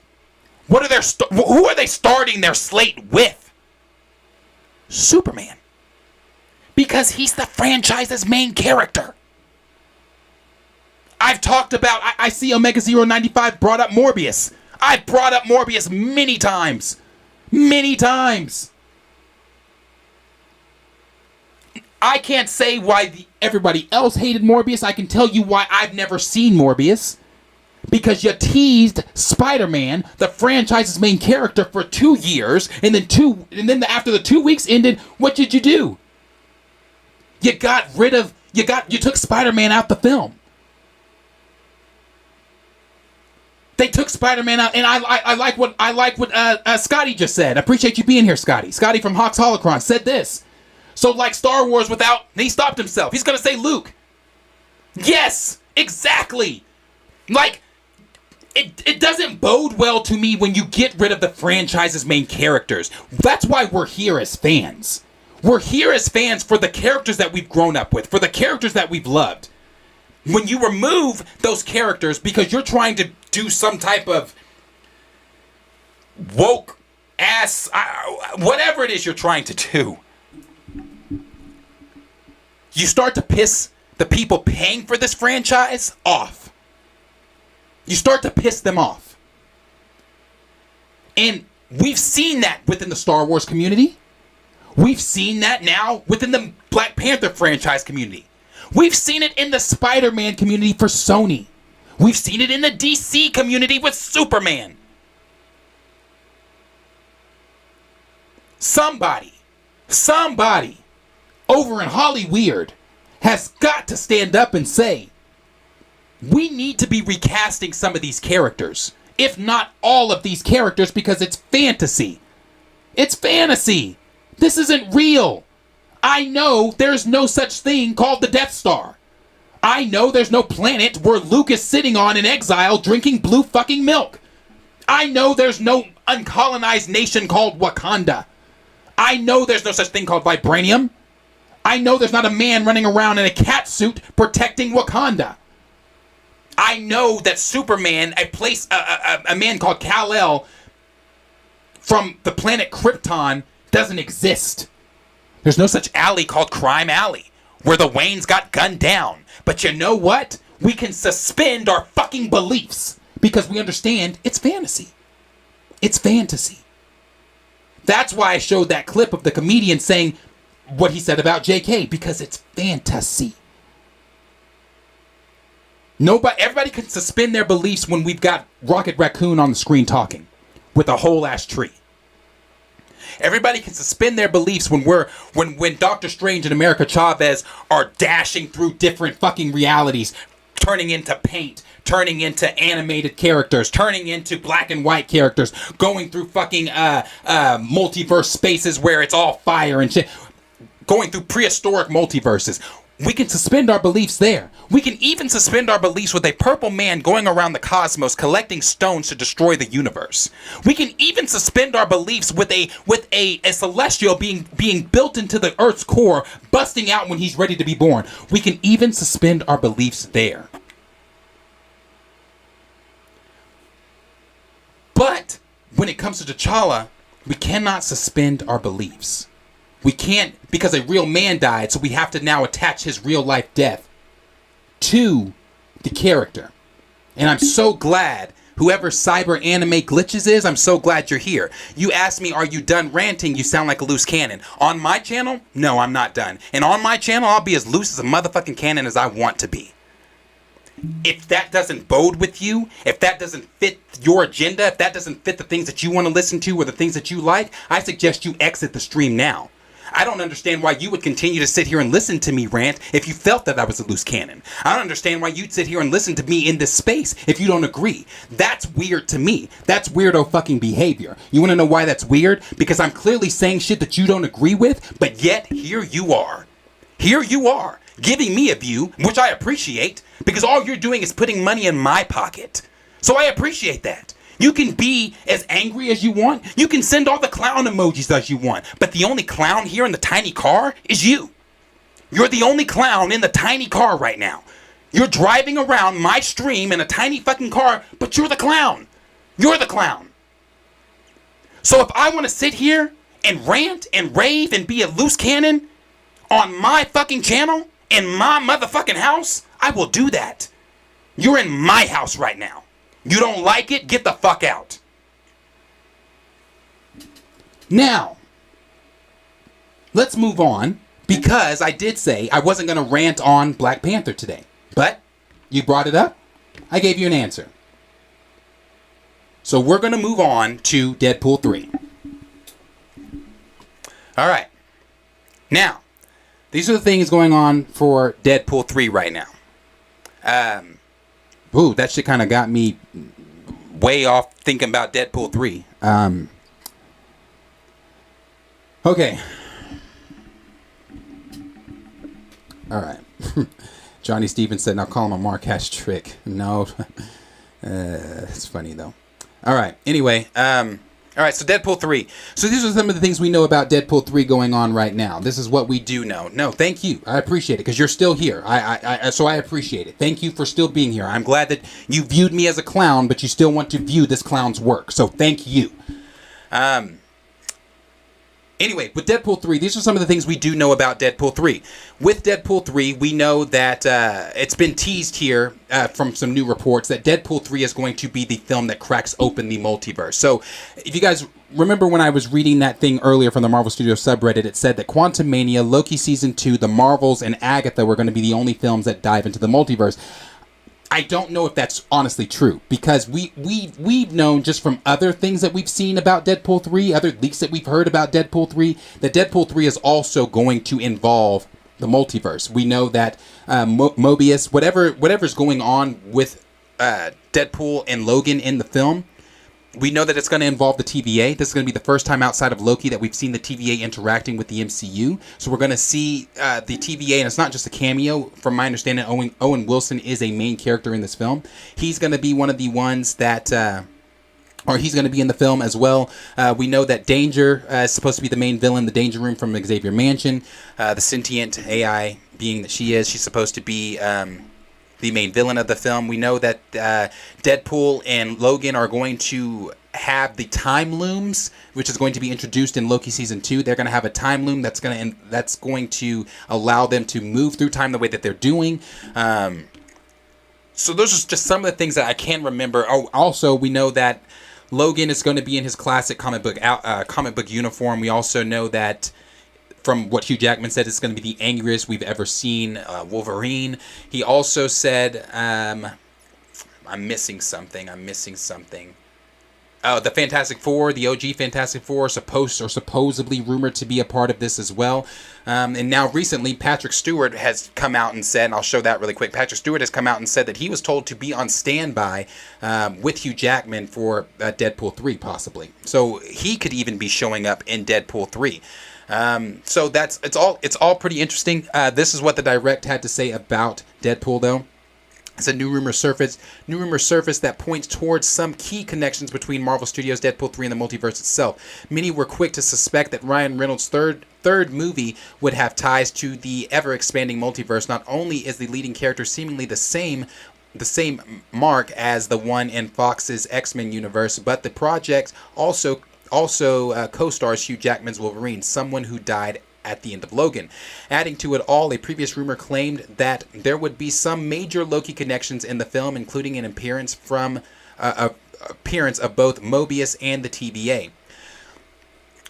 What are their who are they starting their slate with? Superman. Because he's the franchise's main character. I've talked about, I see Omega 095 brought up Morbius. I've brought up Morbius many times. Many times. I can't say why everybody else hated Morbius. I can tell you why I've never seen Morbius. Because you teased Spider-Man, the franchise's main character, for 2 years, and then after the 2 weeks ended, what did you do? You took Spider-Man out the film. They took Spider-Man out, and I like what Scotty just said. I appreciate you being here, Scotty. Scotty from Hawks Holocron said this. So like Star Wars he stopped himself. He's gonna say Luke. Yes, exactly. Like, it doesn't bode well to me when you get rid of the franchise's main characters. That's why we're here as fans. We're here as fans for the characters that we've grown up with, for the characters that we've loved. When you remove those characters because you're trying to do some type of woke ass, whatever it is you're trying to do, you start to piss the people paying for this franchise off. You start to piss them off. And we've seen that within the Star Wars community. We've seen that now within the Black Panther franchise community. We've seen it in the Spider-Man community for Sony. We've seen it in the DC community with Superman. Somebody over in Hollyweird has got to stand up and say, we need to be recasting some of these characters, if not all of these characters, because it's fantasy. It's fantasy. This isn't real. I know there's no such thing called the Death Star. I know there's no planet where Luke is sitting on in exile drinking blue fucking milk. I know there's no uncolonized nation called Wakanda. I know there's no such thing called vibranium. I know there's not a man running around in a cat suit protecting Wakanda. I know that Superman, a man called Kal-El from the planet Krypton, doesn't exist. There's no such alley called Crime Alley, where the Waynes got gunned down. But you know what? We can suspend our fucking beliefs because we understand it's fantasy. It's fantasy. That's why I showed that clip of the comedian saying what he said about JK, because it's fantasy. Everybody can suspend their beliefs when we've got Rocket Raccoon on the screen talking with a whole ass tree. Everybody can suspend their beliefs when Doctor Strange and America Chavez are dashing through different fucking realities, turning into paint, turning into animated characters, turning into black and white characters, going through fucking multiverse spaces where it's all fire and shit, going through prehistoric multiverses. We can suspend our beliefs there. We can even suspend our beliefs with a purple man going around the cosmos collecting stones to destroy the universe. We can even suspend our beliefs with a celestial being built into the Earth's core, busting out when he's ready to be born. We can even suspend our beliefs there. But when it comes to T'Challa, we cannot suspend our beliefs. We can't, because a real man died, so we have to now attach his real life death to the character. And I'm so glad, whoever Cyber Anime Glitches is, I'm so glad you're here. You asked me, are you done ranting? You sound like a loose cannon. On my channel? No, I'm not done. And on my channel, I'll be as loose as a motherfucking cannon as I want to be. If that doesn't bode with you, if that doesn't fit your agenda, if that doesn't fit the things that you want to listen to or the things that you like, I suggest you exit the stream now. I don't understand why you would continue to sit here and listen to me rant if you felt that I was a loose cannon. I don't understand why you'd sit here and listen to me in this space if you don't agree. That's weird to me. That's weirdo fucking behavior. You want to know why that's weird? Because I'm clearly saying shit that you don't agree with, but yet here you are. Here you are, giving me a view, which I appreciate, because all you're doing is putting money in my pocket. So I appreciate that. You can be as angry as you want. You can send all the clown emojis as you want. But the only clown here in the tiny car is you. You're the only clown in the tiny car right now. You're driving around my stream in a tiny fucking car, but you're the clown. You're the clown. So if I want to sit here and rant and rave and be a loose cannon on my fucking channel, in my motherfucking house, I will do that. You're in my house right now. You don't like it? Get the fuck out. Now, let's move on, because I did say I wasn't going to rant on Black Panther today. But you brought it up. I gave you an answer. So we're going to move on to Deadpool 3. All right. Now, these are the things going on for Deadpool 3 right now. Ooh, that shit kind of got me way off thinking about Deadpool 3. Okay. All right. Johnny Stevens said, now call him a Marquez trick. No. It's funny, though. All right. Anyway, all right, so Deadpool 3. So these are some of the things we know about Deadpool 3 going on right now. This is what we do know. No, thank you. I appreciate it, because you're still here. So I appreciate it. Thank you for still being here. I'm glad that you viewed me as a clown, but you still want to view this clown's work. So thank you. Anyway, with Deadpool 3, these are some of the things we do know about Deadpool 3. With Deadpool 3, we know that it's been teased here from some new reports that Deadpool 3 is going to be the film that cracks open the multiverse. So, if you guys remember when I was reading that thing earlier from the Marvel Studios subreddit, it said that Quantumania, Loki Season 2, The Marvels, and Agatha were going to be the only films that dive into the multiverse. I don't know if that's honestly true, because we've known just from other things that we've seen about Deadpool 3, other leaks that we've heard about Deadpool 3, that Deadpool 3 is also going to involve the multiverse. We know that Mobius, whatever's going on with Deadpool and Logan in the film, we know that it's going to involve the TVA. This is going to be the first time outside of Loki that we've seen the TVA interacting with the MCU. So we're going to see the TVA, and it's not just a cameo. From my understanding, Owen Wilson is a main character in this film. He's going to be one of the ones that... or he's going to be in the film as well. We know that Danger is supposed to be the main villain, the Danger Room from Xavier Mansion. The sentient AI being that she is, she's supposed to be... the main villain of the film. We know that Deadpool and Logan are going to have the time looms, which is going to be introduced in Loki Season 2. They're going to have a time loom that's going to allow them to move through time the way that they're doing. So those are just some of the things that I can remember. Oh, also we know that Logan is going to be in his classic comic book uniform. We also know that from what Hugh Jackman said, it's going to be the angriest we've ever seen Wolverine. He also said, I'm missing something. Oh, the Fantastic Four, the OG Fantastic Four, supposedly rumored to be a part of this as well. And now recently, Patrick Stewart has come out and said, and I'll show that really quick. Patrick Stewart has come out and said that he was told to be on standby with Hugh Jackman for Deadpool 3, possibly. So he could even be showing up in Deadpool 3. So it's all pretty interesting. This is what the direct had to say about Deadpool, though. It's a new rumor surfaced that points towards some key connections between Marvel Studios' Deadpool 3 and the multiverse itself. Many were quick to suspect that Ryan Reynolds' third movie would have ties to the ever-expanding multiverse. Not only is the leading character seemingly the same mark as the one in Fox's X-Men universe, but the project also co-stars Hugh Jackman's Wolverine, someone who died at the end of Logan. Adding to it all, a previous rumor claimed that there would be some major Loki connections in the film, including an appearance of both Mobius and the TVA.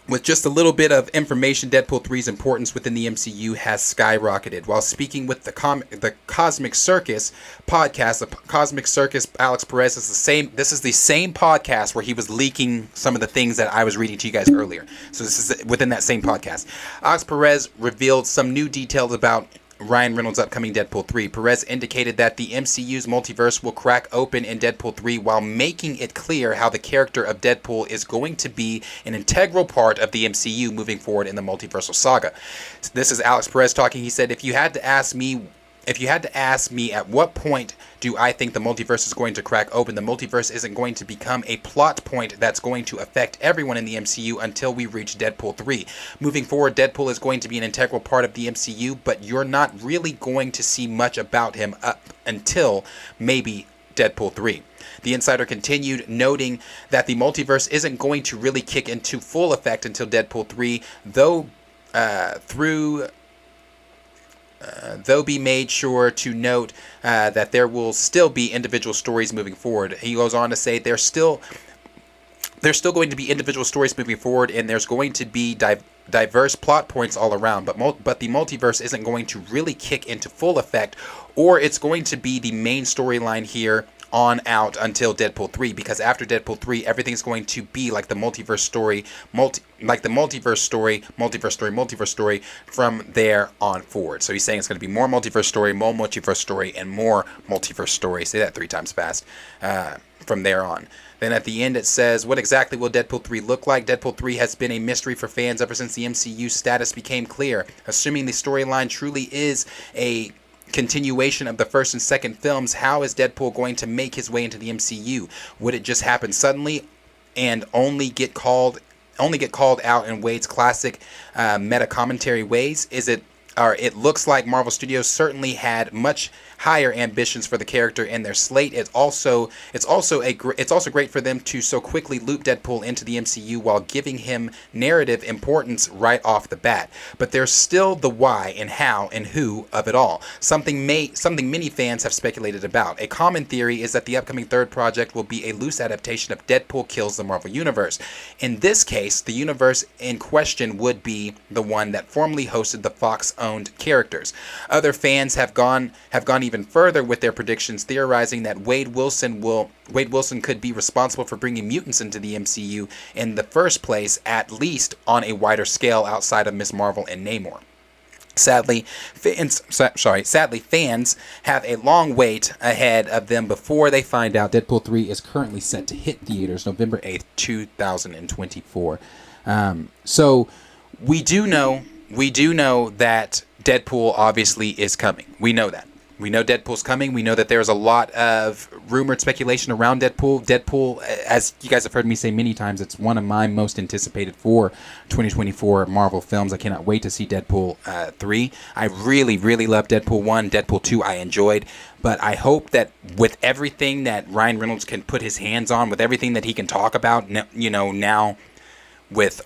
With just a little bit of information, Deadpool 3's importance within the MCU has skyrocketed. While speaking with the Cosmic Circus podcast, the Cosmic Circus, Alex Perez is the same. This is the same podcast where he was leaking some of the things that I was reading to you guys earlier. So this is within that same podcast. Alex Perez revealed some new details about Ryan Reynolds' upcoming Deadpool 3. Perez indicated that the MCU's multiverse will crack open in Deadpool 3 while making it clear how the character of Deadpool is going to be an integral part of the MCU moving forward in the multiversal saga. This is Alex Perez talking. He said, if you had to ask me at what point do I think the multiverse is going to crack open, the multiverse isn't going to become a plot point that's going to affect everyone in the MCU until we reach Deadpool 3. Moving forward, Deadpool is going to be an integral part of the MCU, but you're not really going to see much about him up until maybe Deadpool 3. The insider continued, noting that the multiverse isn't going to really kick into full effect until Deadpool 3, though be made sure to note that there will still be individual stories moving forward. He goes on to say there's still going to be individual stories moving forward, and there's going to be diverse plot points all around, but the multiverse isn't going to really kick into full effect, or it's going to be the main storyline here on out until Deadpool 3, because after Deadpool 3, everything's going to be like the multiverse story, multiverse story from there on forward. So he's saying it's going to be more multiverse story, and more multiverse story. Say that 3 times fast from there on. Then at the end it says, what exactly will Deadpool 3 look like? Deadpool 3 has been a mystery for fans ever since the MCU status became clear. Assuming the storyline truly is a continuation of the first and second films, how is Deadpool going to make his way into the MCU? Would it just happen suddenly and only get called out in Wade's classic meta commentary ways? It looks like Marvel Studios certainly had much higher ambitions for the character in their slate. It's also great for them to so quickly loop Deadpool into the MCU while giving him narrative importance right off the bat. But there's still the why and how and who of it all. Something many fans have speculated about. A common theory is that the upcoming third project will be a loose adaptation of Deadpool Kills the Marvel Universe. In this case, the universe in question would be the one that formerly hosted the Fox-owned characters. Other fans have gone even further with their predictions, theorizing that Wade Wilson could be responsible for bringing mutants into the MCU in the first place, at least on a wider scale outside of Ms. Marvel and Namor. Sadly, fans have a long wait ahead of them before they find out Deadpool 3 is currently set to hit theaters November 8th, 2024. So we do know that Deadpool obviously is coming. We know that. We know Deadpool's coming. We know that there's a lot of rumored speculation around Deadpool. Deadpool, as you guys have heard me say many times, it's one of my most anticipated for 2024 Marvel films. I cannot wait to see Deadpool 3. I really, really love Deadpool 1. Deadpool 2 I enjoyed. But I hope that with everything that Ryan Reynolds can put his hands on, with everything that he can talk about, now with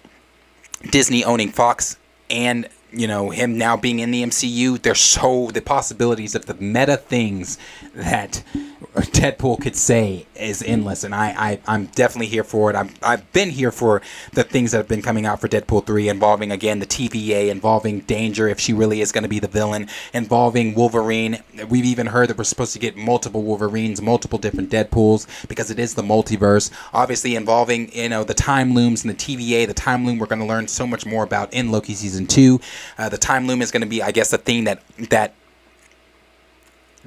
Disney owning Fox and him now being in the MCU, the possibilities of the meta things that Deadpool could say is endless, and I'm definitely here for it. I've been here for the things that have been coming out for Deadpool 3, involving again the TVA, involving Danger if she really is going to be the villain, involving Wolverine. We've even heard that we're supposed to get multiple Wolverines, multiple different Deadpools, because it is the multiverse. Obviously involving the time looms and the TVA. The time loom we're going to learn so much more about in Loki season 2. The time loom is going to be, I guess, the thing that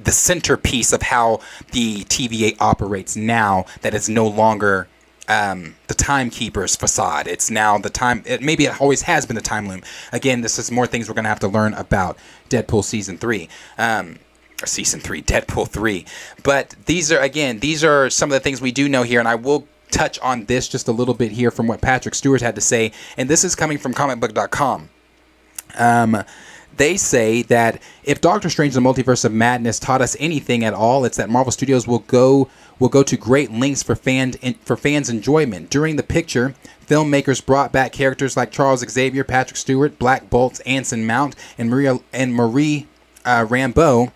the centerpiece of how the TVA operates now, that it's no longer the timekeeper's facade. It's now the time. Maybe it always has been the time loom. Again, this is more things we're going to have to learn about Deadpool season 3. Deadpool 3. But these are some of the things we do know here, and I will touch on this just a little bit here from what Patrick Stewart had to say, and this is coming from comicbook.com. They say that if Doctor Strange and the Multiverse of Madness taught us anything at all, it's that Marvel Studios will go to great lengths for fans' enjoyment. During the picture, filmmakers brought back characters like Charles Xavier, Patrick Stewart, Black Bolt's Anson Mount, and Maria Rambeau,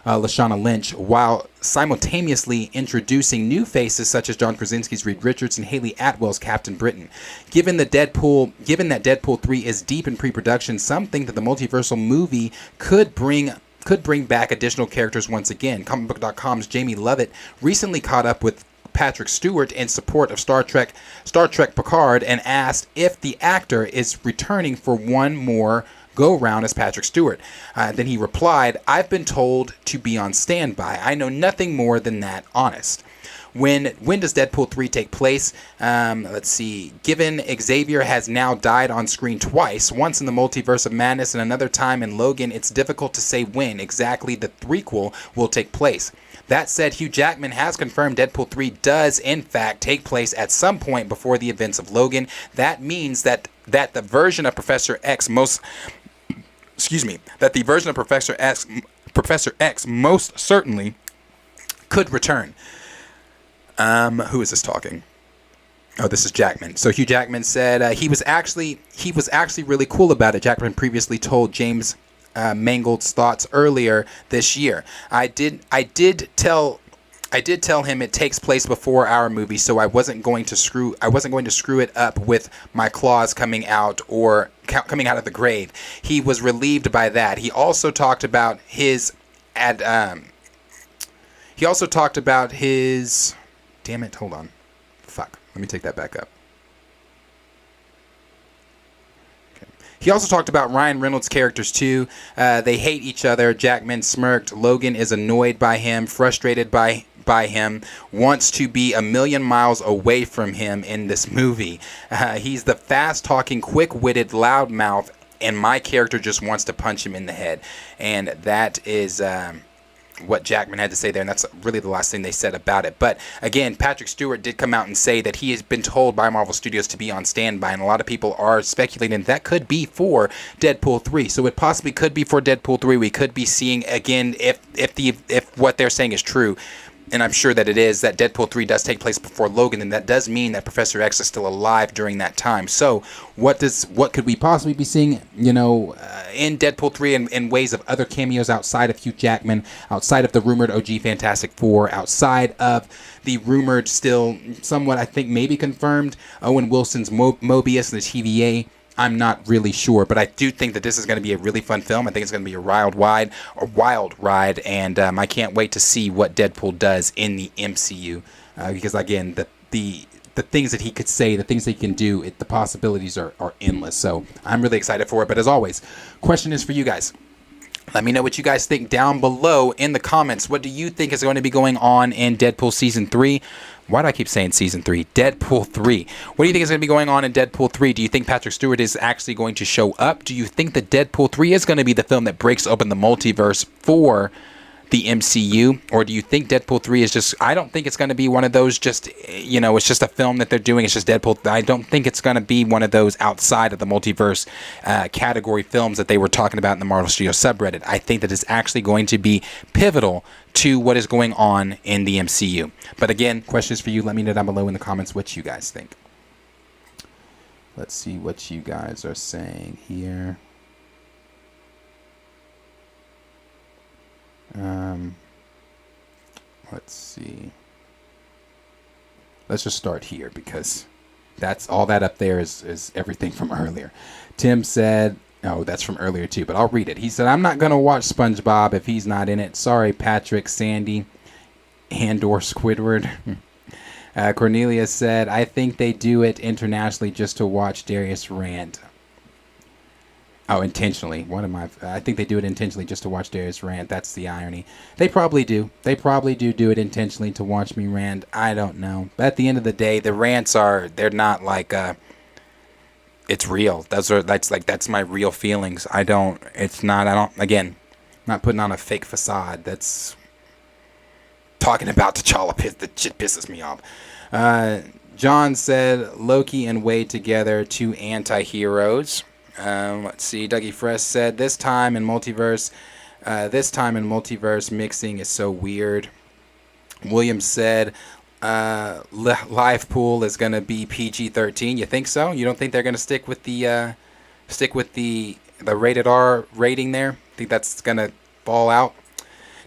Lashana Lynch, while simultaneously introducing new faces such as John Krasinski's Reed Richards and Haley Atwell's Captain Britain. Given that Deadpool 3 is deep in pre-production, some think that the multiversal movie could bring back additional characters once again. Comicbook.com's Jamie Lovett recently caught up with Patrick Stewart in support of Star Trek Picard and asked if the actor is returning for one more go round as Patrick Stewart. Then he replied, "I've been told to be on standby. I know nothing more than that, honest." When does Deadpool 3 take place? Let's see. Given Xavier has now died on screen twice, once in the Multiverse of Madness and another time in Logan, it's difficult to say when exactly the threequel will take place. That said, Hugh Jackman has confirmed Deadpool 3 does in fact take place at some point before the events of Logan. That means that the version of Professor X most certainly could return. Who is this talking? Oh, this is Jackman. So Hugh Jackman said he was actually really cool about it. Jackman previously told James Mangold's thoughts earlier this year. I did tell him it takes place before our movie, so I wasn't going to screw it up with my claws coming out of the grave. He was relieved by that. He also talked about his damn it, hold on. Fuck. Let me take that back up. He also talked about Ryan Reynolds' characters too. They hate each other. Jackman smirked. Logan is annoyed by him, frustrated by him, wants to be a million miles away from him in this movie. He's the fast-talking, quick-witted loudmouth, and my character just wants to punch him in the head. And that is what Jackman had to say there, and that's really the last thing they said about it. But again, Patrick Stewart did come out and say that he has been told by Marvel Studios to be on standby, and a lot of people are speculating that could be for Deadpool 3. So it possibly could be for Deadpool 3. We could be seeing again, if what they're saying is true, and I'm sure that it is, that Deadpool 3 does take place before Logan, and that does mean that Professor X is still alive during that time. So what could we possibly be seeing, in Deadpool 3 in ways of other cameos outside of Hugh Jackman, outside of the rumored OG Fantastic Four, outside of the rumored, still somewhat, I think, maybe confirmed, Owen Wilson's Mobius and the TVA? I'm not really sure, but I do think that this is going to be a really fun film. I think it's going to be a wild ride, and I can't wait to see what Deadpool does in the MCU, because again, the things that he could say, the things that he can do, the possibilities are endless. So I'm really excited for it. But as always, question is for you guys. Let me know what you guys think down below in the comments. What do you think is going to be going on in Deadpool Season 3? Why do I keep saying Season 3? Deadpool 3. What do you think is going to be going on in Deadpool 3? Do you think Patrick Stewart is actually going to show up? Do you think that Deadpool 3 is going to be the film that breaks open the multiverse for the MCU? Or do you think Deadpool 3 is just... I don't think it's going to be one of those just... it's just a film that they're doing. It's just Deadpool. I don't think it's going to be one of those outside of the multiverse category films that they were talking about in the Marvel Studios subreddit. I think that it's actually going to be pivotal to what is going on in the MCU. But again, questions for you. Let me know down below in the comments what you guys think. Let's see what you guys are saying here. Let's see. Let's just start here because that's all that up there is everything from earlier. Tim said, oh, that's from earlier too, but I'll read it. He said, I'm not going to watch SpongeBob if he's not in it. Sorry, Patrick, Sandy, and/or Squidward. Cornelia said, I think they do it internationally just to watch Darius rant. Oh, intentionally. I think they do it intentionally just to watch Darius rant. That's the irony. They probably do. They probably do it intentionally to watch me rant. I don't know. But at the end of the day, the rants they're not like, it's real. That's my real feelings. Again, not putting on a fake facade. That's talking about T'Challa. That shit pisses me off. John said, Loki and Wade together, 2 anti-heroes. Let's see. Dougie Fresh said, this time in multiverse mixing is so weird. William said, live pool is going to be PG-13. You think so? You don't think they're going to stick with the rated R rating there? Think that's going to fall out?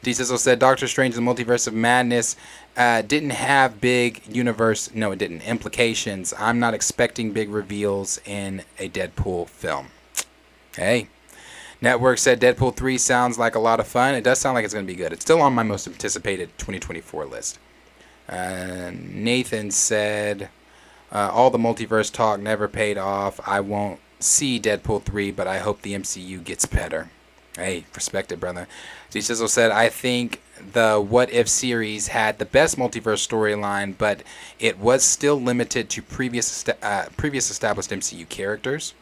D. Sizzle said, Doctor Strange and the Multiverse of Madness didn't have big implications. I'm not expecting big reveals in a Deadpool film. Hey. Network said Deadpool 3 sounds like a lot of fun. It does sound like it's going to be good. It's still on my most anticipated 2024 list. Nathan said, all the multiverse talk never paid off. I won't see Deadpool 3, but I hope the MCU gets better. Hey, respect it, brother. D. Sizzle said, I think the What If series had the best multiverse storyline, but it was still limited to previous established MCU characters.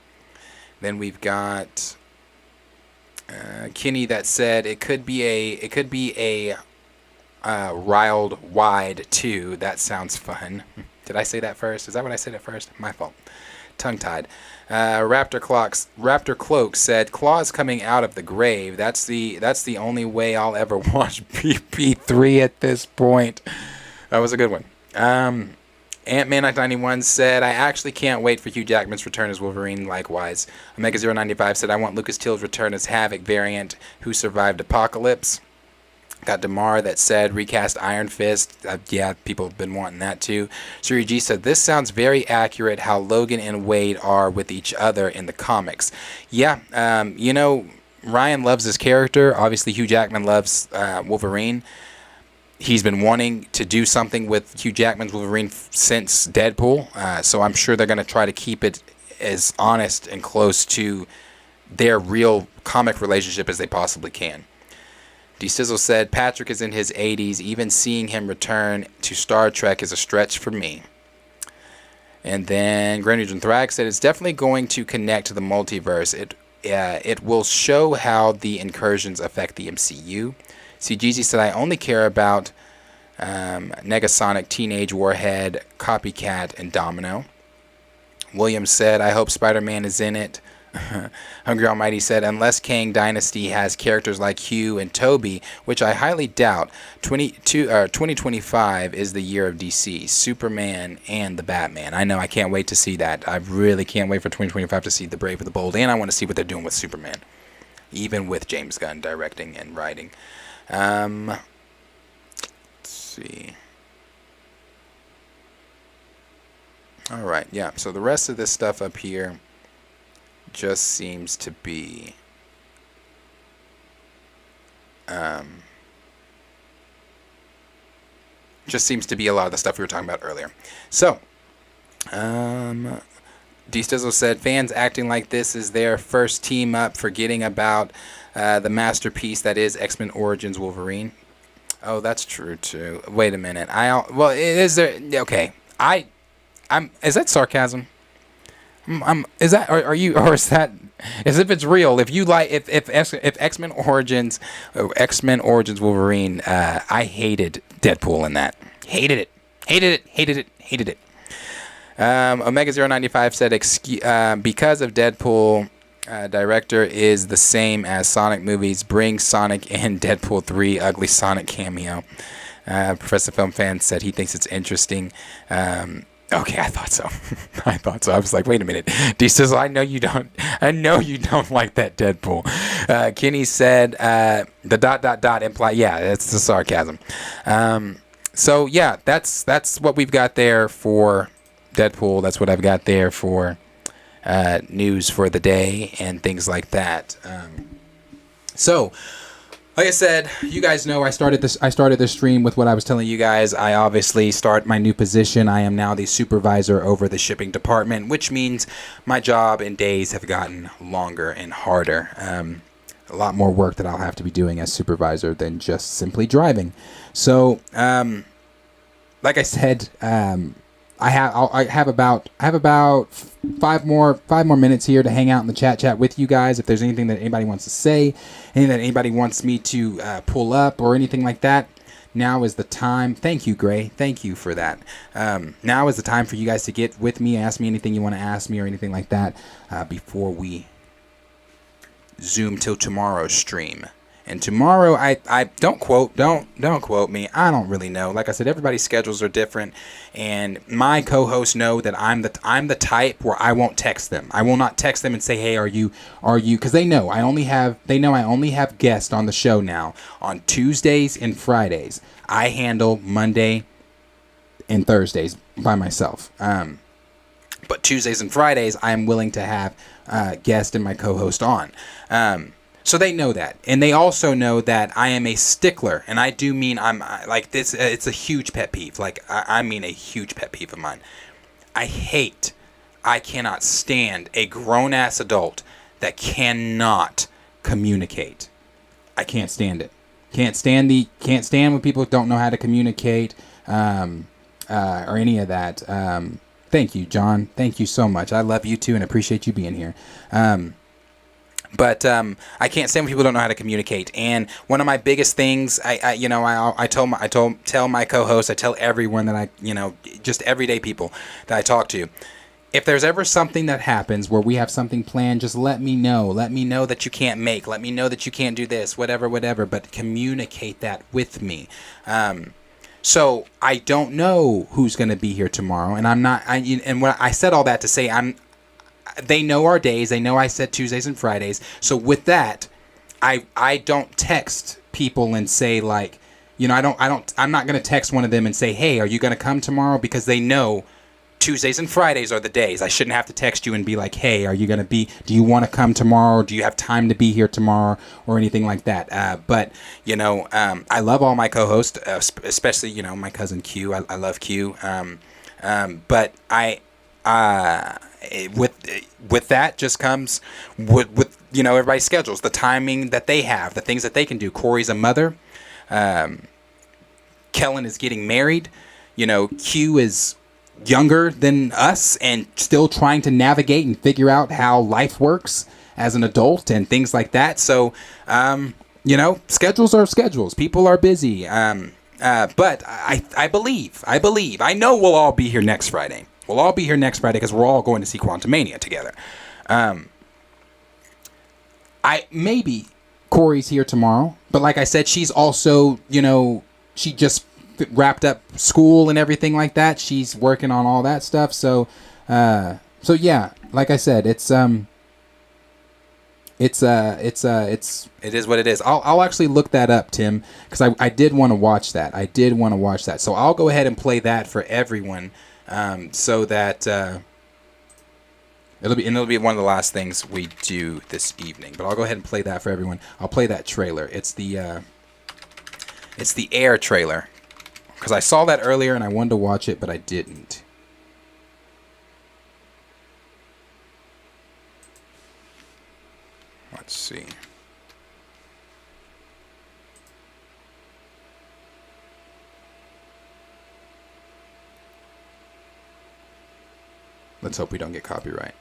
Then we've got Kenny that said it could be a Riled Wide 2. That sounds fun. Did I say that first? Is that what I said at first? My fault. Tongue-tied. Raptor Cloak said, Claw's coming out of the grave. That's the only way I'll ever watch PP3 at this point. That was a good one. Ant-Man 91 said, I actually can't wait for Hugh Jackman's return as Wolverine. Likewise. Omega095 said, I want Lucas Till's return as Havoc variant who survived Apocalypse. Got Damar that said recast Iron Fist. Yeah, people have been wanting that too. Suri G said, this sounds very accurate how Logan and Wade are with each other in the comics. Yeah, Ryan loves his character. Obviously, Hugh Jackman loves Wolverine. He's been wanting to do something with Hugh Jackman's Wolverine since Deadpool. So I'm sure they're going to try to keep it as honest and close to their real comic relationship as they possibly can. D. Sizzle said, Patrick is in his 80s. Even seeing him return to Star Trek is a stretch for me. And then Grenadier and Thrag said, it's definitely going to connect to the multiverse. It will show how the incursions affect the MCU. CGZ said, I only care about Negasonic, Teenage Warhead, Copycat, and Domino. Williams said, I hope Spider-Man is in it. Hungry Almighty said, unless Kang Dynasty has characters like Hugh and Toby, which I highly doubt, 2025 is the year of DC, Superman, and the Batman. I know, I can't wait to see that. I really can't wait for 2025 to see The Brave and the Bold, and I want to see what they're doing with Superman, even with James Gunn directing and writing. Let's see. Alright, yeah, so the rest of this stuff up here just seems to be a lot of the stuff we were talking about earlier. So, D-Stizzle said, fans acting like this is their first team up, forgetting about the masterpiece that is X-Men Origins Wolverine. Oh, that's true too. Wait a minute. Is that sarcasm? Is that if it's real? If you like, if X-Men Origins Wolverine, I hated Deadpool in that. Hated it. Omega095 said, because of Deadpool, director is the same as Sonic movies. Bring Sonic in Deadpool 3, ugly Sonic cameo. Professor Film Fan said he thinks it's interesting. Okay, I thought so. I thought so. I was like, wait a minute. D Sizzle, I know you don't like that Deadpool. Kenny said the ... imply. Yeah, that's the sarcasm. So yeah, that's what we've got there for Deadpool. That's what I've got there for news for the day and things like that. So, like I said, you guys know I started this stream with what I was telling you guys. I obviously start my new position. I am now the supervisor over the shipping department, which means my job and days have gotten longer and harder. A lot more work that I'll have to be doing as supervisor than just simply driving. So, like I said, I have about 5 more minutes here to hang out in the chat with you guys. If there's anything that anybody wants to say, anything that anybody wants me to pull up or anything like that, now is the time. Thank you, Gray. Thank you for that. Now is the time for you guys to get with me, ask me anything you want to ask me or anything like that before we zoom till tomorrow's stream. And tomorrow, I don't quote me. I don't really know. Like I said, everybody's schedules are different, and my co-hosts know that I'm the type where I won't text them. I will not text them and say, "Hey, are you?" Because they know I only have guests on the show now on Tuesdays and Fridays. I handle Monday and Thursdays by myself. But Tuesdays and Fridays, I am willing to have guest and my co-host on. So they know that, and they also know that I am a stickler, and I do mean I'm like this. It's a huge pet peeve. Like I mean a huge pet peeve of mine. I cannot stand a grown-ass adult that cannot communicate. I can't stand it. Can't stand when people don't know how to communicate or any of that. Thank you, John. Thank you so much. I love you too, and appreciate you being here. But I can't stand when people don't know how to communicate. And one of my biggest things, I tell my co-hosts, I tell everyone that just everyday people that I talk to, if there's ever something that happens where we have something planned, just let me know. Let me know that you can't make. Let me know that you can't do this, whatever. But communicate that with me. So I don't know who's going to be here tomorrow, and I'm not. And when I said all that to say they know our days. They know I said Tuesdays and Fridays. So with that, I don't text people and say like, I'm not going to text one of them and say, "Hey, are you going to come tomorrow?" Because they know Tuesdays and Fridays are the days. I shouldn't have to text you and be like, "Hey, do you want to come tomorrow? Do you have time to be here tomorrow?" or anything like that. But I love all my co-hosts, especially, my cousin Q. I love Q. But with that just comes with everybody's schedules, the timing that they have, the things that they can do. Corey's a mother. Kellen is getting married. Q is younger than us and still trying to navigate and figure out how life works as an adult and things like that. So, schedules are schedules. People are busy. But I believe. I know we'll all be here next Friday. We'll all be here next Friday because we're all going to see Quantumania together. Maybe Corey's here tomorrow, but like I said, she's also, she just wrapped up school and everything like that. She's working on all that stuff. So yeah, like I said, it is what it is. I'll actually look that up, Tim, because I did want to watch that. So I'll go ahead and play that for everyone. So that it'll be one of the last things we do this evening. But I'll go ahead and play that for everyone. I'll play that trailer. It's the Air trailer, because I saw that earlier and I wanted to watch it, but I didn't. Let's see. Let's hope we don't get copyright.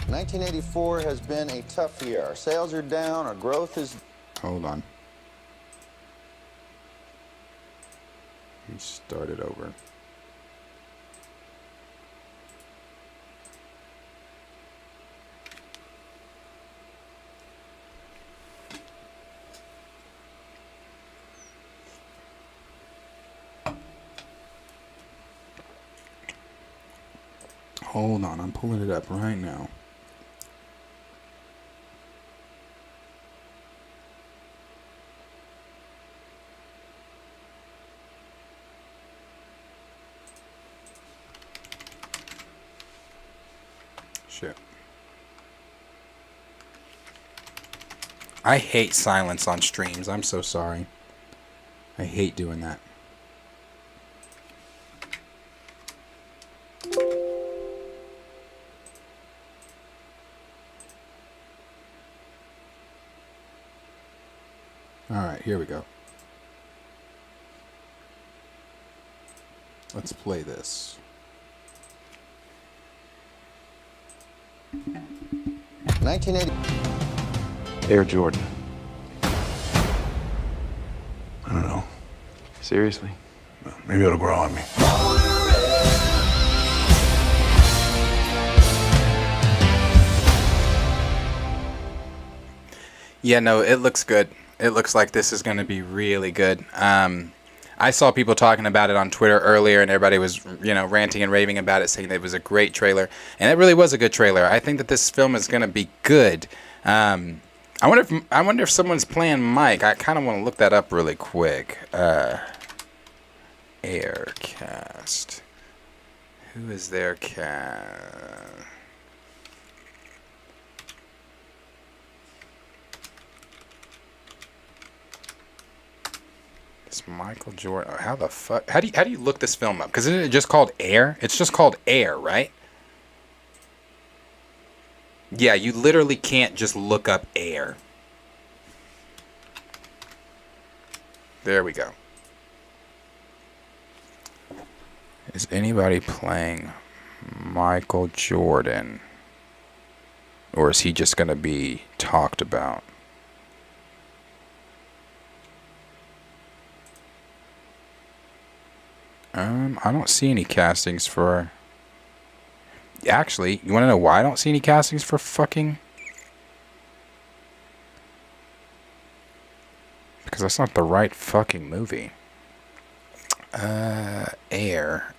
1984 has been a tough year. Our sales are down, our growth is... Hold on. We started over. Hold on, I'm pulling it up right now. Shit. I hate silence on streams. I'm so sorry. I hate doing that. Alright, here we go. Let's play this. 1980. Air Jordan. I don't know. Seriously? Maybe it'll grow on me. Yeah, no, it looks good. It looks like this is going to be really good. I saw people talking about it on Twitter earlier, and everybody was, ranting and raving about it, saying that it was a great trailer, and it really was a good trailer. I think that this film is going to be good. I wonder if someone's playing Mike. I kind of want to look that up really quick. Aircast. Who is their cast? It's Michael Jordan. How the fuck? How do you look this film up? Because isn't it just called Air? It's just called Air, right? Yeah, you literally can't just look up Air. There we go. Is anybody playing Michael Jordan? Or is he just going to be talked about? I don't see any castings for... Actually, you want to know why I don't see any castings for fucking... Because that's not the right fucking movie. Air.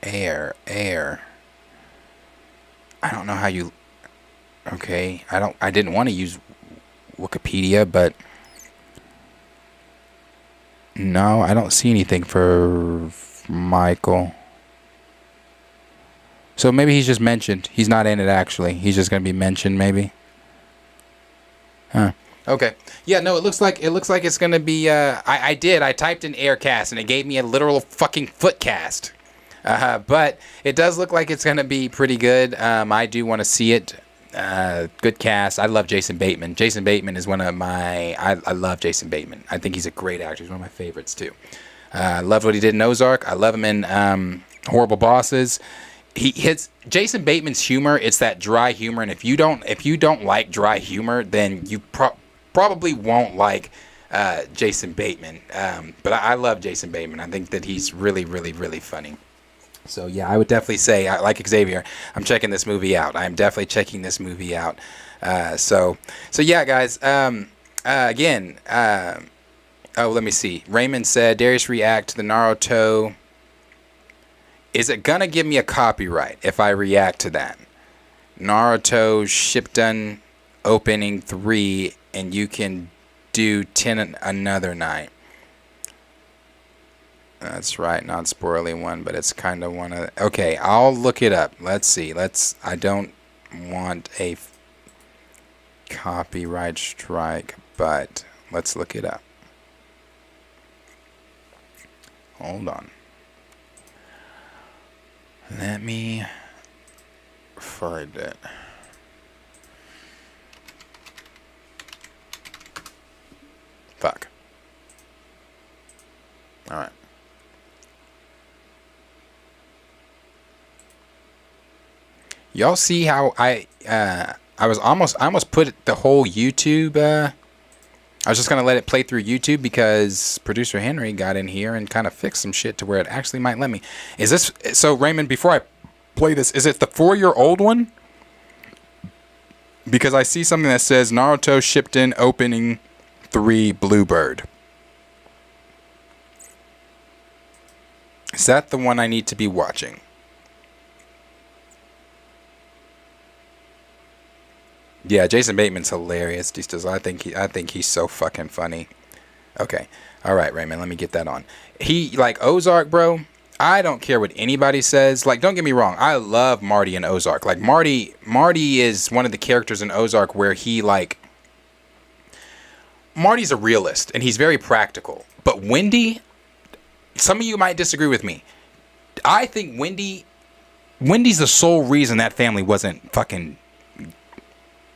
I don't know how you... Okay, I didn't want to use Wikipedia, but... No, I don't see anything for Michael. So maybe he's just mentioned. He's not in it, actually. He's just going to be mentioned, maybe. Huh. Okay. Yeah, no, it looks like it's going to be... I typed in Aircast, and it gave me a literal fucking foot cast. But it does look like it's going to be pretty good. I do want to see it. Good cast. I love Jason Bateman. Jason Bateman is one of my... I love Jason Bateman. I think he's a great actor. He's one of my favorites, too. I love what he did in Ozark. I love him in Horrible Bosses. Jason Bateman's humor. It's that dry humor, and if you don't like dry humor, then you probably won't like Jason Bateman. But I love Jason Bateman. I think that he's really, really, really funny. So yeah, I would definitely say, like Xavier, I'm checking this movie out. I'm definitely checking this movie out. So yeah, guys. Again. Oh, let me see. Raymond said, Darius react to the Naruto. Is it gonna give me a copyright if I react to that? Naruto Shippuden opening 3, and you can do 10 another night. That's right, not spoiling one, but it's kind of one of... Okay, I'll look it up. Let's see. I don't want a copyright strike, but let's look it up. Hold on. Let me find it. Fuck. Alright. Y'all see how I almost put the whole YouTube I was just going to let it play through YouTube because producer Henry got in here and kind of fixed some shit to where it actually might let me. Is this... So, Raymond, before I play this, is it the 4-year-old one? Because I see something that says Naruto Shippuden opening 3 Bluebird. Is that the one I need to be watching? Yeah, Jason Bateman's hilarious. I think he's so fucking funny. Okay. All right, Raymond, let me get that on. He, like, Ozark, bro, I don't care what anybody says. Like, don't get me wrong. I love Marty in Ozark. Like, Marty is one of the characters in Ozark where he, like, Marty's a realist, and he's very practical. But Wendy, some of you might disagree with me. I think Wendy's the sole reason that family wasn't fucking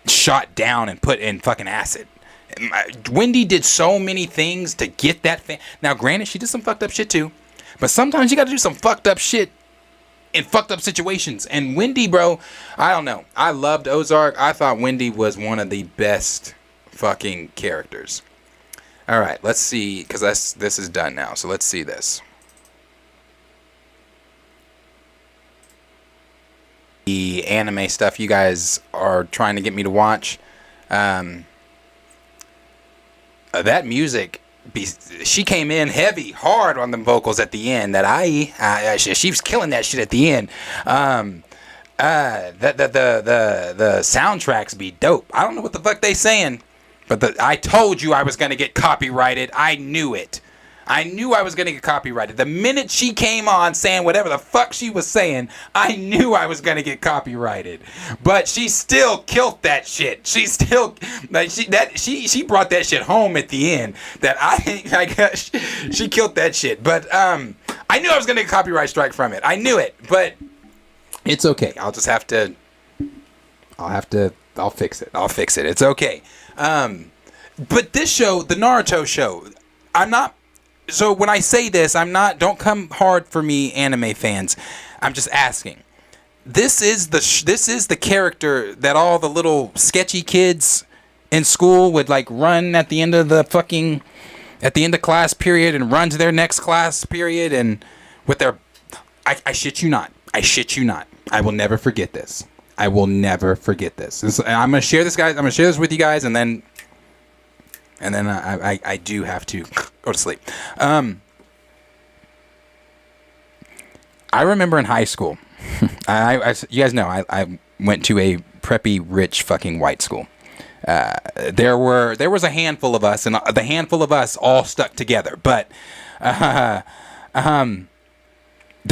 shot down and put in fucking acid. Wendy did so many things to get that now granted, she did some fucked up shit too, but sometimes you gotta do some fucked up shit in fucked up situations. And Wendy, bro, I don't know, I loved Ozark. I thought Wendy was one of the best fucking characters. All right, let's see, because this is done now, so let's see this. The anime stuff you guys are trying to get me to watch, that music, she came in heavy, hard on the vocals at the end. She was killing that shit at the end. The soundtracks be dope. I don't know what the fuck they saying, but I told you I was gonna get copyrighted. I knew it. I knew I was gonna get copyrighted. The minute she came on saying whatever the fuck she was saying, I knew I was gonna get copyrighted. But she still killed that shit. She still, like, she brought that shit home at the end. She killed that shit. But I knew I was gonna get a copyright strike from it. I knew it. But it's okay. I'll fix it. I'll fix it. It's okay. But this show, the Naruto show, so when I say this, don't come hard for me, anime fans. I'm just asking. This is the character that all the little sketchy kids in school would like run at the end of class period and run to their next class period and with their, I shit you not. I will never forget this. I will never forget this. And I'm gonna share this, guys. I'm gonna share this with you guys, and then I do have to go to sleep. I remember in high school, you guys know I went to a preppy, rich, fucking white school. There was a handful of us, and the handful of us all stuck together. But there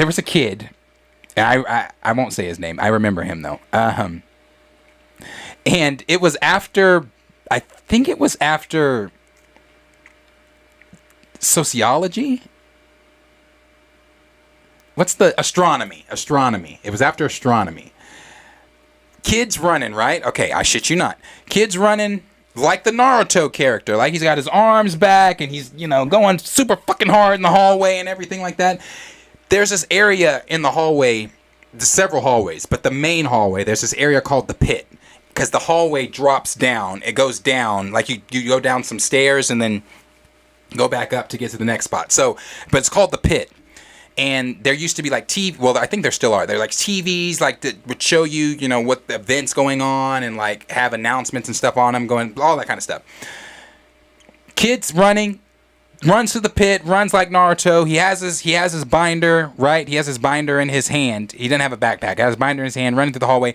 was a kid, and I won't say his name. I remember him though. And it was after. I think it was after sociology. What's the astronomy? Astronomy. It was after astronomy. Kids running, right? Okay, I shit you not. Kids running like the Naruto character. Like he's got his arms back and he's, going super fucking hard in the hallway and everything like that. There's this area in the hallway, there's several hallways, but the main hallway, there's this area called the pit. Because the hallway drops down. It goes down. Like you go down some stairs and then go back up to get to the next spot. So, but it's called the pit. And there used to be like TV. Well, I think there still are. They're like TVs like that would show you, what the events going on and like have announcements and stuff on them going, all that kind of stuff. Kids runs to the pit, runs like Naruto. He has his binder, right? He has his binder in his hand. He doesn't have a backpack. He has his binder in his hand, running through the hallway.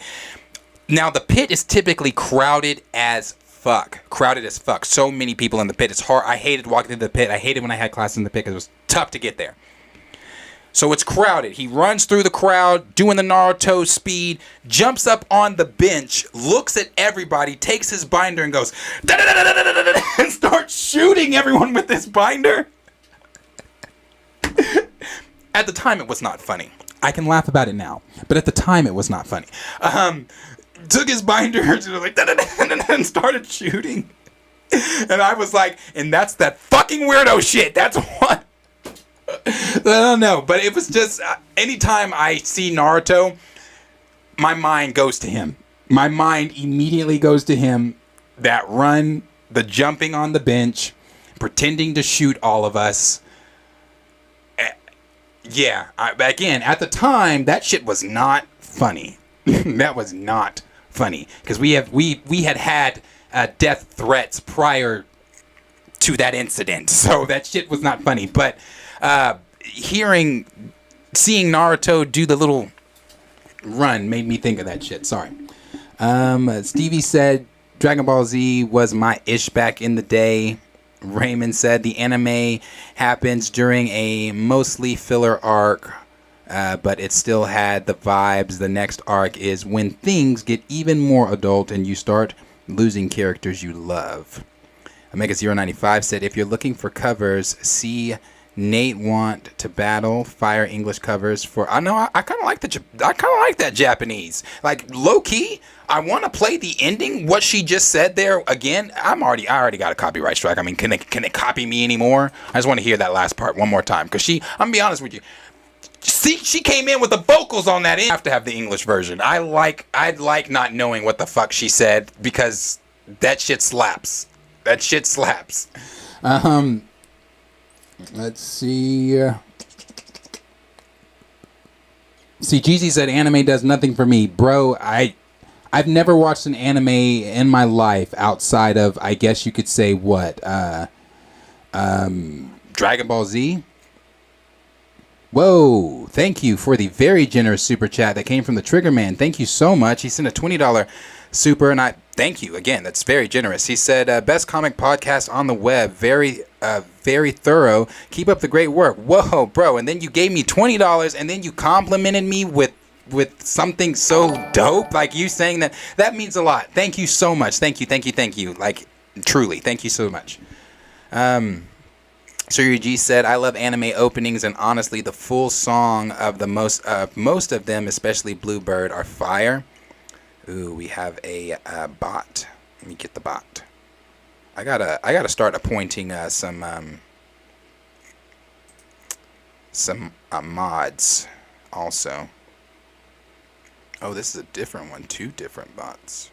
Now, the pit is typically crowded as fuck. So many people in the pit. It's hard. I hated walking through the pit. I hated when I had classes in the pit because it was tough to get there. So it's crowded. He runs through the crowd, doing the Naruto speed, jumps up on the bench, looks at everybody, takes his binder and goes, and starts shooting everyone with this binder. At the time, it was not funny. I can laugh about it now. But at the time, it was not funny. Took his binder and started shooting. And I was like, and that's that fucking weirdo shit. That's what. I don't know. But it was just, anytime I see Naruto, my mind goes to him. My mind immediately goes to him. That run, the jumping on the bench, pretending to shoot all of us. Yeah, again, at the time, that shit was not funny. That was not funny because we had death threats prior to that incident, so that shit was not funny. But seeing Naruto do the little run made me think of that shit. Sorry. Stevie said Dragon Ball Z was my ish back in the day. Raymond said the anime happens during a mostly filler arc, but it still had the vibes. The next arc is when things get even more adult and you start losing characters you love. Omega095 said, if you're looking for covers, see Nate Want to Battle Fire English covers for. I know I kind of like that Japanese. Like low key, I want to play the ending. What she just said there again. I already got a copyright strike. I mean, can it copy me anymore? I just want to hear that last part one more time because I'm gonna be honest with you. See, she came in with the vocals on that. I have to have the English version. I'd like not knowing what the fuck she said because that shit slaps. That shit slaps. Let's see. See, Jeezy said anime does nothing for me, bro. I've never watched an anime in my life outside of, I guess you could say, what? Dragon Ball Z. Whoa! Thank you for the very generous super chat that came from the Trigger Man. Thank you so much. He sent a $20 super, and I thank you again. That's very generous. He said, "Best comic podcast on the web. Very thorough. Keep up the great work." Whoa, bro! And then you gave me $20, and then you complimented me with something so dope, like you saying that. That means a lot. Thank you so much. Thank you. Like truly, thank you so much. Surya G said, "I love anime openings, and honestly, the full song of the most of them, especially Bluebird, are fire." Ooh, we have a bot. Let me get the bot. I gotta start appointing some mods also. Oh, this is a different one. 2 different bots.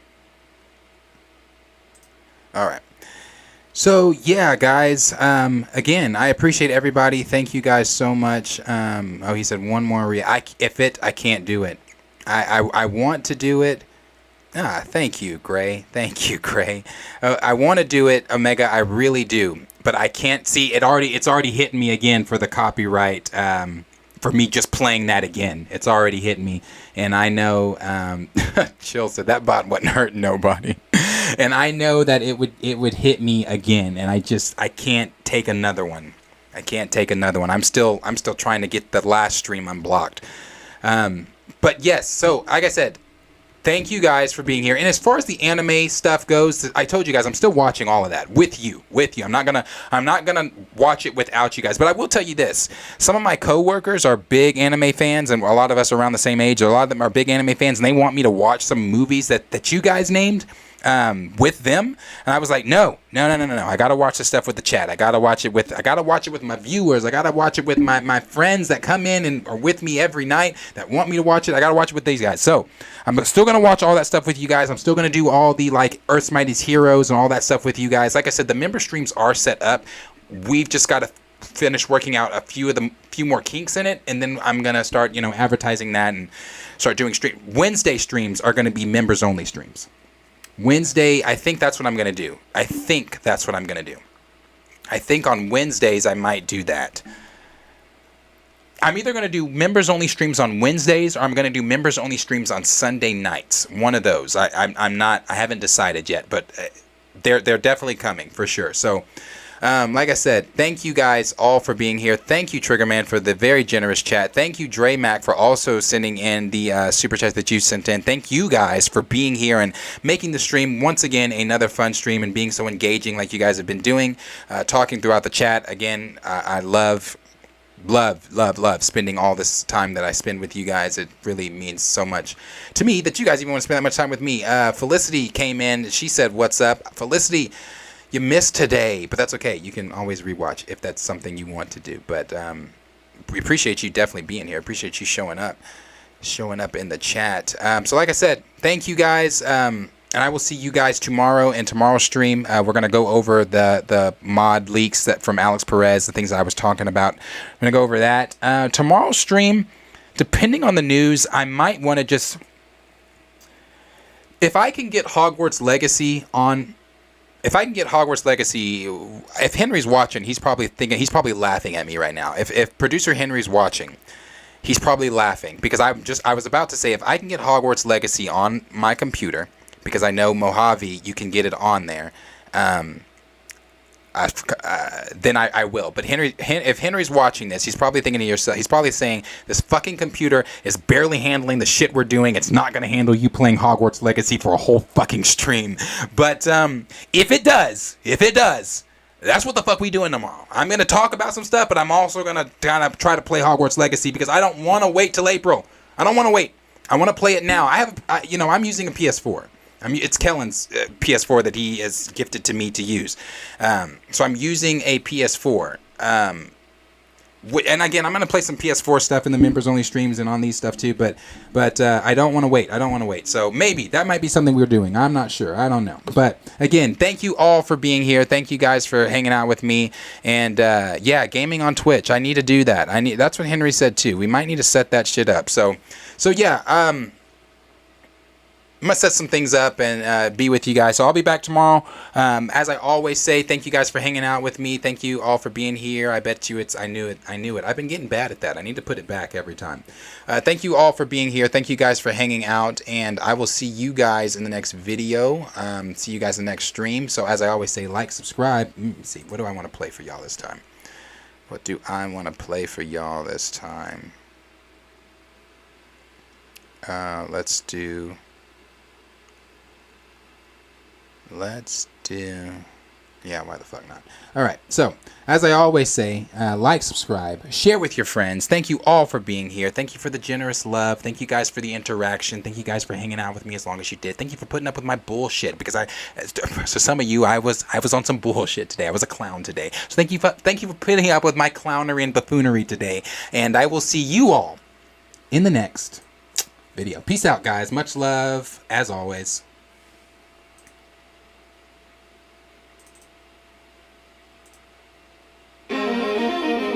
All right. So yeah, guys. Again, I appreciate everybody. Thank you guys so much. Oh, he said one more. I can't do it. I want to do it. Thank you, Gray. Thank you, Gray. I want to do it, Omega. I really do, but I can't see it. It's already hitting me again for the copyright. For me just playing that again, it's already hitting me, and I know. Chill said that bot wasn't hurting nobody. And I know that it would hit me again, and I can't take another one. I'm still trying to get the last stream unblocked. But yes, so like I said, thank you guys for being here. And as far as the anime stuff goes, I told you guys I'm still watching all of that with you. I'm not gonna watch it without you guys. But I will tell you this: some of my coworkers are big anime fans, and a lot of us around the same age. A lot of them are big anime fans, and they want me to watch some movies that you guys named. With them, and I was like, no. I gotta watch the stuff with the chat. I gotta watch it with my viewers. I gotta watch it with my friends that come in and are with me every night that want me to watch it. I gotta watch it with these guys. So I'm still gonna watch all that stuff with you guys. I'm still gonna do all the like Earth's Mightiest Heroes and all that stuff with you guys. Like I said, the member streams are set up. We've just got to finish working out a few more kinks in it, and then I'm gonna start advertising that and start doing Wednesday streams are gonna be members only streams. Wednesday, I think that's what I'm going to do. I think on Wednesdays I might do that. I'm either going to do members only streams on Wednesdays, or I'm going to do members only streams on Sunday nights. One of those. I haven't decided yet, but they're definitely coming for sure. So like I said, thank you guys all for being here. Thank you, Triggerman, for the very generous chat. Thank you, Dre Mac, for also sending in the super chat that you sent in. Thank you guys for being here and making the stream once again another fun stream and being so engaging like you guys have been doing, talking throughout the chat. Again, I love spending all this time that I spend with you guys. It really means so much to me that you guys even want to spend that much time with me. Felicity came in. She said, "What's up?" Felicity, you missed today, but that's okay. You can always rewatch if that's something you want to do. But we appreciate you definitely being here. Appreciate you showing up in the chat. So like I said, thank you guys. And I will see you guys tomorrow in tomorrow's stream. We're going to go over the mod leaks from Alex Perez, the things that I was talking about. I'm going to go over that. Tomorrow's stream, depending on the news, I might want to just... If I can get Hogwarts Legacy on... If Henry's watching, he's probably laughing at me right now. If producer Henry's watching, he's probably laughing because I was about to say, if I can get Hogwarts Legacy on my computer, because I know Mojave, you can get it on there. Then I will. But if Henry's watching this, he's probably thinking to yourself, he's probably saying, this fucking computer is barely handling the shit we're doing. It's not going to handle you playing Hogwarts Legacy for a whole fucking stream. But if it does, that's what the fuck we doing tomorrow. I'm going to talk about some stuff, but I'm also going to kind of try to play Hogwarts Legacy because I don't want to wait till April. I don't want to wait. I want to play it now. I'm using a PS4. It's Kellen's PS4 that he has gifted to me to use. So I'm using a PS4. And again, I'm going to play some PS4 stuff in the members only streams and on these stuff too. But I don't want to wait. So maybe that might be something we're doing. I'm not sure. I don't know. But again, thank you all for being here. Thank you guys for hanging out with me. And yeah, gaming on Twitch. I need to do that. That's what Henry said too. We might need to set that shit up. So yeah. I'm going to set some things up and be with you guys. So I'll be back tomorrow. As I always say, thank you guys for hanging out with me. Thank you all for being here. I bet you I knew it. I've been getting bad at that. I need to put it back every time. Thank you all for being here. Thank you guys for hanging out. And I will see you guys in the next video. See you guys in the next stream. So as I always say, like, subscribe. Let's see, what do I want to play for y'all this time? What do I want to play for y'all this time? Let's do... yeah, why the fuck not? Alright, so as I always say, like, subscribe, share with your friends. Thank you all for being here. Thank you for the generous love. Thank you guys for the interaction. Thank you guys for hanging out with me as long as you did. Thank you for putting up with my bullshit, because so some of you, I was on some bullshit today. I was a clown today. So thank you for putting up with my clownery and buffoonery today. And I will see you all in the next video. Peace out, guys. Much love, as always. Thank you.